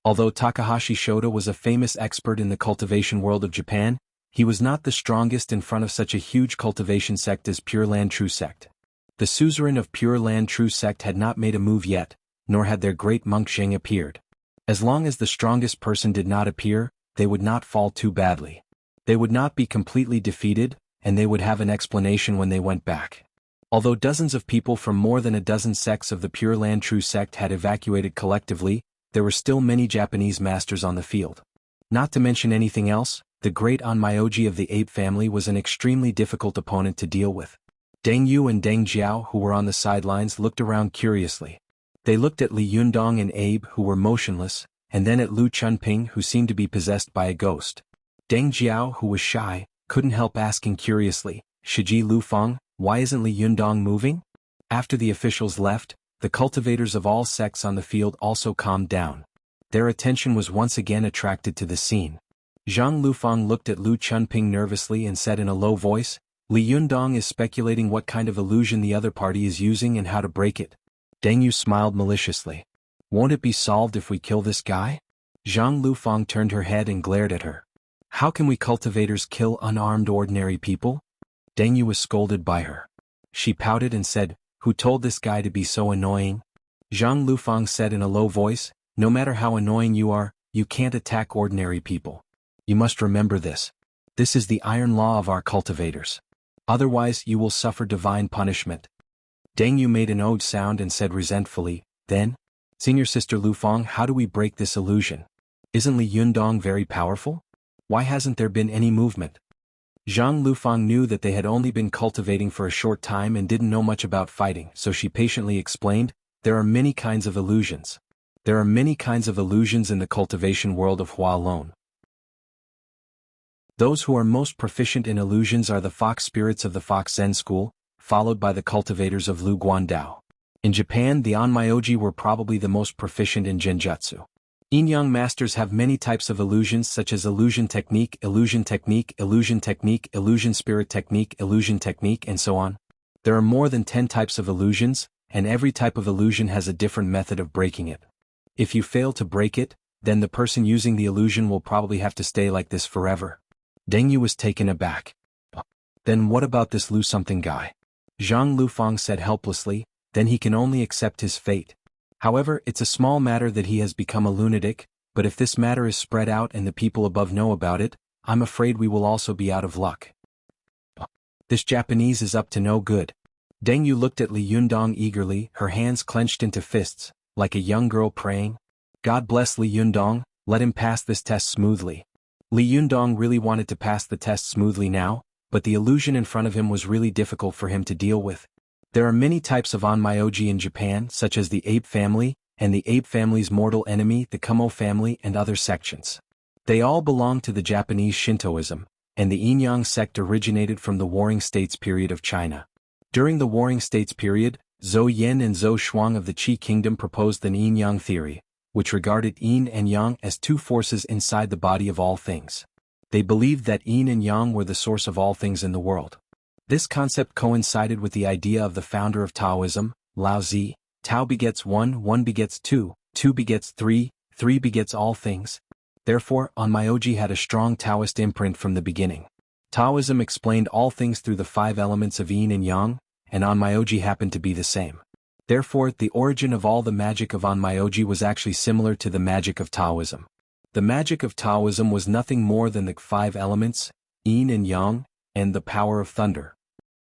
Although Takahashi Shoda was a famous expert in the cultivation world of Japan, he was not the strongest in front of such a huge cultivation sect as Pure Land True Sect. The suzerain of Pure Land True Sect had not made a move yet, nor had their great monk Zheng appeared. As long as the strongest person did not appear, they would not fall too badly. They would not be completely defeated, and they would have an explanation when they went back. Although dozens of people from more than a dozen sects of the Pure Land True Sect had evacuated collectively, there were still many Japanese masters on the field. Not to mention anything else, the great Onmyoji of the ape family was an extremely difficult opponent to deal with. Deng Yu and Deng Jiao, who were on the sidelines, looked around curiously. They looked at Li Yundong and Abe, who were motionless, and then at Lu Chunping, who seemed to be possessed by a ghost. Deng Jiao, who was shy, couldn't help asking curiously, "Shiji Lu Feng, why isn't Li Yundong moving?" After the officials left, the cultivators of all sects on the field also calmed down. Their attention was once again attracted to the scene. Zhang Lufeng looked at Lu Chunping nervously and said in a low voice, "Li Yundong is speculating what kind of illusion the other party is using and how to break it." Deng Yu smiled maliciously. "Won't it be solved if we kill this guy?" Zhang Lufeng turned her head and glared at her. "How can we cultivators kill unarmed ordinary people?" Deng Yu was scolded by her. She pouted and said, "Who told this guy to be so annoying?" Zhang Lufeng said in a low voice, "No matter how annoying you are, you can't attack ordinary people. You must remember this." This is the iron law of our cultivators. Otherwise you will suffer divine punishment. Deng Yu made an odd sound and said resentfully, then, Senior Sister Lu Feng, how do we break this illusion? Isn't Li Yundong very powerful? Why hasn't there been any movement? Zhang Lufang knew that they had only been cultivating for a short time and didn't know much about fighting, so she patiently explained, there are many kinds of illusions. There are many kinds of illusions in the cultivation world of Hualong. Those who are most proficient in illusions are the fox spirits of the Fox Zen school, followed by the cultivators of Lu Guandao. In Japan, the Onmyoji were probably the most proficient in Genjutsu. Yin-yang masters have many types of illusions such as illusion technique, illusion technique, illusion technique, illusion spirit technique, illusion technique, and so on. There are more than 10 types of illusions, and every type of illusion has a different method of breaking it. If you fail to break it, then the person using the illusion will probably have to stay like this forever. Deng Yu was taken aback. Then what about this Lu something guy? Zhang Lufang said helplessly, then he can only accept his fate. However, it's a small matter that he has become a lunatic, but if this matter is spread out and the people above know about it, I'm afraid we will also be out of luck. This Japanese is up to no good. Deng Yu looked at Li Yundong eagerly, her hands clenched into fists, like a young girl praying. God bless Li Yundong, let him pass this test smoothly. Li Yundong really wanted to pass the test smoothly now, but the illusion in front of him was really difficult for him to deal with. There are many types of Onmyoji in Japan, such as the ape family, and the ape family's mortal enemy, the Kumo family, and other sections. They all belong to the Japanese Shintoism, and the Yin-yang sect originated from the Warring States period of China. During the Warring States period, Zhou Yin and Zhou Shuang of the Qi Kingdom proposed the Yin-yang theory, which regarded yin and yang as two forces inside the body of all things. They believed that yin and yang were the source of all things in the world. This concept coincided with the idea of the founder of Taoism, Lao Tzu, Tao begets one, one begets two, two begets three, three begets all things. Therefore, Onmyoji had a strong Taoist imprint from the beginning. Taoism explained all things through the 5 elements of yin and yang, and Onmyoji happened to be the same. Therefore, the origin of all the magic of Onmyoji was actually similar to the magic of Taoism. The magic of Taoism was nothing more than the 5 elements, yin and yang, and the power of thunder.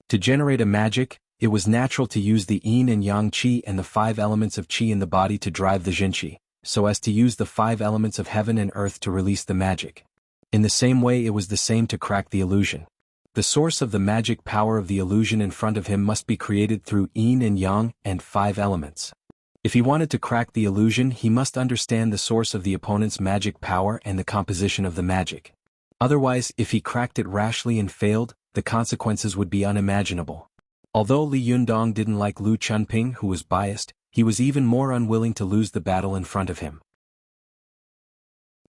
To generate a magic, it was natural to use the yin and yang qi and the 5 elements of qi in the body to drive the jinqi, so as to use the 5 elements of heaven and earth to release the magic. In the same way, it was the same to crack the illusion. The source of the magic power of the illusion in front of him must be created through yin and yang and 5 elements. If he wanted to crack the illusion, he must understand the source of the opponent's magic power and the composition of the magic. Otherwise, if he cracked it rashly and failed, the consequences would be unimaginable. Although Li Yundong didn't like Lu Chunping, who was biased, he was even more unwilling to lose the battle in front of him.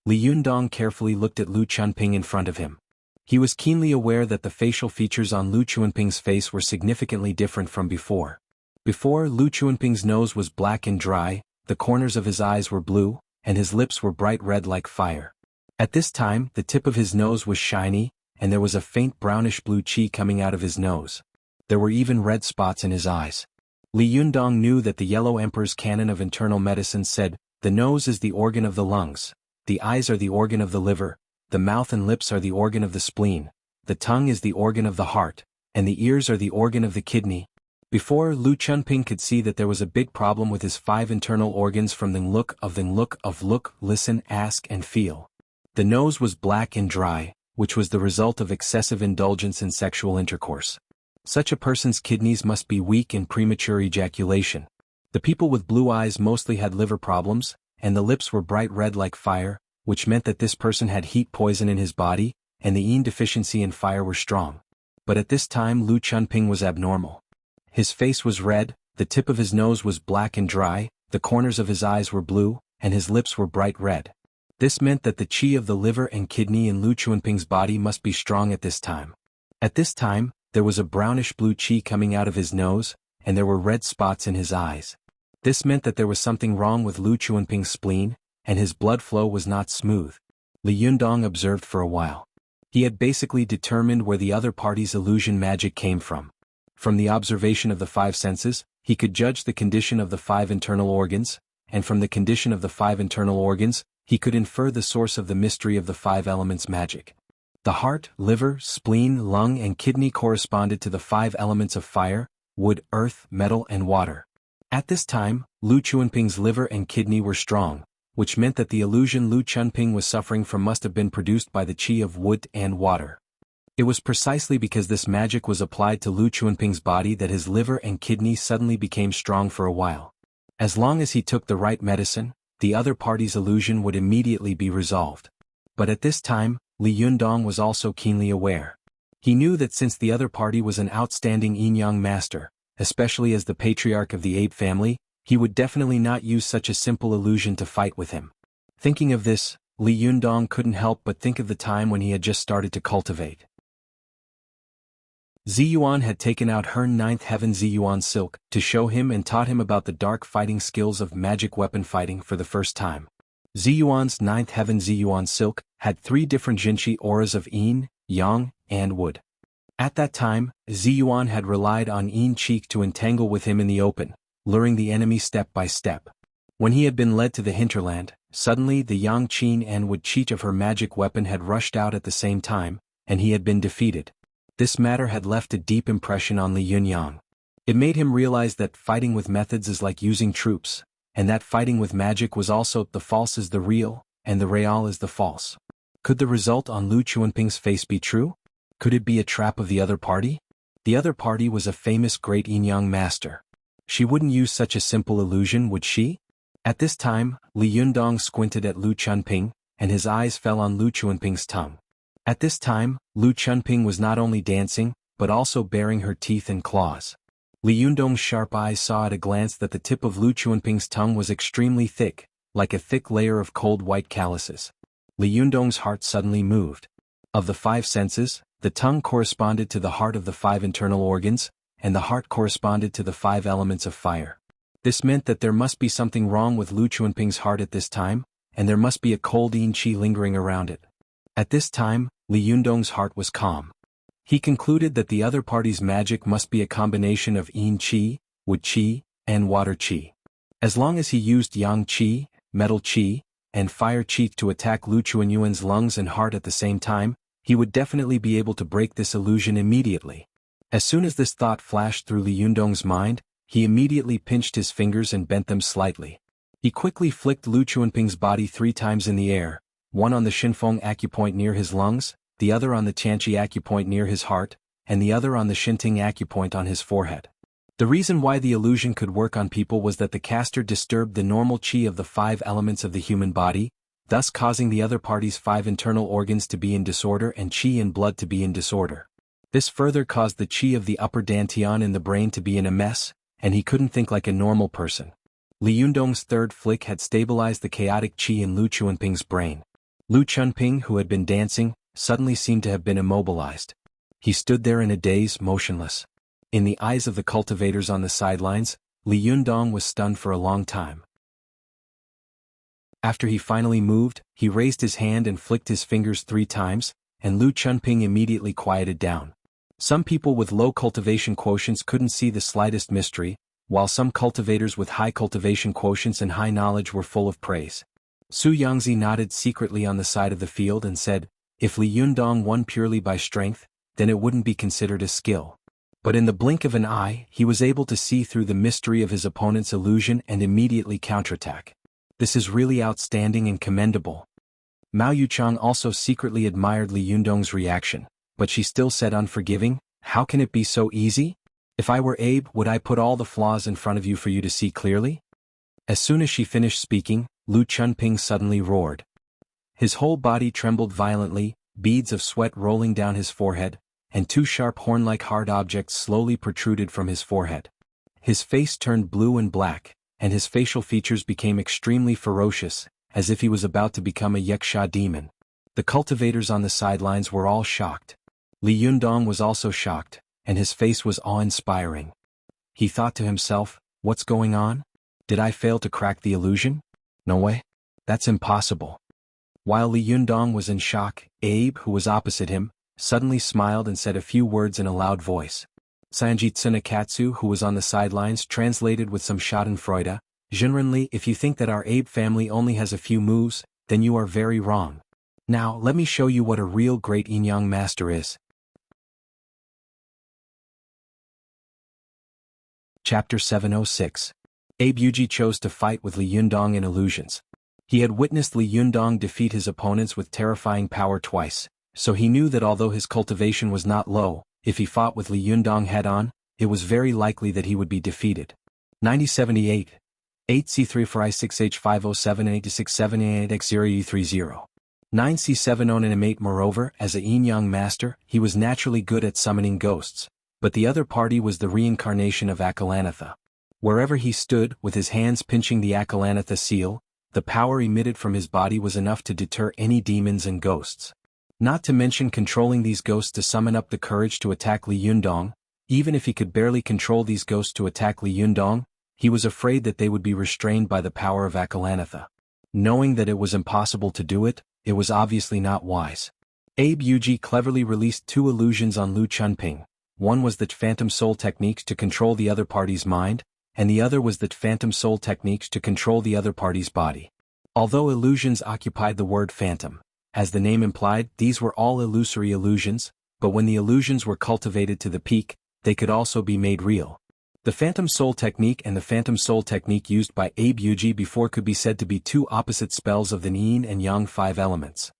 Li Yundong carefully looked at Lu Chunping in front of him. He was keenly aware that the facial features on Lu Chunping's face were significantly different from before. Before, Lu Chunping's nose was black and dry, the corners of his eyes were blue, and his lips were bright red like fire. At this time, the tip of his nose was shiny, and there was a faint brownish-blue qi coming out of his nose. There were even red spots in his eyes. Li Yundong knew that the Yellow Emperor's canon of internal medicine said, the nose is the organ of the lungs, the eyes are the organ of the liver, the mouth and lips are the organ of the spleen, the tongue is the organ of the heart, and the ears are the organ of the kidney. Before, Lu Chunping could see that there was a big problem with his 5 internal organs from the look, listen, ask, and feel. The nose was black and dry, which was the result of excessive indulgence in sexual intercourse. Such a person's kidneys must be weak in premature ejaculation. The people with blue eyes mostly had liver problems, and the lips were bright red like fire, which meant that this person had heat poison in his body, and the yin deficiency and fire were strong. But at this time Lu Chunping was abnormal. His face was red, the tip of his nose was black and dry, the corners of his eyes were blue, and his lips were bright red. This meant that the qi of the liver and kidney in Lu Chunping's body must be strong at this time. At this time, there was a brownish-blue qi coming out of his nose, and there were red spots in his eyes. This meant that there was something wrong with Lu Chunping's spleen, and his blood flow was not smooth. Li Yundong observed for a while. He had basically determined where the other party's illusion magic came from. From the observation of the 5 senses, he could judge the condition of the 5 internal organs, and from the condition of the 5 internal organs, he could infer the source of the mystery of the 5 elements magic. The heart, liver, spleen, lung and kidney corresponded to the 5 elements of fire, wood, earth, metal and water. At this time, Lu Chuanping's liver and kidney were strong, which meant that the illusion Lu Chunping was suffering from must have been produced by the qi of wood and water. It was precisely because this magic was applied to Lu Chuanping's body that his liver and kidney suddenly became strong for a while. As long as he took the right medicine, the other party's illusion would immediately be resolved. But at this time, Li Yundong was also keenly aware. He knew that since the other party was an outstanding yin-yang master, especially as the patriarch of the ape family, he would definitely not use such a simple illusion to fight with him. Thinking of this, Li Yundong couldn't help but think of the time when he had just started to cultivate. Ziyuan had taken out her 9th heaven Ziyuan silk to show him and taught him about the dark fighting skills of magic weapon fighting for the first time. Ziyuan's 9th heaven Ziyuan silk had 3 different jinqi auras of yin, yang, and wood. At that time, Ziyuan had relied on yin qi to entangle with him in the open, luring the enemy step by step. When he had been led to the hinterland, suddenly the yang qi and wood qi of her magic weapon had rushed out at the same time, and he had been defeated. This matter had left a deep impression on Li Yunyang. It made him realize that fighting with methods is like using troops, and that fighting with magic was also the false is the real, and the real is the false. Could the result on Lu Chuanping's face be true? Could it be a trap of the other party? The other party was a famous great yin-yang master. She wouldn't use such a simple illusion, would she? At this time, Li Yundong squinted at Lu Chunping, and his eyes fell on Lu Chuanping's tongue. At this time, Lu Chunping was not only dancing, but also baring her teeth and claws. Li Yundong's sharp eyes saw at a glance that the tip of Lu Chuanping's tongue was extremely thick, like a thick layer of cold white calluses. Li Yundong's heart suddenly moved. Of the 5 senses, the tongue corresponded to the heart of the 5 internal organs, and the heart corresponded to the 5 elements of fire. This meant that there must be something wrong with Lu Chuanping's heart at this time, and there must be a cold yin qi lingering around it. At this time, Li Yundong's heart was calm. He concluded that the other party's magic must be a combination of yin qi, wood qi, and water qi. As long as he used yang qi, metal qi, and fire qi to attack Lu Chuanyuan's lungs and heart at the same time, he would definitely be able to break this illusion immediately. As soon as this thought flashed through Li Yundong's mind, he immediately pinched his fingers and bent them slightly. He quickly flicked Lu Chuanping's body 3 times in the air, one on the Shinfeng acupoint near his lungs, the other on the Tianqi acupoint near his heart, and the other on the Shinting acupoint on his forehead. The reason why the illusion could work on people was that the caster disturbed the normal qi of the 5 elements of the human body, thus causing the other party's 5 internal organs to be in disorder and qi and blood to be in disorder. This further caused the qi of the upper dantian in the brain to be in a mess, and he couldn't think like a normal person. Li Yundong's 3rd flick had stabilized the chaotic qi in Lu Chuanping's brain. Lu Chunping, who had been dancing, suddenly seemed to have been immobilized. He stood there in a daze, motionless. In the eyes of the cultivators on the sidelines, Li Yundong was stunned for a long time. After he finally moved, he raised his hand and flicked his fingers 3 times, and Lu Chunping immediately quieted down. Some people with low cultivation quotients couldn't see the slightest mystery, while some cultivators with high cultivation quotients and high knowledge were full of praise. Su Yangzi nodded secretly on the side of the field and said, "If Li Yundong won purely by strength, then it wouldn't be considered a skill." But in the blink of an eye, he was able to see through the mystery of his opponent's illusion and immediately counterattack. This is really outstanding and commendable. Mao Yuchang also secretly admired Li Yundong's reaction, but she still said unforgiving, "How can it be so easy? If I were Abe, would I put all the flaws in front of you for you to see clearly?" As soon as she finished speaking, Lu Chunping suddenly roared. His whole body trembled violently, beads of sweat rolling down his forehead, and 2 sharp horn-like hard objects slowly protruded from his forehead. His face turned blue and black, and his facial features became extremely ferocious, as if he was about to become a yaksha demon. The cultivators on the sidelines were all shocked. Li Yundong was also shocked, and his face was awe-inspiring. He thought to himself, "What's going on? Did I fail to crack the illusion? No way. That's impossible." While Li Yundong was in shock, Abe, who was opposite him, suddenly smiled and said a few words in a loud voice. Sanji Tsunakatsu, who was on the sidelines, translated with some schadenfreude, "Generally, if you think that our Abe family only has a few moves, then you are very wrong. Now, let me show you what a real great yin-yang master is. Chapter 706. Abe Yuji chose to fight with Li Yundong in illusions. He had witnessed Li Yundong defeat his opponents with terrifying power twice, so he knew that although his cultivation was not low, if he fought with Li Yundong head-on, it was very likely that he would be defeated. 9078. 8C346H5078678X0E30. 9C709 Moreover, as a yin-yang master, he was naturally good at summoning ghosts, but the other party was the reincarnation of Akalanatha. Wherever he stood, with his hands pinching the Akalanatha seal, the power emitted from his body was enough to deter any demons and ghosts. Not to mention controlling these ghosts to summon up the courage to attack Li Yundong. Even if he could barely control these ghosts to attack Li Yundong, he was afraid that they would be restrained by the power of Akalanatha. Knowing that it was impossible to do it, it was obviously not wise. Abe Yuji cleverly released two illusions on Lu Chunping. One was the Phantom Soul techniques to control the other party's mind, and the other was the Phantom Soul techniques to control the other party's body. Although illusions occupied the word phantom, as the name implied, these were all illusory illusions, but when the illusions were cultivated to the peak, they could also be made real. The Phantom Soul technique and the Phantom Soul technique used by Abe Yuji before could be said to be two opposite spells of the yin and yang 5 elements.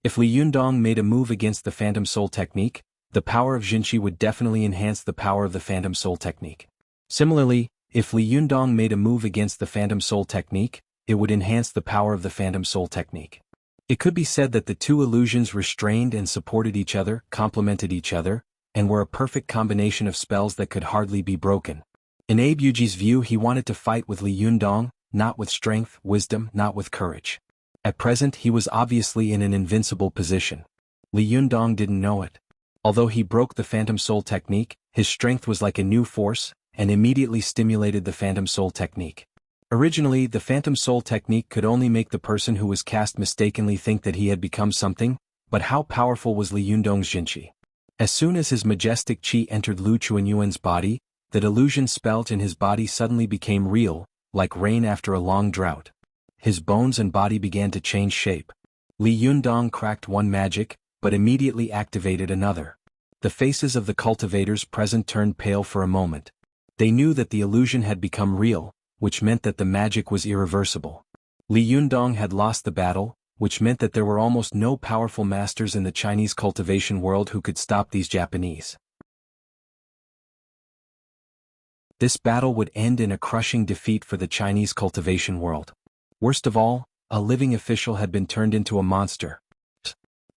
If Li Yundong made a move against the Phantom Soul technique, the power of Jinchi would definitely enhance the power of the Phantom Soul technique. Similarly, if Li Yundong made a move against the Phantom Soul technique, it would enhance the power of the Phantom Soul technique. It could be said that the two illusions restrained and supported each other, complemented each other, and were a perfect combination of spells that could hardly be broken. In Abe Yuji's view, he wanted to fight with Li Yundong, not with strength, wisdom, not with courage. At present he was obviously in an invincible position. Li Yundong didn't know it. Although he broke the Phantom Soul technique, his strength was like a new force, and immediately stimulated the Phantom Soul technique. Originally, the Phantom Soul technique could only make the person who was cast mistakenly think that he had become something, but how powerful was Li Yundong's Jinchi? As soon as his majestic chi entered Lu Chuanyuan's body, the delusion spelt in his body suddenly became real, like rain after a long drought. His bones and body began to change shape. Li Yundong cracked one magic, but immediately activated another. The faces of the cultivators present turned pale for a moment. They knew that the illusion had become real, which meant that the magic was irreversible. Li Yundong had lost the battle, which meant that there were almost no powerful masters in the Chinese cultivation world who could stop these Japanese. This battle would end in a crushing defeat for the Chinese cultivation world. Worst of all, a living official had been turned into a monster.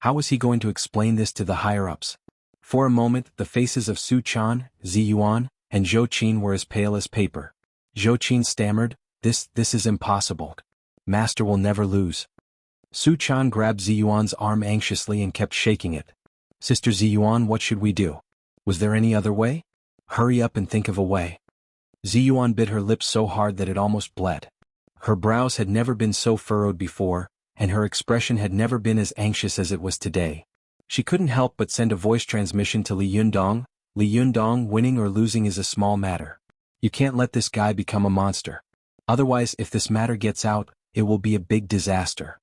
How was he going to explain this to the higher-ups? For a moment, the faces of Su Chan, Zi Yuan, and Zhou Qin were as pale as paper. Zhou Qin stammered, This is impossible. Master will never lose. Su Chan grabbed Zi Yuan's arm anxiously and kept shaking it. Sister Zi Yuan, what should we do? Was there any other way? Hurry up and think of a way. Zi Yuan bit her lips so hard that it almost bled. Her brows had never been so furrowed before, and her expression had never been as anxious as it was today. She couldn't help but send a voice transmission to Li Yundong. Li Yundong, winning or losing is a small matter. You can't let this guy become a monster. Otherwise, if this matter gets out, it will be a big disaster.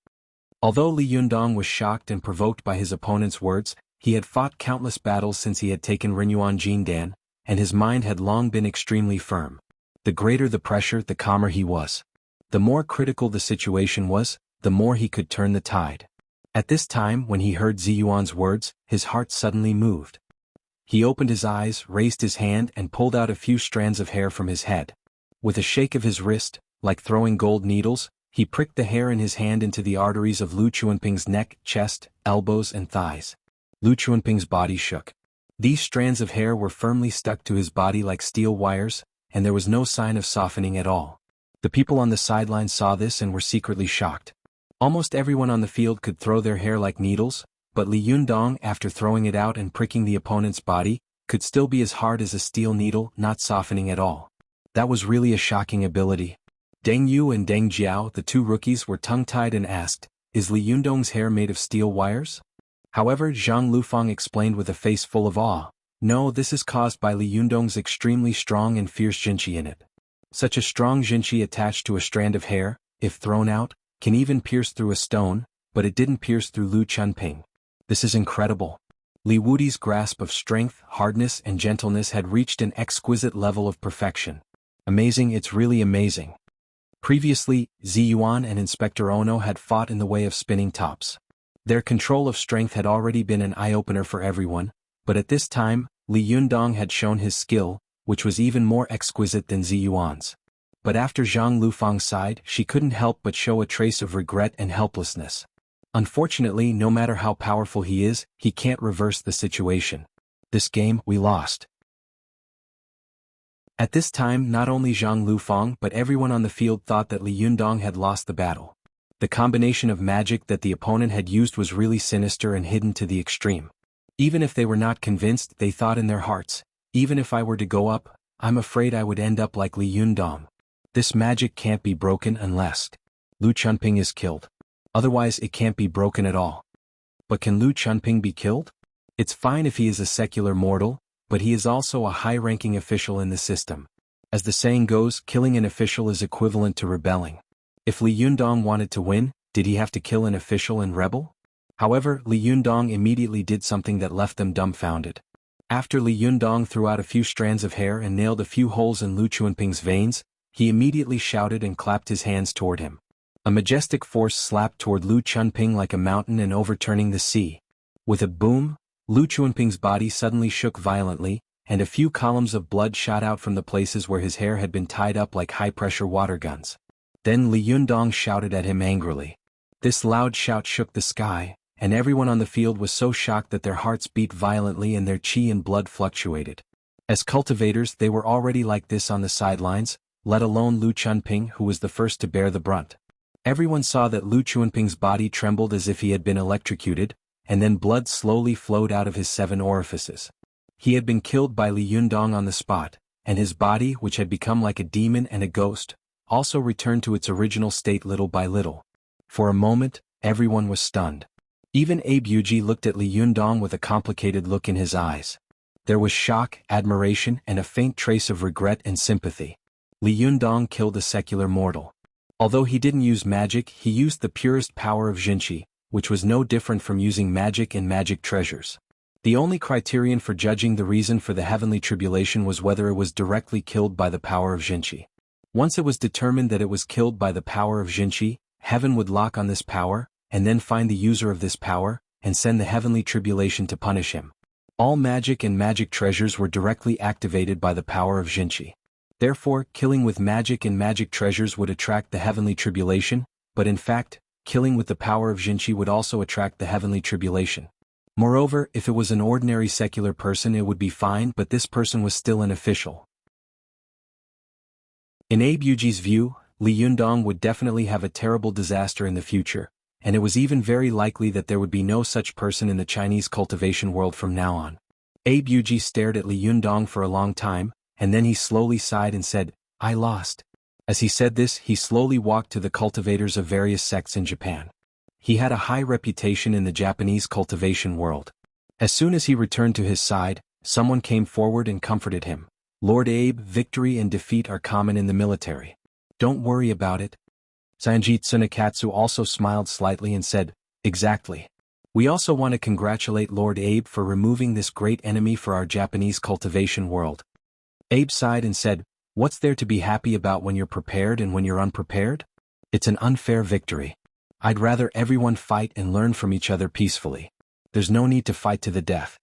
Although Li Yundong was shocked and provoked by his opponent's words, he had fought countless battles since he had taken Rinyuan Jindan, and his mind had long been extremely firm. The greater the pressure, the calmer he was. The more critical the situation was, the more he could turn the tide. At this time, when he heard Zi Yuan's words, his heart suddenly moved. He opened his eyes, raised his hand and pulled out a few strands of hair from his head. With a shake of his wrist, like throwing gold needles, he pricked the hair in his hand into the arteries of Lu Chuanping's neck, chest, elbows and thighs. Lu Chuanping's body shook. These strands of hair were firmly stuck to his body like steel wires, and there was no sign of softening at all. The people on the sidelines saw this and were secretly shocked. Almost everyone on the field could throw their hair like needles, but Li Yundong, after throwing it out and pricking the opponent's body, could still be as hard as a steel needle, not softening at all. That was really a shocking ability. Deng Yu and Deng Jiao, the two rookies, were tongue-tied and asked, Is Li Yundong's hair made of steel wires? However, Zhang Lufang explained with a face full of awe, No, this is caused by Li Yundong's extremely strong and fierce Jinchi in it. Such a strong Jinchi attached to a strand of hair, if thrown out, can even pierce through a stone, but it didn't pierce through Lu Chunping. This is incredible. Li Wudi's grasp of strength, hardness and gentleness had reached an exquisite level of perfection. Amazing, it's really amazing. Previously, Zi Yuan and Inspector Ono had fought in the way of spinning tops. Their control of strength had already been an eye-opener for everyone, but at this time, Li Yundong had shown his skill, which was even more exquisite than Zi Yuan's. But after Zhang Lufang sighed, she couldn't help but show a trace of regret and helplessness. Unfortunately, no matter how powerful he is, he can't reverse the situation. This game, we lost. At this time, not only Zhang Lufang but everyone on the field thought that Li Yundong had lost the battle. The combination of magic that the opponent had used was really sinister and hidden to the extreme. Even if they were not convinced, they thought in their hearts, even if I were to go up, I'm afraid I would end up like Li Yundong. This magic can't be broken unless Lu Chunping is killed. Otherwise it can't be broken at all. But can Lu Chunping be killed? It's fine if he is a secular mortal, but he is also a high-ranking official in the system. As the saying goes, killing an official is equivalent to rebelling. If Li Yundong wanted to win, did he have to kill an official and rebel? However, Li Yundong immediately did something that left them dumbfounded. After Li Yundong threw out a few strands of hair and nailed a few holes in Lu Chunping's veins, he immediately shouted and clapped his hands toward him. A majestic force slapped toward Lu Chunping like a mountain and overturning the sea. With a boom, Lu Chunping's body suddenly shook violently, and a few columns of blood shot out from the places where his hair had been tied up like high-pressure water guns. Then Li Yundong shouted at him angrily. This loud shout shook the sky, and everyone on the field was so shocked that their hearts beat violently and their chi and blood fluctuated. As cultivators, they were already like this on the sidelines, let alone Lu Chunping, who was the first to bear the brunt. Everyone saw that Lu Chunping's body trembled as if he had been electrocuted, and then blood slowly flowed out of his 7 orifices. He had been killed by Li Yundong on the spot, and his body, which had become like a demon and a ghost, also returned to its original state little by little. For a moment, everyone was stunned. Even Abe Yuji looked at Li Yundong with a complicated look in his eyes. There was shock, admiration, and a faint trace of regret and sympathy. Li Yundong killed a secular mortal. Although he didn't use magic, he used the purest power of Jinqi, which was no different from using magic and magic treasures. The only criterion for judging the reason for the heavenly tribulation was whether it was directly killed by the power of Jinqi. Once it was determined that it was killed by the power of Jinqi, heaven would lock on this power, and then find the user of this power, and send the heavenly tribulation to punish him. All magic and magic treasures were directly activated by the power of Jinqi. Therefore, killing with magic and magic treasures would attract the heavenly tribulation, but in fact, killing with the power of Jinqi would also attract the heavenly tribulation. Moreover, if it was an ordinary secular person it would be fine, but this person was still an official. In Abe Yuji's view, Li Yundong would definitely have a terrible disaster in the future, and it was even very likely that there would be no such person in the Chinese cultivation world from now on. Abe Yuji stared at Li Yundong for a long time, and then he slowly sighed and said, "I lost." As he said this, he slowly walked to the cultivators of various sects in Japan. He had a high reputation in the Japanese cultivation world. As soon as he returned to his side, someone came forward and comforted him. "Lord Abe, victory and defeat are common in the military. Don't worry about it." Sanji Tsunekatsu also smiled slightly and said, "Exactly. We also want to congratulate Lord Abe for removing this great enemy for our Japanese cultivation world." Abe sighed and said, "What's there to be happy about when you're prepared and when you're unprepared? It's an unfair victory. I'd rather everyone fight and learn from each other peacefully. There's no need to fight to the death."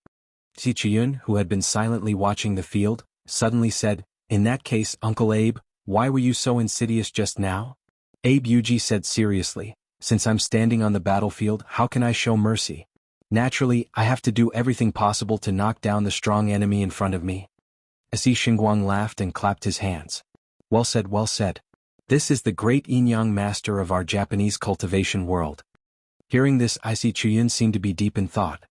Si Chiyun, who had been silently watching the field, suddenly said, "In that case, Uncle Abe, why were you so insidious just now?" Abe Yuji said seriously, "Since I'm standing on the battlefield, how can I show mercy? Naturally, I have to do everything possible to knock down the strong enemy in front of me." Si Xingguang laughed and clapped his hands. "Well said, well said. This is the great Yin-Yang master of our Japanese cultivation world." Hearing this, Si Chiyun seemed to be deep in thought.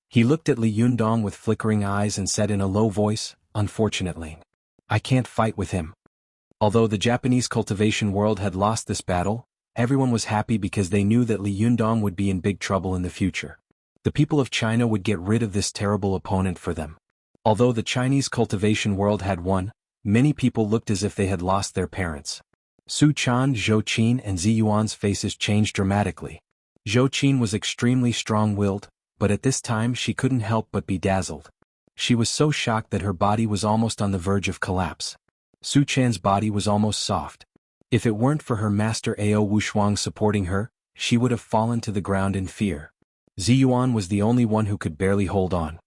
He looked at Li Yundong with flickering eyes and said in a low voice, "Unfortunately, I can't fight with him." Although the Japanese cultivation world had lost this battle, everyone was happy because they knew that Li Yundong would be in big trouble in the future. The people of China would get rid of this terrible opponent for them. Although the Chinese cultivation world had won, many people looked as if they had lost their parents. Su Chan, Zhou Qin and Zi Yuan's faces changed dramatically. Zhou Qin was extremely strong-willed, but at this time she couldn't help but be dazzled. She was so shocked that her body was almost on the verge of collapse. Su Chan's body was almost soft. If it weren't for her master Ao Wushuang supporting her, she would have fallen to the ground in fear. Ziyuan was the only one who could barely hold on.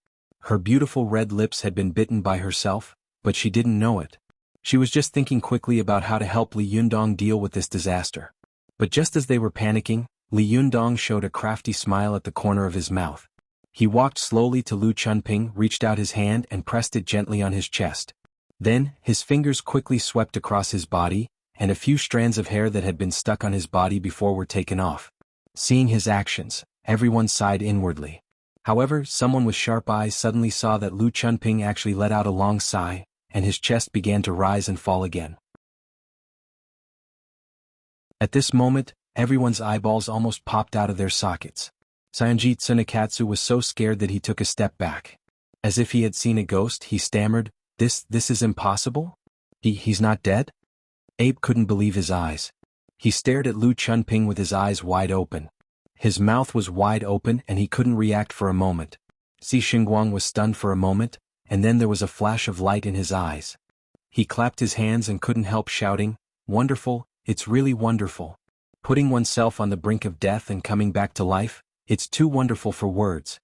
Her beautiful red lips had been bitten by herself, but she didn't know it. She was just thinking quickly about how to help Li Yundong deal with this disaster. But just as they were panicking, Li Yundong showed a crafty smile at the corner of his mouth. He walked slowly to Lu Chunping, reached out his hand and pressed it gently on his chest. Then, his fingers quickly swept across his body, and a few strands of hair that had been stuck on his body before were taken off. Seeing his actions, everyone sighed inwardly. However, someone with sharp eyes suddenly saw that Lu Chunping actually let out a long sigh, and his chest began to rise and fall again. At this moment, everyone's eyeballs almost popped out of their sockets. Sanjit Tsunekatsu was so scared that he took a step back. As if he had seen a ghost, he stammered, This is impossible? He's not dead? Abe couldn't believe his eyes. He stared at Lu Chunping with his eyes wide open. His mouth was wide open and he couldn't react for a moment. Si Xingguang was stunned for a moment, and then there was a flash of light in his eyes. He clapped his hands and couldn't help shouting, Wonderful, it's really wonderful. Putting oneself on the brink of death and coming back to life, it's too wonderful for words.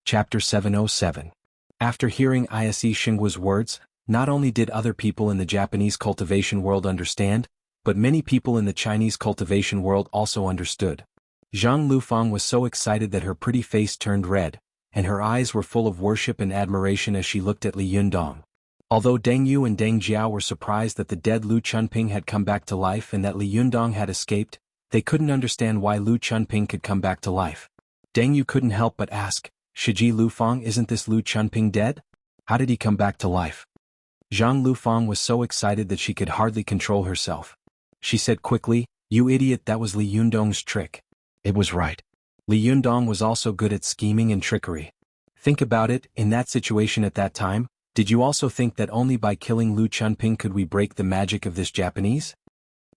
Chapter 707. After hearing Ise Xinggua's words, not only did other people in the Japanese cultivation world understand, but many people in the Chinese cultivation world also understood. Zhang Lufang was so excited that her pretty face turned red, and her eyes were full of worship and admiration as she looked at Li Yundong. Although Deng Yu and Deng Jiao were surprised that the dead Lu Chunping had come back to life and that Li Yundong had escaped, they couldn't understand why Lu Chunping could come back to life. Deng Yu couldn't help but ask, Shiji Lufang, isn't this Lu Chunping dead? How did he come back to life? Zhang Lufang was so excited that she could hardly control herself. She said quickly, You idiot, that was Li Yundong's trick. It was right. Li Yundong was also good at scheming and trickery. Think about it, in that situation at that time, did you also think that only by killing Lu Chunping could we break the magic of this Japanese?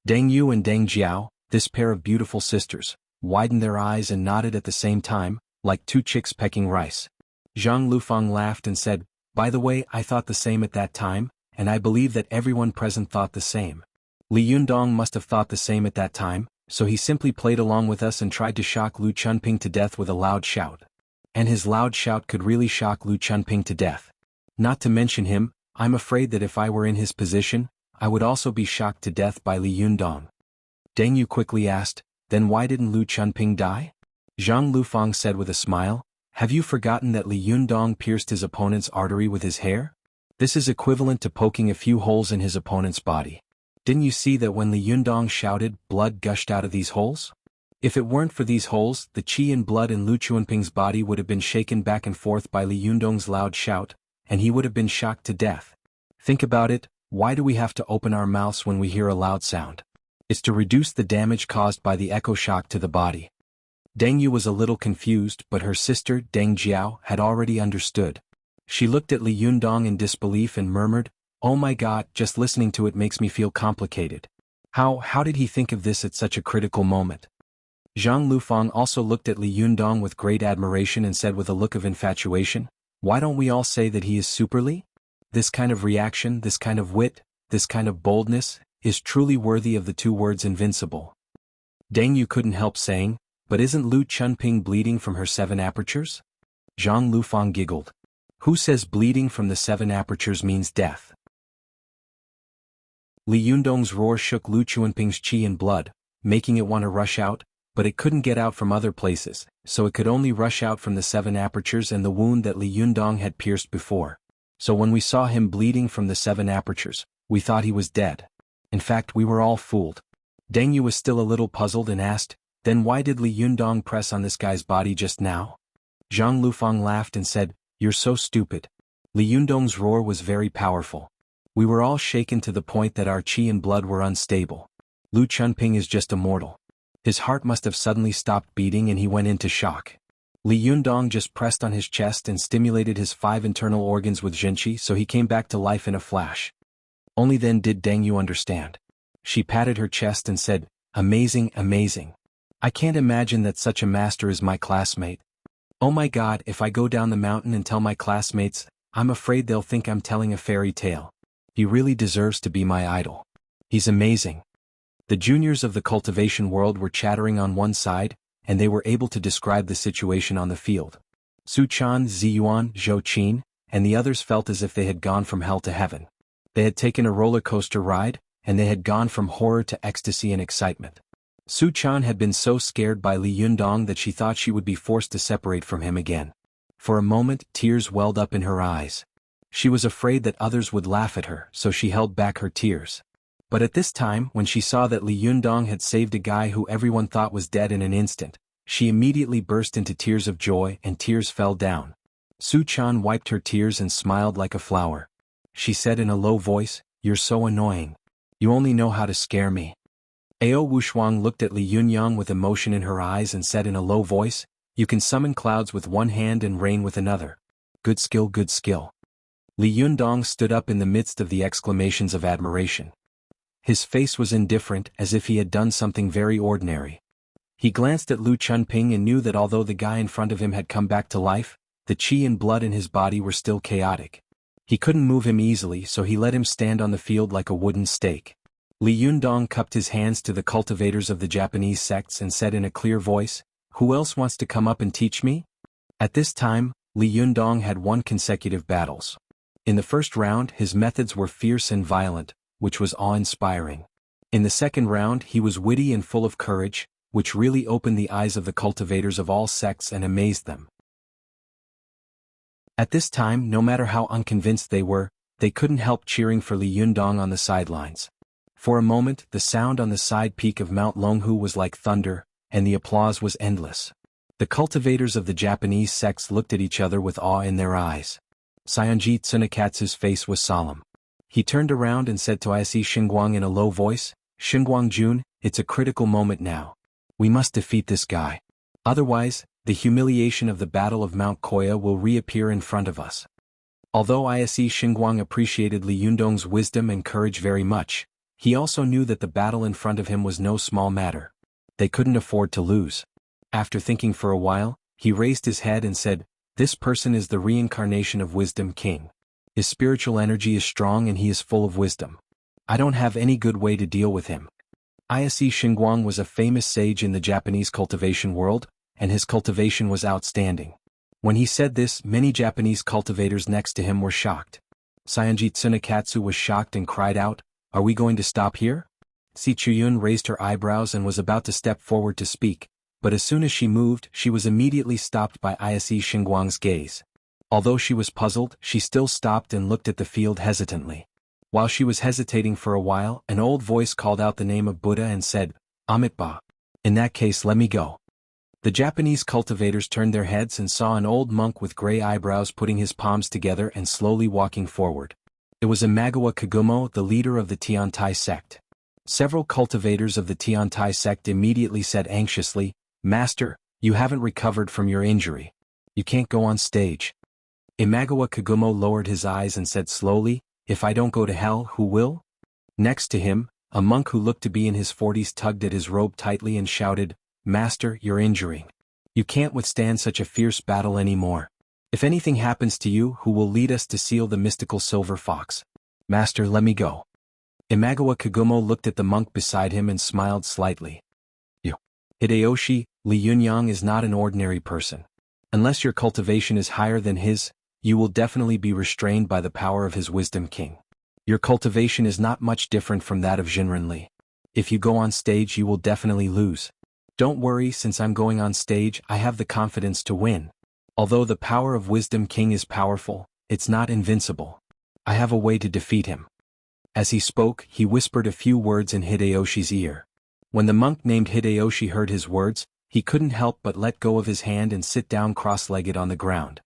Deng Yu and Deng Jiao, this pair of beautiful sisters, widened their eyes and nodded at the same time, like two chicks pecking rice. Zhang Lufang laughed and said, By the way, I thought the same at that time, and I believe that everyone present thought the same. Li Yundong must have thought the same at that time, so he simply played along with us and tried to shock Lu Chunping to death with a loud shout. And his loud shout could really shock Lu Chunping to death. Not to mention him, I'm afraid that if I were in his position, I would also be shocked to death by Li Yundong. Deng Yu quickly asked, Then why didn't Lu Chunping die? Zhang Lufang said with a smile, Have you forgotten that Li Yundong pierced his opponent's artery with his hair? This is equivalent to poking a few holes in his opponent's body. Didn't you see that when Li Yundong shouted, blood gushed out of these holes? If it weren't for these holes, the qi and blood in Lu Chunping's body would have been shaken back and forth by Li Yundong's loud shout, and he would have been shocked to death. Think about it, why do we have to open our mouths when we hear a loud sound? It's to reduce the damage caused by the echo shock to the body. Deng Yu was a little confused, but her sister, Deng Jiao, had already understood. She looked at Li Yundong in disbelief and murmured, Oh my God, just listening to it makes me feel complicated. How did he think of this at such a critical moment? Zhang Lufang also looked at Li Yundong with great admiration and said with a look of infatuation, Why don't we all say that he is superly? This kind of reaction, this kind of wit, this kind of boldness, is truly worthy of the two words invincible. Deng Yu couldn't help saying, But isn't Lu Chunping bleeding from her 7 apertures? Zhang Lufang giggled. Who says bleeding from the 7 apertures means death? Li Yundong's roar shook Lu Chunping's qi and blood, making it want to rush out, but it couldn't get out from other places, so it could only rush out from the 7 apertures and the wound that Li Yundong had pierced before. So when we saw him bleeding from the 7 apertures, we thought he was dead. In fact, we were all fooled. Deng Yu was still a little puzzled and asked, Then why did Li Yundong press on this guy's body just now? Zhang Lufang laughed and said, You're so stupid. Li Yundong's roar was very powerful. We were all shaken to the point that our qi and blood were unstable. Lu Chunping is just a mortal. His heart must have suddenly stopped beating and he went into shock. Li Yundong just pressed on his chest and stimulated his 5 internal organs with Zhenqi so he came back to life in a flash. Only then did Deng Yu understand. She patted her chest and said, "Amazing, amazing. I can't imagine that such a master is my classmate. Oh my God, if I go down the mountain and tell my classmates, I'm afraid they'll think I'm telling a fairy tale. He really deserves to be my idol. He's amazing." The juniors of the cultivation world were chattering on one side, and they were able to describe the situation on the field. Su Chan, Ziyuan, Zhou Qin, and the others felt as if they had gone from hell to heaven. They had taken a roller coaster ride, and they had gone from horror to ecstasy and excitement. Su Chan had been so scared by Li Yundong that she thought she would be forced to separate from him again. For a moment, tears welled up in her eyes. She was afraid that others would laugh at her, so she held back her tears. But at this time, when she saw that Li Yundong had saved a guy who everyone thought was dead in an instant, she immediately burst into tears of joy and tears fell down. Su Chan wiped her tears and smiled like a flower. She said in a low voice, "You're so annoying. You only know how to scare me." Ao Wushuang looked at Li Yunyang with emotion in her eyes and said in a low voice, "You can summon clouds with one hand and rain with another. Good skill, good skill." Li Yundong stood up in the midst of the exclamations of admiration. His face was indifferent, as if he had done something very ordinary. He glanced at Lu Chunping and knew that although the guy in front of him had come back to life, the qi and blood in his body were still chaotic. He couldn't move him easily, so he let him stand on the field like a wooden stake. Li Yundong cupped his hands to the cultivators of the Japanese sects and said in a clear voice, "Who else wants to come up and teach me?" At this time, Li Yundong had won consecutive battles. In the first round, his methods were fierce and violent, which was awe-inspiring. In the second round, he was witty and full of courage, which really opened the eyes of the cultivators of all sects and amazed them. At this time, no matter how unconvinced they were, they couldn't help cheering for Li Yundong on the sidelines. For a moment, the sound on the side peak of Mount Longhu was like thunder, and the applause was endless. The cultivators of the Japanese sects looked at each other with awe in their eyes. Saionji Tsunekatsu's face was solemn. He turned around and said to Ise Xingguang in a low voice, "Xingguang Jun, it's a critical moment now. We must defeat this guy. Otherwise, the humiliation of the Battle of Mount Koya will reappear in front of us." Although Ise Xingguang appreciated Li Yundong's wisdom and courage very much, he also knew that the battle in front of him was no small matter. They couldn't afford to lose. After thinking for a while, he raised his head and said, "This person is the reincarnation of Wisdom King. His spiritual energy is strong and he is full of wisdom. I don't have any good way to deal with him." Ise Xingguang was a famous sage in the Japanese cultivation world, and his cultivation was outstanding. When he said this, many Japanese cultivators next to him were shocked. Saionji Tsunekatsu was shocked and cried out, "Are we going to stop here?" Si Chuyun raised her eyebrows and was about to step forward to speak, but as soon as she moved, she was immediately stopped by Ise Xingguang's gaze. Although she was puzzled, she still stopped and looked at the field hesitantly. While she was hesitating for a while, an old voice called out the name of Buddha and said, "Amitabha. In that case, let me go." The Japanese cultivators turned their heads and saw an old monk with gray eyebrows putting his palms together and slowly walking forward. It was Imagawa Kagumo, the leader of the Tiantai sect. Several cultivators of the Tiantai sect immediately said anxiously, "Master, you haven't recovered from your injury. You can't go on stage." Imagawa Kagumo lowered his eyes and said slowly, "If I don't go to hell, who will?" Next to him, a monk who looked to be in his 40s tugged at his robe tightly and shouted, "Master, you're injuring. You can't withstand such a fierce battle anymore. If anything happens to you, who will lead us to seal the mystical silver fox? Master, let me go." Imagawa Kagumo looked at the monk beside him and smiled slightly. "You. Hideyoshi, Li Yunyang is not an ordinary person. Unless your cultivation is higher than his, you will definitely be restrained by the power of his Wisdom King. Your cultivation is not much different from that of Jinren Li. If you go on stage, you will definitely lose. Don't worry, since I'm going on stage, I have the confidence to win. Although the power of Wisdom King is powerful, it's not invincible. I have a way to defeat him." As he spoke, he whispered a few words in Hideyoshi's ear. When the monk named Hideyoshi heard his words, he couldn't help but let go of his hand and sit down cross-legged on the ground.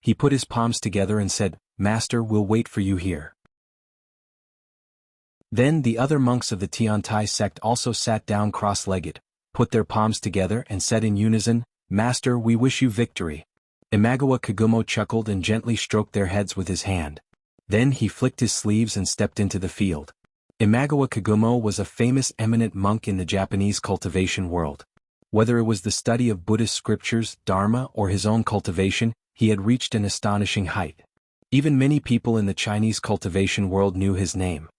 He put his palms together and said, "Master, we'll wait for you here." Then the other monks of the Tiantai sect also sat down cross-legged, put their palms together and said in unison, "Master, we wish you victory." Imagawa Kagumo chuckled and gently stroked their heads with his hand. Then he flicked his sleeves and stepped into the field. Imagawa Kagumo was a famous eminent monk in the Japanese cultivation world. Whether it was the study of Buddhist scriptures, Dharma, or his own cultivation, he had reached an astonishing height. Even many people in the Chinese cultivation world knew his name.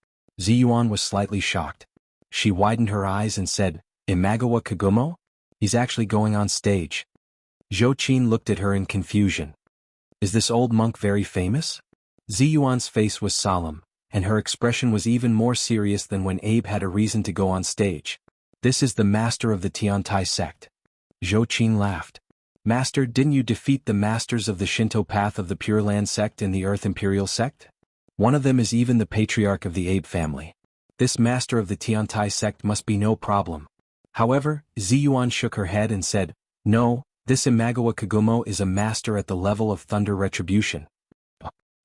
Ziyuan was slightly shocked. She widened her eyes and said, "Imagawa Kagumo? He's actually going on stage." Zhou Qin looked at her in confusion. "Is this old monk very famous?" Ziyuan's face was solemn, and her expression was even more serious than when Abe had a reason to go on stage. "This is the master of the Tiantai sect." Zhou Qin laughed. "Master, didn't you defeat the masters of the Shinto path of the Pure Land sect and the Earth Imperial sect? One of them is even the patriarch of the Abe family. This master of the Tiantai sect must be no problem." However, Ziyuan shook her head and said, "No, this Imagawa Kagumo is a master at the level of Thunder Retribution."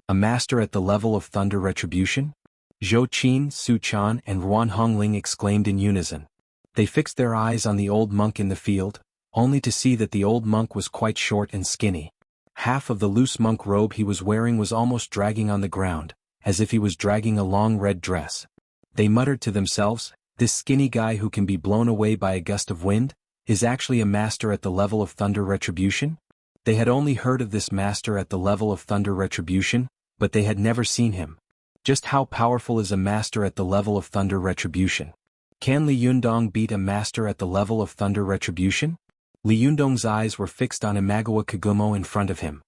"A master at the level of Thunder Retribution?" Zhou Qin, Su Chan, and Ruan Hongling exclaimed in unison. They fixed their eyes on the old monk in the field, only to see that the old monk was quite short and skinny. Half of the loose monk robe he was wearing was almost dragging on the ground, as if he was dragging a long red dress. They muttered to themselves, "This skinny guy who can be blown away by a gust of wind, is actually a master at the level of Thunder Retribution?" They had only heard of this master at the level of Thunder Retribution, but they had never seen him. Just how powerful is a master at the level of Thunder Retribution? Can Li Yundong beat a master at the level of Thunder Retribution? Li Yundong's eyes were fixed on Imagawa Kagumo in front of him.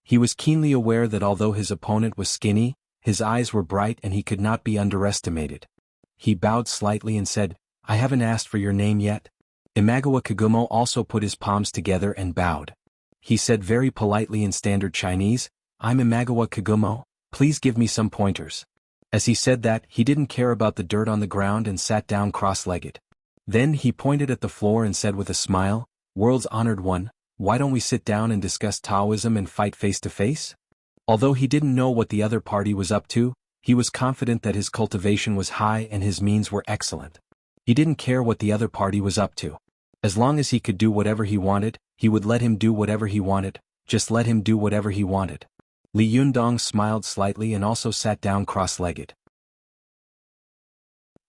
He was keenly aware that although his opponent was skinny, his eyes were bright and he could not be underestimated. He bowed slightly and said, "I haven't asked for your name yet." Imagawa Kagumo also put his palms together and bowed. He said very politely in standard Chinese, "I'm Imagawa Kagumo, please give me some pointers." As he said that, he didn't care about the dirt on the ground and sat down cross-legged. Then he pointed at the floor and said with a smile, "World's honored one, why don't we sit down and discuss Taoism and fight face to face?" Although he didn't know what the other party was up to, he was confident that his cultivation was high and his means were excellent. He didn't care what the other party was up to. As long as he could do whatever he wanted, he would let him do whatever he wanted, just let him do whatever he wanted. Li Yundong smiled slightly and also sat down cross-legged.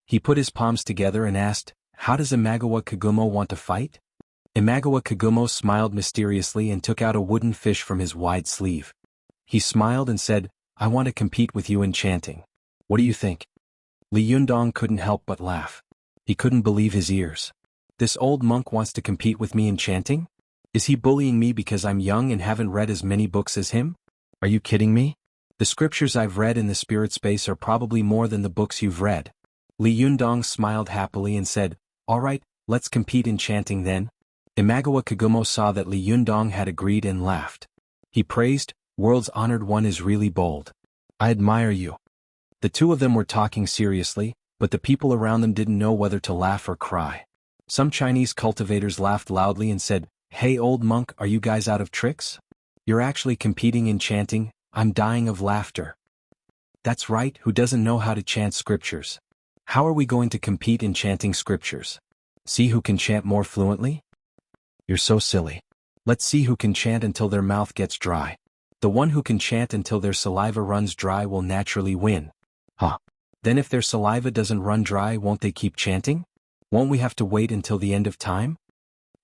He put his palms together and asked, "How does Imagawa Kagumo want to fight?" Imagawa Kagumo smiled mysteriously and took out a wooden fish from his wide sleeve. He smiled and said, "I want to compete with you in chanting. What do you think?" Li Yundong couldn't help but laugh. He couldn't believe his ears. "This old monk wants to compete with me in chanting? Is he bullying me because I'm young and haven't read as many books as him? Are you kidding me? The scriptures I've read in the spirit space are probably more than the books you've read." Li Yundong smiled happily and said, "All right, let's compete in chanting then." Imagawa Kagumo saw that Li Yundong had agreed and laughed. He praised, "World's honored one is really bold. I admire you." The two of them were talking seriously, but the people around them didn't know whether to laugh or cry. Some Chinese cultivators laughed loudly and said, "Hey old monk, are you guys out of tricks? You're actually competing in chanting? I'm dying of laughter." "That's right, who doesn't know how to chant scriptures? How are we going to compete in chanting scriptures? See who can chant more fluently? You're so silly. Let's see who can chant until their mouth gets dry. The one who can chant until their saliva runs dry will naturally win." "Huh. Then if their saliva doesn't run dry, won't they keep chanting? Won't we have to wait until the end of time?"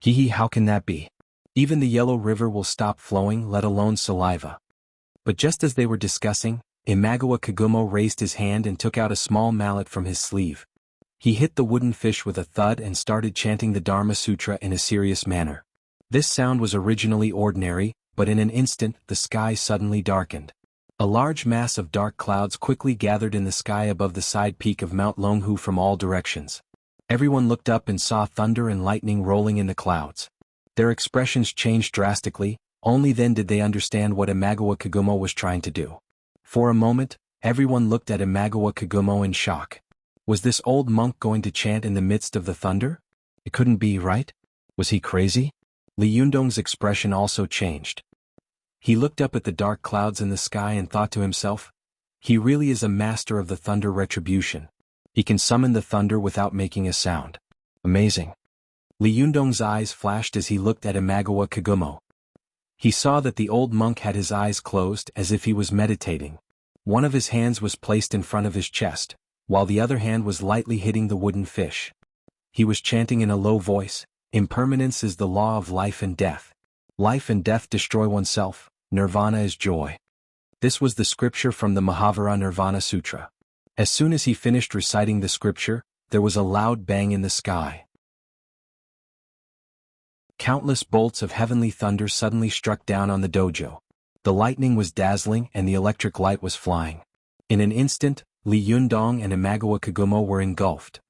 "Hee, how can that be? Even the Yellow River will stop flowing, let alone saliva." But just as they were discussing, Imagawa Kagumo raised his hand and took out a small mallet from his sleeve. He hit the wooden fish with a thud and started chanting the Dharma Sutra in a serious manner. This sound was originally ordinary, but in an instant the sky suddenly darkened. A large mass of dark clouds quickly gathered in the sky above the side peak of Mount Longhu from all directions. Everyone looked up and saw thunder and lightning rolling in the clouds. Their expressions changed drastically, only then did they understand what Imagawa Kagumo was trying to do. For a moment, everyone looked at Imagawa Kagumo in shock. Was this old monk going to chant in the midst of the thunder? It couldn't be, right? Was he crazy? Li Yundong's expression also changed. He looked up at the dark clouds in the sky and thought to himself, "He really is a master of the thunder retribution. He can summon the thunder without making a sound. Amazing." Li Yundong's eyes flashed as he looked at Imagawa Kagumo. He saw that the old monk had his eyes closed as if he was meditating. One of his hands was placed in front of his chest, while the other hand was lightly hitting the wooden fish. He was chanting in a low voice, "Impermanence is the law of life and death. Life and death destroy oneself, nirvana is joy." This was the scripture from the Mahavira Nirvana Sutra. As soon as he finished reciting the scripture, there was a loud bang in the sky. Countless bolts of heavenly thunder suddenly struck down on the dojo. The lightning was dazzling and the electric light was flying. In an instant, Li Yundong and Imagawa Kagumo were engulfed.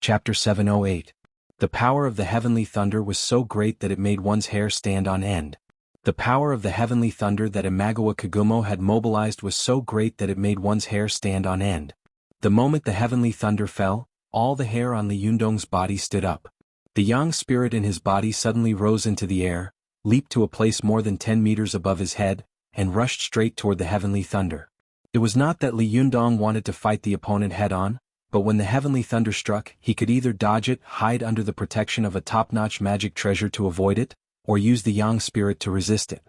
Chapter 708. The power of the heavenly thunder was so great that it made one's hair stand on end. The power of the heavenly thunder that Imagawa Kagumo had mobilized was so great that it made one's hair stand on end. The moment the heavenly thunder fell, all the hair on Li Yundong's body stood up. The yang spirit in his body suddenly rose into the air, leaped to a place more than 10 meters above his head, and rushed straight toward the heavenly thunder. It was not that Li Yundong wanted to fight the opponent head-on, but when the heavenly thunder struck, he could either dodge it, hide under the protection of a top-notch magic treasure to avoid it, or use the yang spirit to resist it.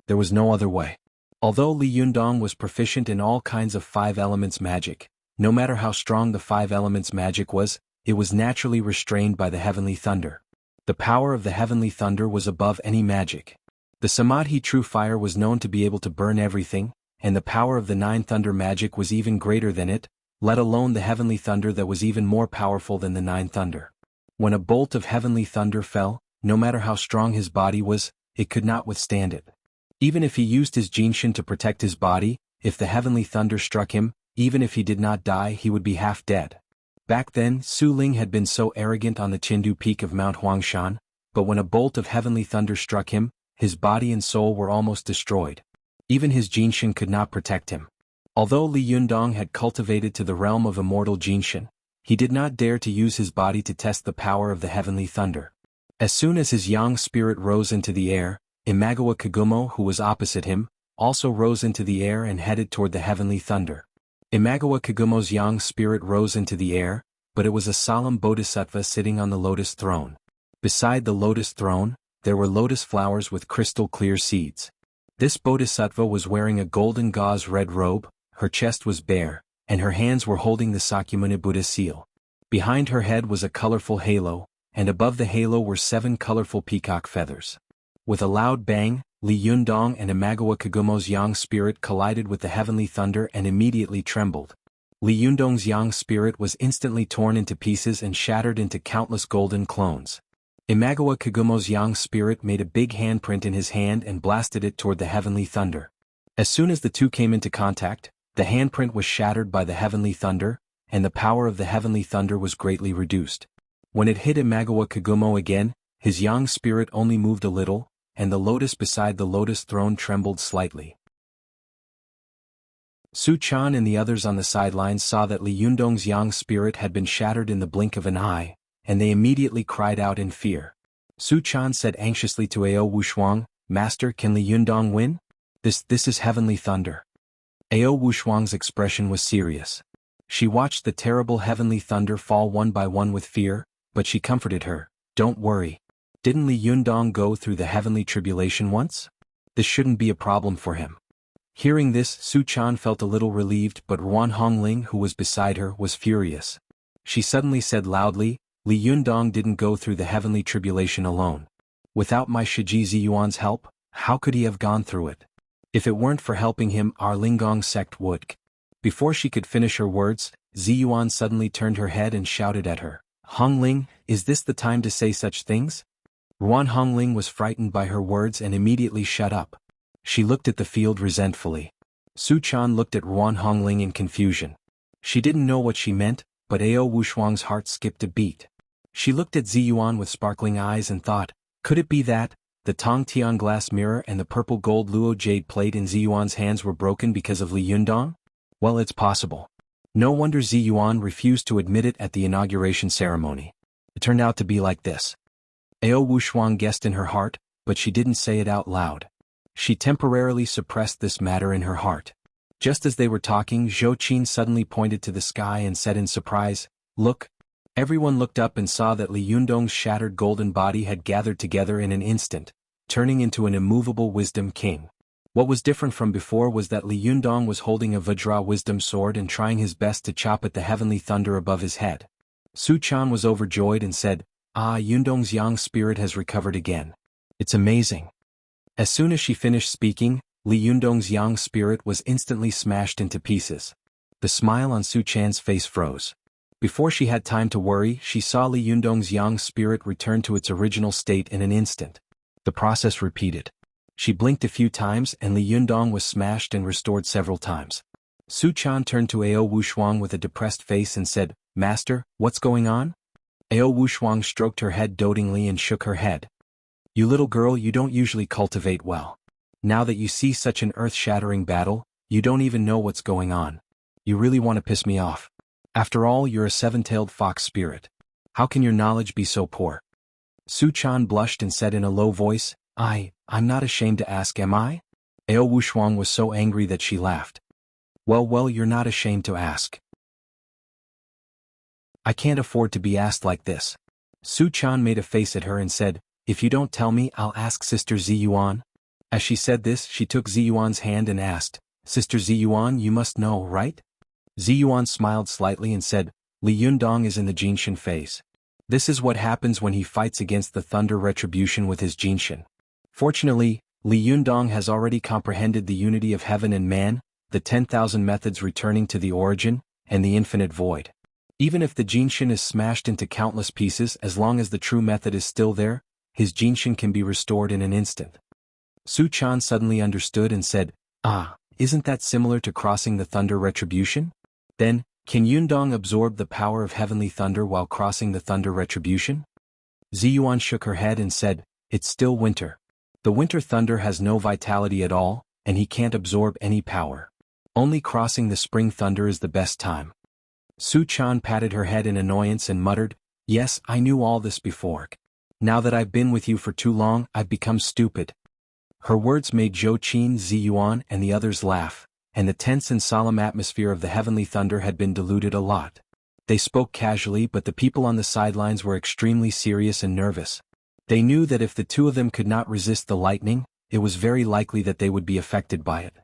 There was no other way. Although Li Yundong was proficient in all kinds of five elements magic, no matter how strong the five elements magic was, it was naturally restrained by the heavenly thunder. The power of the heavenly thunder was above any magic. The Samadhi true fire was known to be able to burn everything, and the power of the nine thunder magic was even greater than it, let alone the heavenly thunder that was even more powerful than the nine thunder. When a bolt of heavenly thunder fell, no matter how strong his body was, it could not withstand it. Even if he used his jinshin to protect his body, if the heavenly thunder struck him, even if he did not die, he would be half dead. Back then, Su Ling had been so arrogant on the Chindu peak of Mount Huangshan, but when a bolt of heavenly thunder struck him, his body and soul were almost destroyed. Even his jinshin could not protect him. Although Li Yundong had cultivated to the realm of immortal jinshin, he did not dare to use his body to test the power of the heavenly thunder. As soon as his yang spirit rose into the air, Imagawa Kagumo, who was opposite him, also rose into the air and headed toward the heavenly thunder. Imagawa Kagumo's yang spirit rose into the air, but it was a solemn bodhisattva sitting on the lotus throne. Beside the lotus throne, there were lotus flowers with crystal clear seeds. This bodhisattva was wearing a golden gauze red robe, her chest was bare, and her hands were holding the Sakyamuni Buddha seal. Behind her head was a colorful halo, and above the halo were 7 colorful peacock feathers. With a loud bang, Li Yundong and Imagawa Kagumo's yang spirit collided with the heavenly thunder and immediately trembled. Li Yundong's yang spirit was instantly torn into pieces and shattered into countless golden clones. Imagawa Kagumo's yang spirit made a big handprint in his hand and blasted it toward the heavenly thunder. As soon as the two came into contact, the handprint was shattered by the heavenly thunder, and the power of the heavenly thunder was greatly reduced. When it hit Imagawa Kagumo again, his yang spirit only moved a little, and the lotus beside the lotus throne trembled slightly. Su Chan and the others on the sidelines saw that Li Yundong's yang spirit had been shattered in the blink of an eye, and they immediately cried out in fear. Su Chan said anxiously to Ao Wushuang, "Master, can Li Yundong win? This is heavenly thunder." Ao Wushuang's expression was serious. She watched the terrible heavenly thunder fall one by one with fear, but she comforted her, "Don't worry. Didn't Li Yundong go through the heavenly tribulation once? This shouldn't be a problem for him." Hearing this, Su Chan felt a little relieved, but Ruan Hongling, who was beside her, was furious. She suddenly said loudly, "Li Yundong didn't go through the heavenly tribulation alone. Without my Shiji Ziyuan's help, how could he have gone through it? If it weren't for helping him, our Linggong sect would." Before she could finish her words, Ziyuan suddenly turned her head and shouted at her, "Hongling, is this the time to say such things?" Ruan Hongling was frightened by her words and immediately shut up. She looked at the field resentfully. Su Chan looked at Ruan Hongling in confusion. She didn't know what she meant, but Ao Wushuang's heart skipped a beat. She looked at Ziyuan with sparkling eyes and thought, could it be that the Tong Tian glass mirror and the purple gold luo jade plate in Ziyuan's hands were broken because of Li Yundong? Well, it's possible. No wonder Ziyuan refused to admit it at the inauguration ceremony. It turned out to be like this. Ao Wushuang guessed in her heart, but she didn't say it out loud. She temporarily suppressed this matter in her heart. Just as they were talking, Zhou Qin suddenly pointed to the sky and said in surprise, "Look." Everyone looked up and saw that Li Yundong's shattered golden body had gathered together in an instant, turning into an immovable wisdom king. What was different from before was that Li Yundong was holding a Vajra wisdom sword and trying his best to chop at the heavenly thunder above his head. Su Chan was overjoyed and said, "Ah, Yundong's yang spirit has recovered again. It's amazing." As soon as she finished speaking, Li Yundong's yang spirit was instantly smashed into pieces. The smile on Su Chan's face froze. Before she had time to worry, she saw Li Yundong's yang spirit return to its original state in an instant. The process repeated. She blinked a few times and Li Yundong was smashed and restored several times. Su Chan turned to Ao Wushuang with a depressed face and said, "Master, what's going on?" Ao Wushuang stroked her head dotingly and shook her head. "You little girl, you don't usually cultivate well. Now that you see such an earth-shattering battle, you don't even know what's going on. You really want to piss me off. After all, you're a seven-tailed fox spirit. How can your knowledge be so poor?" Su Chan blushed and said in a low voice, I'm not ashamed to ask, am I?" Ao Wushuang was so angry that she laughed. Well, you're not ashamed to ask. I can't afford to be asked like this." Su Chan made a face at her and said, "If you don't tell me, I'll ask Sister Ziyuan." As she said this, she took Ziyuan's hand and asked, "Sister Ziyuan, you must know, right?" Ziyuan smiled slightly and said, "Li Yundong is in the Jinshin phase. This is what happens when he fights against the Thunder Retribution with his Jinshin. Fortunately, Li Yundong has already comprehended the unity of heaven and man, the 10,000 methods returning to the origin, and the infinite void. Even if the Jinshin is smashed into countless pieces, as long as the true method is still there, his Jinshin can be restored in an instant." Su Chan suddenly understood and said, Isn't that similar to crossing the Thunder Retribution? Then, can Yundong absorb the power of heavenly thunder while crossing the Thunder Retribution? Ziyuan shook her head and said, "It's still winter. The winter thunder has no vitality at all, and he can't absorb any power. Only crossing the spring thunder is the best time." Su Chan patted her head in annoyance and muttered, "Yes, I knew all this before. Now that I've been with you for too long, I've become stupid." Her words made Zhou Qin, Ziyuan, and the others laugh, and the tense and solemn atmosphere of the heavenly thunder had been diluted a lot. They spoke casually, but the people on the sidelines were extremely serious and nervous. They knew that if the two of them could not resist the lightning, it was very likely that they would be affected by it.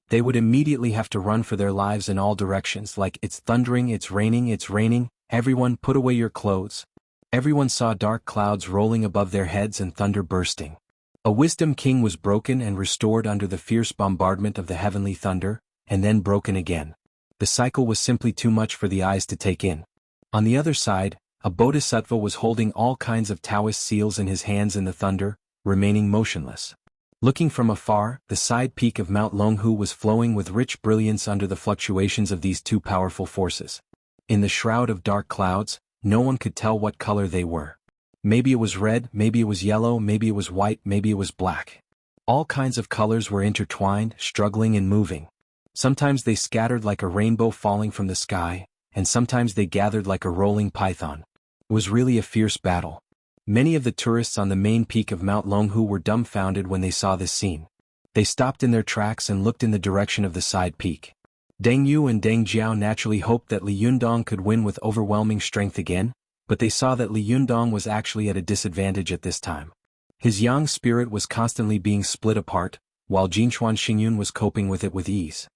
They would immediately have to run for their lives in all directions like, "It's thundering, it's raining, everyone put away your clothes." Everyone saw dark clouds rolling above their heads and thunder bursting. A wisdom king was broken and restored under the fierce bombardment of the heavenly thunder, and then broken again. The cycle was simply too much for the eyes to take in. On the other side, a bodhisattva was holding all kinds of Taoist seals in his hands in the thunder, remaining motionless. Looking from afar, the side peak of Mount Longhu was flowing with rich brilliance under the fluctuations of these two powerful forces. In the shroud of dark clouds, no one could tell what color they were. Maybe it was red, maybe it was yellow, maybe it was white, maybe it was black. All kinds of colors were intertwined, struggling and moving. Sometimes they scattered like a rainbow falling from the sky, and sometimes they gathered like a rolling python. It was really a fierce battle. Many of the tourists on the main peak of Mount Longhu were dumbfounded when they saw this scene. They stopped in their tracks and looked in the direction of the side peak. Deng Yu and Deng Jiao naturally hoped that Li Yundong could win with overwhelming strength again, but they saw that Li Yundong was actually at a disadvantage at this time. His yang spirit was constantly being split apart, while Jinchuan Xingyun was coping with it with ease.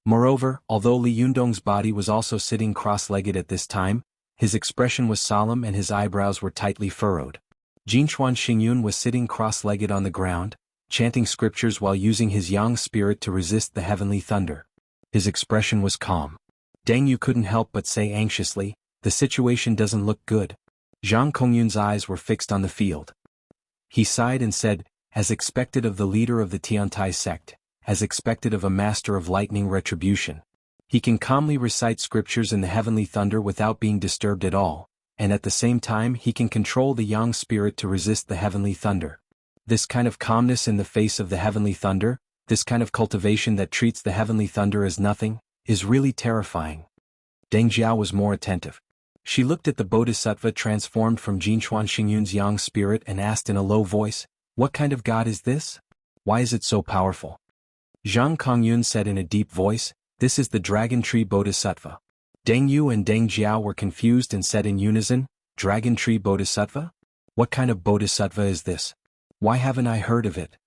Moreover, although Li Yundong's body was also sitting cross-legged at this time, his expression was solemn and his eyebrows were tightly furrowed. Jinchuan Xingyun was sitting cross-legged on the ground, chanting scriptures while using his yang spirit to resist the heavenly thunder. His expression was calm. Deng Yu couldn't help but say anxiously, "The situation doesn't look good." Zhang Kongyun's eyes were fixed on the field. He sighed and said, "As expected of the leader of the Tiantai sect, as expected of a master of lightning retribution. He can calmly recite scriptures in the heavenly thunder without being disturbed at all, and at the same time he can control the yang spirit to resist the heavenly thunder. This kind of calmness in the face of the heavenly thunder, this kind of cultivation that treats the heavenly thunder as nothing, is really terrifying." Deng Jiao was more attentive. She looked at the bodhisattva transformed from Jinchuan Xingyun's yang spirit and asked in a low voice, "What kind of god is this? Why is it so powerful?" Zhang Kongyun said in a deep voice, "This is the Dragon Tree Bodhisattva." Deng Yu and Deng Jiao were confused and said in unison, "Dragon Tree Bodhisattva? What kind of bodhisattva is this? Why haven't I heard of it?"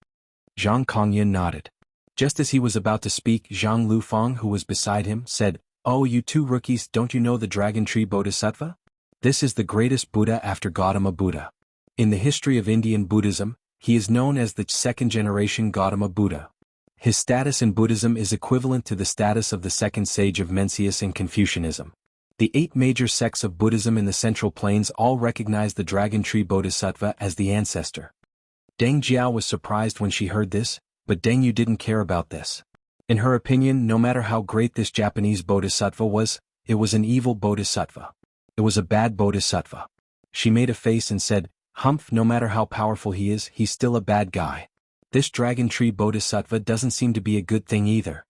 Zhang Kongyun nodded. Just as he was about to speak, Zhang Lufeng, who was beside him, said, "Oh, you two rookies, don't you know the Dragon Tree Bodhisattva? This is the greatest Buddha after Gautama Buddha. In the history of Indian Buddhism, he is known as the second-generation Gautama Buddha. His status in Buddhism is equivalent to the status of the second sage of Mencius in Confucianism. The 8 major sects of Buddhism in the Central Plains all recognize the Dragon Tree Bodhisattva as the ancestor." Deng Jiao was surprised when she heard this, but Deng Yu didn't care about this. In her opinion, no matter how great this Japanese bodhisattva was, it was an evil bodhisattva. It was a bad bodhisattva. She made a face and said, "Humph, no matter how powerful he is, he's still a bad guy. This Dragon Tree Bodhisattva doesn't seem to be a good thing either."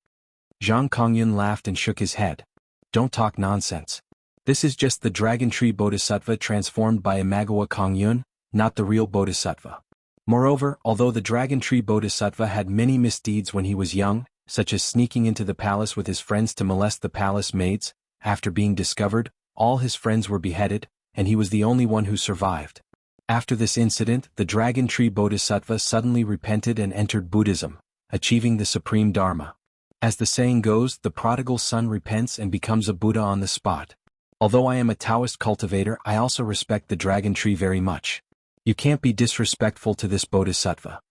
Zhang Kongyun laughed and shook his head. "Don't talk nonsense. This is just the Dragon Tree Bodhisattva transformed by Imagawa Kongyun, not the real Bodhisattva. Moreover, although the Dragon Tree Bodhisattva had many misdeeds when he was young, such as sneaking into the palace with his friends to molest the palace maids, after being discovered, all his friends were beheaded, and he was the only one who survived. After this incident, the Dragon Tree Bodhisattva suddenly repented and entered Buddhism, achieving the supreme Dharma. As the saying goes, the prodigal son repents and becomes a Buddha on the spot. Although I am a Taoist cultivator, I also respect the Dragon Tree very much. You can't be disrespectful to this Bodhisattva."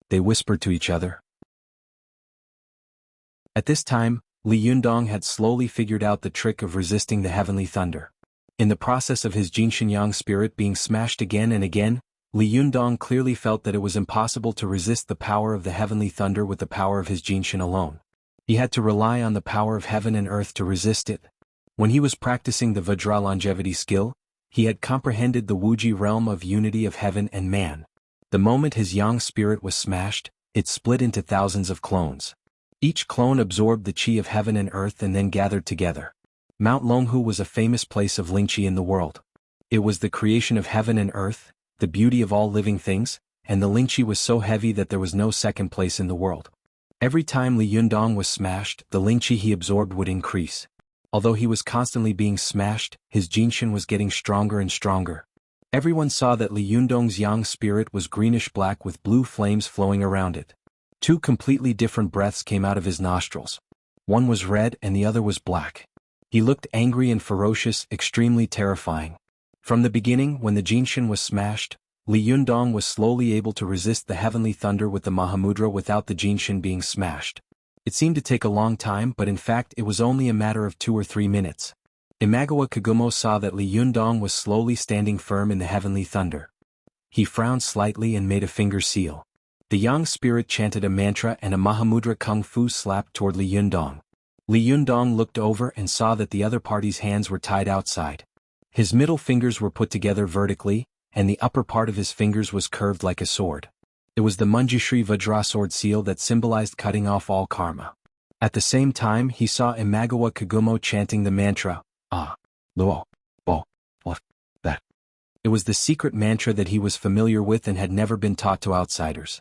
They whispered to each other. At this time, Li Yundong had slowly figured out the trick of resisting the heavenly thunder. In the process of his Jinshinyang spirit being smashed again and again, Li Yundong clearly felt that it was impossible to resist the power of the heavenly thunder with the power of his Jinshin alone. He had to rely on the power of heaven and earth to resist it. When he was practicing the Vajra longevity skill, he had comprehended the Wuji realm of unity of heaven and man. The moment his yang spirit was smashed, it split into thousands of clones. Each clone absorbed the chi of heaven and earth and then gathered together. Mount Longhu was a famous place of Lingqi in the world. It was the creation of heaven and earth, the beauty of all living things, and the Lingqi was so heavy that there was no second place in the world. Every time Li Yundong was smashed, the Lingqi he absorbed would increase. Although he was constantly being smashed, his Jinshin was getting stronger and stronger. Everyone saw that Li Yundong's yang spirit was greenish-black with blue flames flowing around it. 2 completely different breaths came out of his nostrils. One was red and the other was black. He looked angry and ferocious, extremely terrifying. From the beginning, when the Jinshin was smashed, Li Yundong was slowly able to resist the heavenly thunder with the Mahamudra without the Jinshin being smashed. It seemed to take a long time, but in fact it was only a matter of 2 or 3 minutes. Imagawa Kagumo saw that Li Yundong was slowly standing firm in the heavenly thunder. He frowned slightly and made a finger seal. The yang spirit chanted a mantra and a Mahamudra Kung Fu slapped toward Li Yundong. Li Yundong looked over and saw that the other party's hands were tied outside. His middle fingers were put together vertically, and the upper part of his fingers was curved like a sword. It was the Manjushri Vajra sword seal that symbolized cutting off all karma. At the same time, he saw Imagawa Kagumo chanting the mantra, "Ah, Luo, Bo, What, That." It was the secret mantra that he was familiar with and had never been taught to outsiders.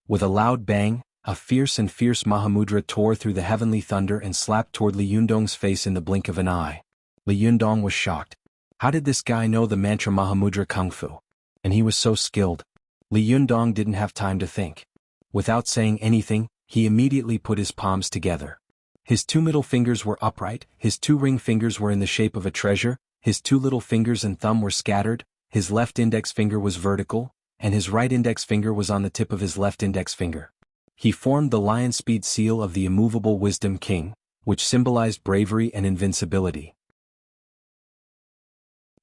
With a loud bang, a fierce Mahamudra tore through the heavenly thunder and slapped toward Li Yundong's face in the blink of an eye. Li Yundong was shocked. How did this guy know the mantra Mahamudra Kung Fu? And he was so skilled. Li Yundong didn't have time to think. Without saying anything, he immediately put his palms together. His 2 middle fingers were upright, his 2 ring fingers were in the shape of a treasure, his 2 little fingers and thumb were scattered, his left index finger was vertical, and his right index finger was on the tip of his left index finger. He formed the lion speed seal of the immovable wisdom king, which symbolized bravery and invincibility.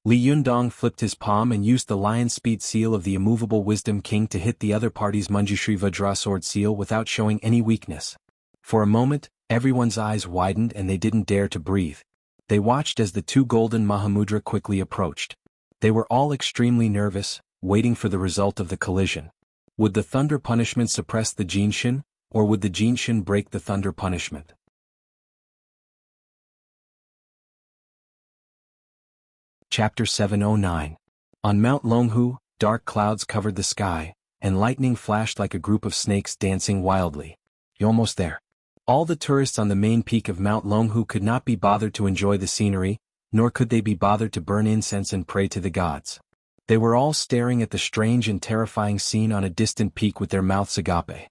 Li Yundong flipped his palm and used the lion speed seal of the immovable wisdom king to hit the other party's Manjushri Vajra sword seal without showing any weakness. For a moment, everyone's eyes widened and they didn't dare to breathe. They watched as the 2 golden Mahamudra quickly approached. They were all extremely nervous, waiting for the result of the collision. Would the thunder punishment suppress the Jinshin, or would the Jinshin break the thunder punishment? Chapter 709. On Mount Longhu, dark clouds covered the sky, and lightning flashed like a group of snakes dancing wildly. "You're almost there." All the tourists on the main peak of Mount Longhu could not be bothered to enjoy the scenery, nor could they be bothered to burn incense and pray to the gods. They were all staring at the strange and terrifying scene on a distant peak with their mouths agape.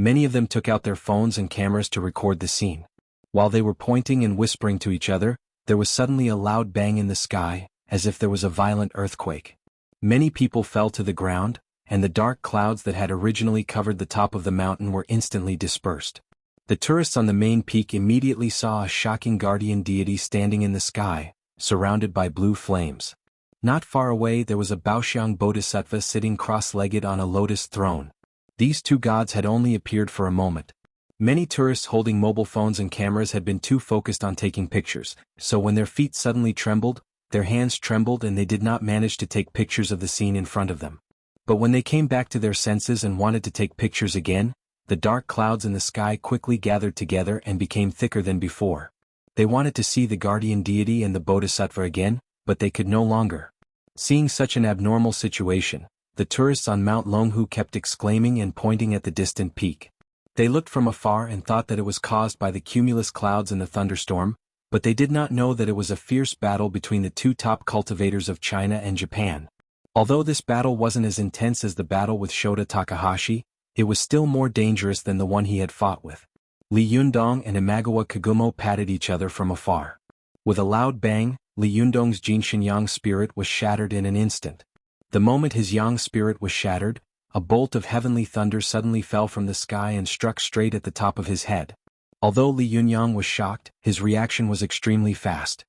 Many of them took out their phones and cameras to record the scene. While they were pointing and whispering to each other, there was suddenly a loud bang in the sky, as if there was a violent earthquake. Many people fell to the ground, and the dark clouds that had originally covered the top of the mountain were instantly dispersed. The tourists on the main peak immediately saw a shocking guardian deity standing in the sky, surrounded by blue flames. Not far away there was a Baoxiang bodhisattva sitting cross-legged on a lotus throne. These two gods had only appeared for a moment. Many tourists holding mobile phones and cameras had been too focused on taking pictures, so when their feet suddenly trembled, their hands trembled and they did not manage to take pictures of the scene in front of them. But when they came back to their senses and wanted to take pictures again, the dark clouds in the sky quickly gathered together and became thicker than before. They wanted to see the guardian deity and the bodhisattva again, but they could no longer. Seeing such an abnormal situation, the tourists on Mount Longhu kept exclaiming and pointing at the distant peak. They looked from afar and thought that it was caused by the cumulus clouds and the thunderstorm, but they did not know that it was a fierce battle between the two top cultivators of China and Japan. Although this battle wasn't as intense as the battle with Shota Takahashi, it was still more dangerous than the one he had fought with. Li Yundong and Imagawa Kagumo patted each other from afar. With a loud bang, Li Yundong's Jinshin Yang spirit was shattered in an instant. The moment his Yang spirit was shattered, a bolt of heavenly thunder suddenly fell from the sky and struck straight at the top of his head. Although Li Yunyang was shocked, his reaction was extremely fast.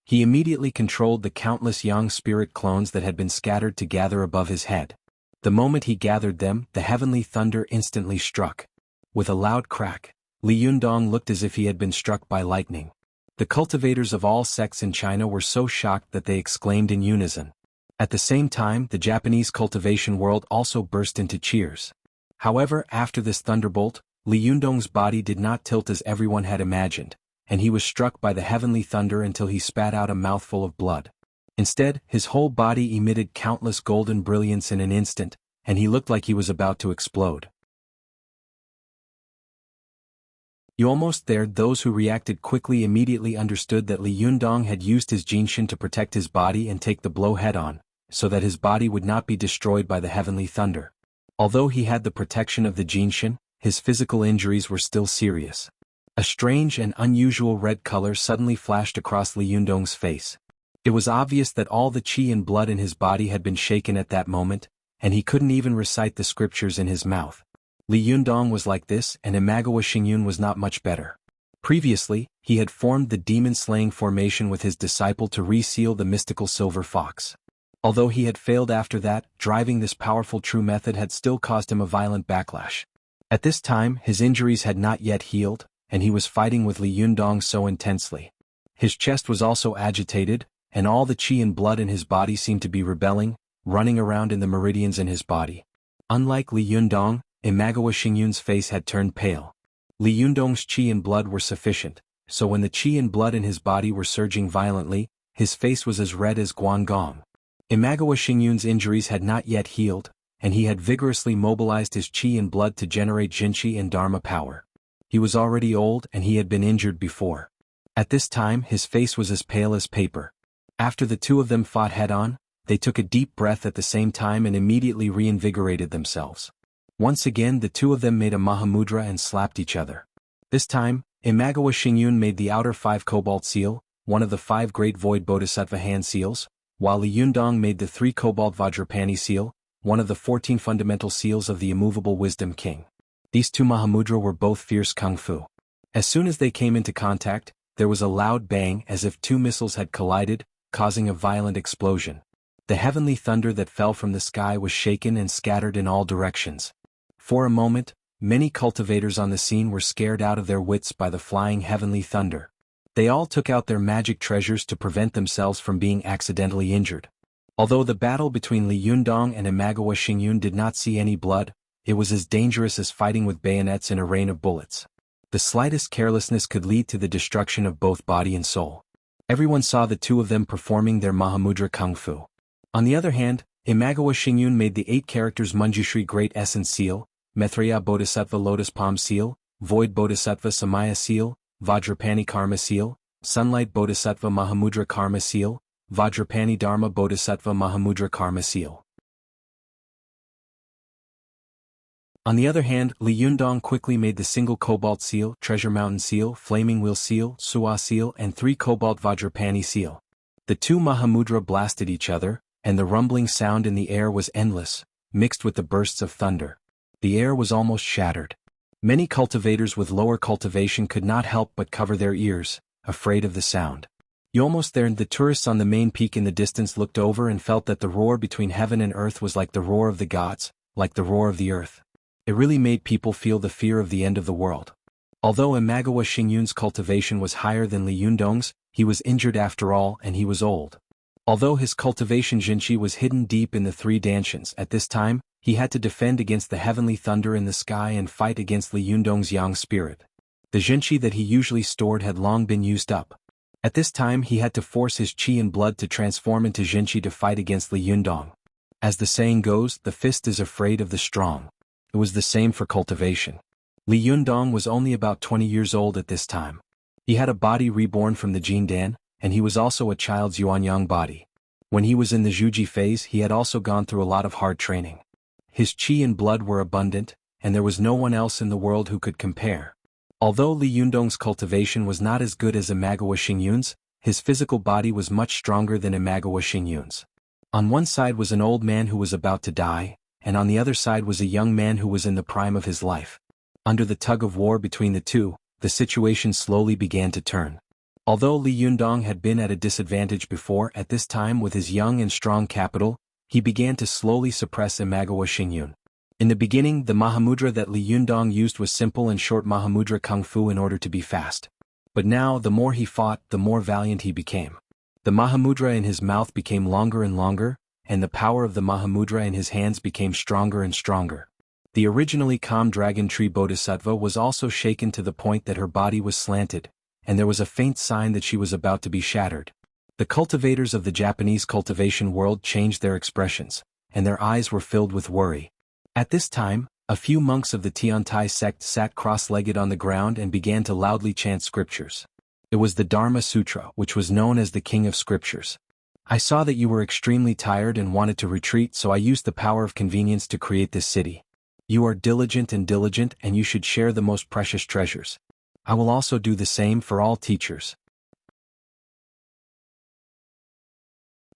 He immediately controlled the countless Yang spirit clones that had been scattered to gather above his head. The moment he gathered them, the heavenly thunder instantly struck. With a loud crack, Li Yundong looked as if he had been struck by lightning. The cultivators of all sects in China were so shocked that they exclaimed in unison. At the same time, the Japanese cultivation world also burst into cheers. However, after this thunderbolt, Li Yundong's body did not tilt as everyone had imagined, and he was struck by the heavenly thunder until he spat out a mouthful of blood. Instead, his whole body emitted countless golden brilliance in an instant, and he looked like he was about to explode. You almost there. Those who reacted quickly immediately understood that Li Yundong had used his Jinshin to protect his body and take the blow head-on, so that his body would not be destroyed by the heavenly thunder. Although he had the protection of the Jinshin, his physical injuries were still serious. A strange and unusual red color suddenly flashed across Li Yundong's face. It was obvious that all the qi and blood in his body had been shaken at that moment, and he couldn't even recite the scriptures in his mouth. Li Yundong was like this, and Imagawa Xingyun was not much better. Previously, he had formed the demon-slaying formation with his disciple to reseal the mystical silver fox. Although he had failed after that, driving this powerful true method had still caused him a violent backlash. At this time, his injuries had not yet healed, and he was fighting with Li Yundong so intensely. His chest was also agitated, and all the qi and blood in his body seemed to be rebelling, running around in the meridians in his body. Unlike Li Yundong, Imagawa Xingyun's face had turned pale. Li Yundong's qi and blood were sufficient, so when the qi and blood in his body were surging violently, his face was as red as Guangdong. Imagawa Xingyun's injuries had not yet healed, and he had vigorously mobilized his qi and blood to generate Jinchi and Dharma power. He was already old and he had been injured before. At this time his face was as pale as paper. After the two of them fought head-on, they took a deep breath at the same time and immediately reinvigorated themselves. Once again the two of them made a Mahamudra and slapped each other. This time, Imagawa Xingyun made the outer 5 cobalt seal, one of the 5 great void bodhisattva hand seals, while Li Yundong made the 3 cobalt vajrapani seal, one of the 14 fundamental seals of the immovable wisdom king. These two Mahamudra were both fierce kung fu. As soon as they came into contact, there was a loud bang as if 2 missiles had collided, causing a violent explosion. The heavenly thunder that fell from the sky was shaken and scattered in all directions. For a moment, many cultivators on the scene were scared out of their wits by the flying heavenly thunder. They all took out their magic treasures to prevent themselves from being accidentally injured. Although the battle between Li Yundong and Imagawa Xingyun did not see any blood, it was as dangerous as fighting with bayonets in a rain of bullets. The slightest carelessness could lead to the destruction of both body and soul. Everyone saw the two of them performing their Mahamudra Kung Fu. On the other hand, Imagawa Xingyun made the 8 characters Manjushri Great Essence Seal, Maitreya Bodhisattva Lotus Palm Seal, Void Bodhisattva Samaya Seal, Vajrapani Karma Seal, Sunlight Bodhisattva Mahamudra Karma Seal, Vajrapani Dharma Bodhisattva Mahamudra Karma Seal. On the other hand, Li Yundong quickly made the single Cobalt Seal, Treasure Mountain Seal, Flaming Wheel Seal, Suwa Seal, and 3 Cobalt Vajrapani Seal. The 2 Mahamudra blasted each other, and the rumbling sound in the air was endless, mixed with the bursts of thunder. The air was almost shattered. Many cultivators with lower cultivation could not help but cover their ears, afraid of the sound. Almost there, the tourists on the main peak in the distance looked over and felt that the roar between heaven and earth was like the roar of the gods, like the roar of the earth. It really made people feel the fear of the end of the world. Although Imagawa Xingyun's cultivation was higher than Li Yundong's, he was injured after all and he was old. Although his cultivation Jinchi was hidden deep in the 3 Danshians at this time, he had to defend against the heavenly thunder in the sky and fight against Li Yundong's yang spirit. The Jinchi that he usually stored had long been used up. At this time he had to force his qi and blood to transform into Jinchi to fight against Li Yundong. As the saying goes, the fist is afraid of the strong. It was the same for cultivation. Li Yundong was only about 20 years old at this time. He had a body reborn from the Jindan, and he was also a child's Yuanyang body. When he was in the Zhuji phase he had also gone through a lot of hard training. His qi and blood were abundant, and there was no one else in the world who could compare. Although Li Yundong's cultivation was not as good as Imagawa Xingyun's, his physical body was much stronger than Imagawa Xingyun's. On one side was an old man who was about to die, and on the other side was a young man who was in the prime of his life. Under the tug of war between the two, the situation slowly began to turn. Although Li Yundong had been at a disadvantage before, at this time with his young and strong capital, he began to slowly suppress Imagawa Xingyun. In the beginning, the Mahamudra that Li Yundong used was simple and short Mahamudra Kung Fu in order to be fast. But now, the more he fought, the more valiant he became. The Mahamudra in his mouth became longer and longer, and the power of the Mahamudra in his hands became stronger and stronger. The originally calm dragon tree Bodhisattva was also shaken to the point that her body was slanted, and there was a faint sign that she was about to be shattered. The cultivators of the Japanese cultivation world changed their expressions, and their eyes were filled with worry. At this time, a few monks of the Tiantai sect sat cross-legged on the ground and began to loudly chant scriptures. It was the Dharma Sutra, which was known as the King of Scriptures. I saw that you were extremely tired and wanted to retreat, so I used the power of convenience to create this city. You are diligent, and you should share the most precious treasures. I will also do the same for all teachers.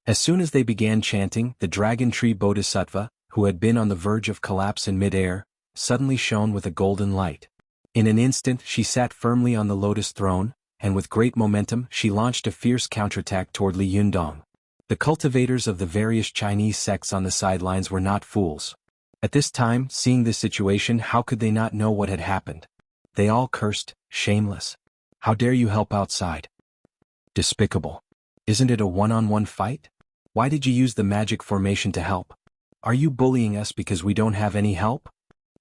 As soon as they began chanting, the dragon tree Bodhisattva, who had been on the verge of collapse in mid-air, suddenly shone with a golden light. In an instant she sat firmly on the lotus throne, and with great momentum she launched a fierce counterattack toward Li Yundong. The cultivators of the various Chinese sects on the sidelines were not fools. At this time, seeing this situation, how could they not know what had happened? They all cursed, shameless. How dare you help outside? Despicable. Isn't it a one-on-one fight? Why did you use the magic formation to help? Are you bullying us because we don't have any help?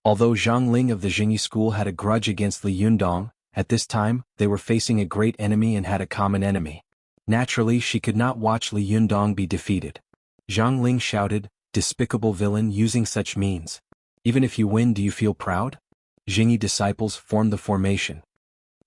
Although Zhang Ling of the Jingyi school had a grudge against Li Yundong, at this time, they were facing a great enemy and had a common enemy. Naturally, she could not watch Li Yundong be defeated. Zhang Ling shouted, "Despicable villain, using such means. Even if you win, do you feel proud?" Jingyi disciples formed the formation.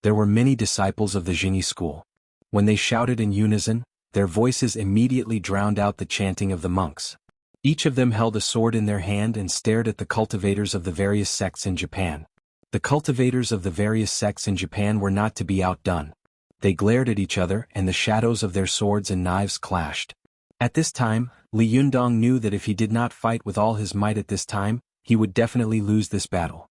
There were many disciples of the Jingyi school. When they shouted in unison, their voices immediately drowned out the chanting of the monks. Each of them held a sword in their hand and stared at the cultivators of the various sects in Japan. The cultivators of the various sects in Japan were not to be outdone. They glared at each other and the shadows of their swords and knives clashed. At this time, Li Yundong knew that if he did not fight with all his might at this time, he would definitely lose this battle.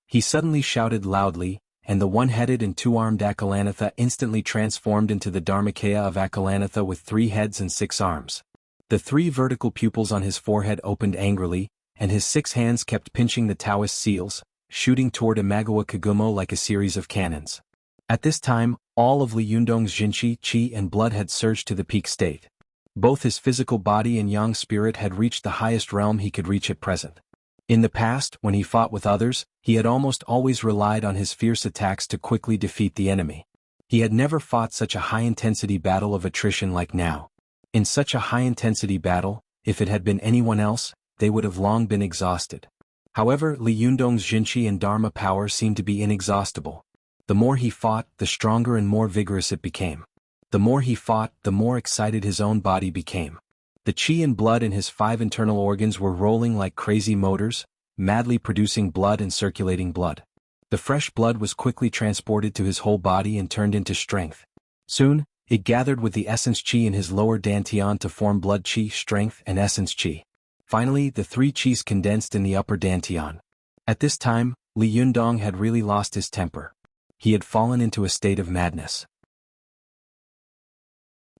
He suddenly shouted loudly, and the one-headed and two-armed Akalanatha instantly transformed into the Dharmakaya of Akalanatha with 3 heads and 6 arms. The 3 vertical pupils on his forehead opened angrily, and his 6 hands kept pinching the Taoist seals, shooting toward Imagawa Kagumo like a series of cannons. At this time, all of Li Yundong's Jinchi, Qi and blood had surged to the peak state. Both his physical body and yang spirit had reached the highest realm he could reach at present. In the past, when he fought with others, he had almost always relied on his fierce attacks to quickly defeat the enemy. He had never fought such a high-intensity battle of attrition like now. In such a high-intensity battle, if it had been anyone else, they would have long been exhausted. However, Li Yundong's Jinchi and Dharma power seemed to be inexhaustible. The more he fought, the stronger and more vigorous it became. The more he fought, the more excited his own body became. The qi and blood in his 5 internal organs were rolling like crazy motors, madly producing blood and circulating blood. The fresh blood was quickly transported to his whole body and turned into strength. Soon, it gathered with the essence qi in his lower dantian to form blood qi, strength, and essence qi. Finally, the three qis condensed in the upper dantian. At this time, Li Yundong had really lost his temper. He had fallen into a state of madness.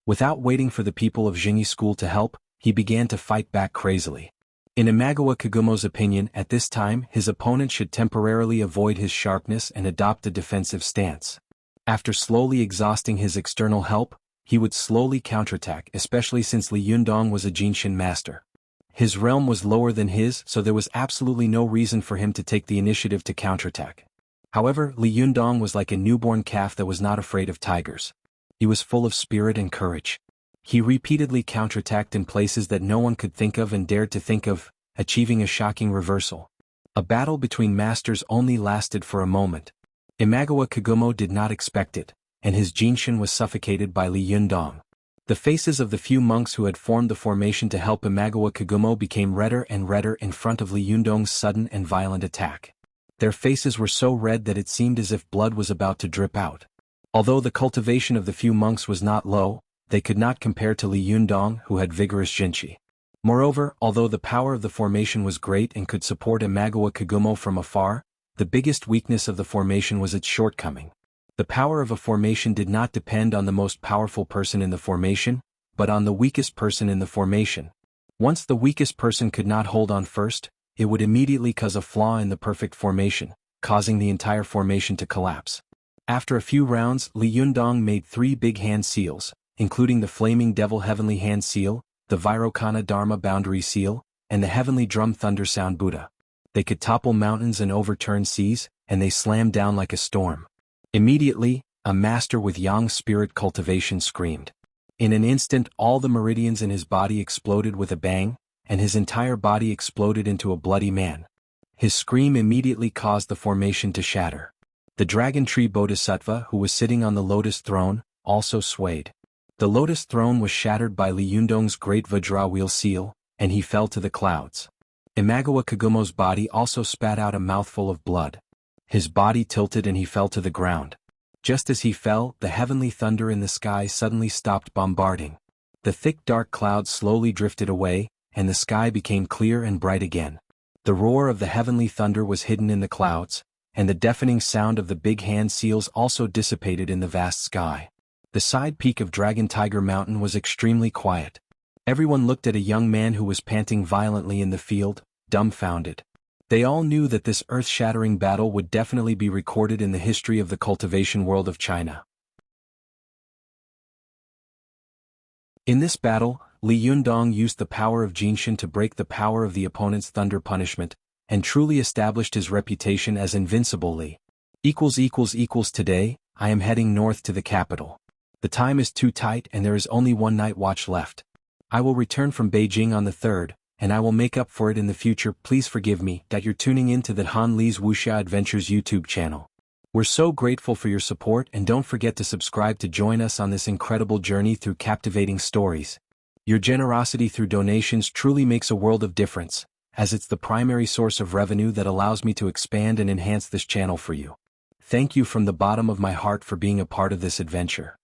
Without waiting for the people of Jingyi school to help, he began to fight back crazily. In Imagawa Kagumo's opinion, at this time, his opponent should temporarily avoid his sharpness and adopt a defensive stance. After slowly exhausting his external help, he would slowly counterattack, especially since Li Yundong was a Jinshin master. His realm was lower than his, so there was absolutely no reason for him to take the initiative to counterattack. However, Li Yundong was like a newborn calf that was not afraid of tigers. He was full of spirit and courage. He repeatedly counterattacked in places that no one could think of and dared to think of, achieving a shocking reversal. A battle between masters only lasted for a moment. Imagawa Kagumo did not expect it, and his Jinshin was suffocated by Li Yundong. The faces of the few monks who had formed the formation to help Imagawa Kagumo became redder and redder in front of Li Yundong's sudden and violent attack. Their faces were so red that it seemed as if blood was about to drip out. Although the cultivation of the few monks was not low, they could not compare to Li Yundong, who had vigorous jinchi. Moreover, although the power of the formation was great and could support Imagawa Kagumo from afar, the biggest weakness of the formation was its shortcoming. The power of a formation did not depend on the most powerful person in the formation, but on the weakest person in the formation. Once the weakest person could not hold on first, it would immediately cause a flaw in the perfect formation, causing the entire formation to collapse. After a few rounds, Li Yundong made 3 big hand seals, including the Flaming Devil Heavenly Hand Seal, the Vairocana Dharma Boundary Seal, and the Heavenly Drum Thunder Sound Buddha. They could topple mountains and overturn seas, and they slammed down like a storm. Immediately, a master with yang spirit cultivation screamed. In an instant, all the meridians in his body exploded with a bang, and his entire body exploded into a bloody man. His scream immediately caused the formation to shatter. The dragon tree Bodhisattva, who was sitting on the lotus throne, also swayed. The lotus throne was shattered by Li Yundong's great Vajra wheel seal, and he fell to the clouds. Imagawa Kagumo's body also spat out a mouthful of blood. His body tilted and he fell to the ground. Just as he fell, the heavenly thunder in the sky suddenly stopped bombarding. The thick dark clouds slowly drifted away, and the sky became clear and bright again. The roar of the heavenly thunder was hidden in the clouds, and the deafening sound of the big hand seals also dissipated in the vast sky. The side peak of Dragon Tiger Mountain was extremely quiet. Everyone looked at a young man who was panting violently in the field, dumbfounded. They all knew that this earth-shattering battle would definitely be recorded in the history of the cultivation world of China. In this battle, Li Yundong used the power of Jinshin to break the power of the opponent's thunder punishment, and truly established his reputation as invincible. Today, I am heading north to the capital. The time is too tight and there is only one night watch left. I will return from Beijing on the 3rd, and I will make up for it in the future. Please forgive me that you're tuning in to the Han Li's Wuxia Adventures YouTube channel. We're so grateful for your support, and don't forget to subscribe to join us on this incredible journey through captivating stories. Your generosity through donations truly makes a world of difference, as it's the primary source of revenue that allows me to expand and enhance this channel for you. Thank you from the bottom of my heart for being a part of this adventure.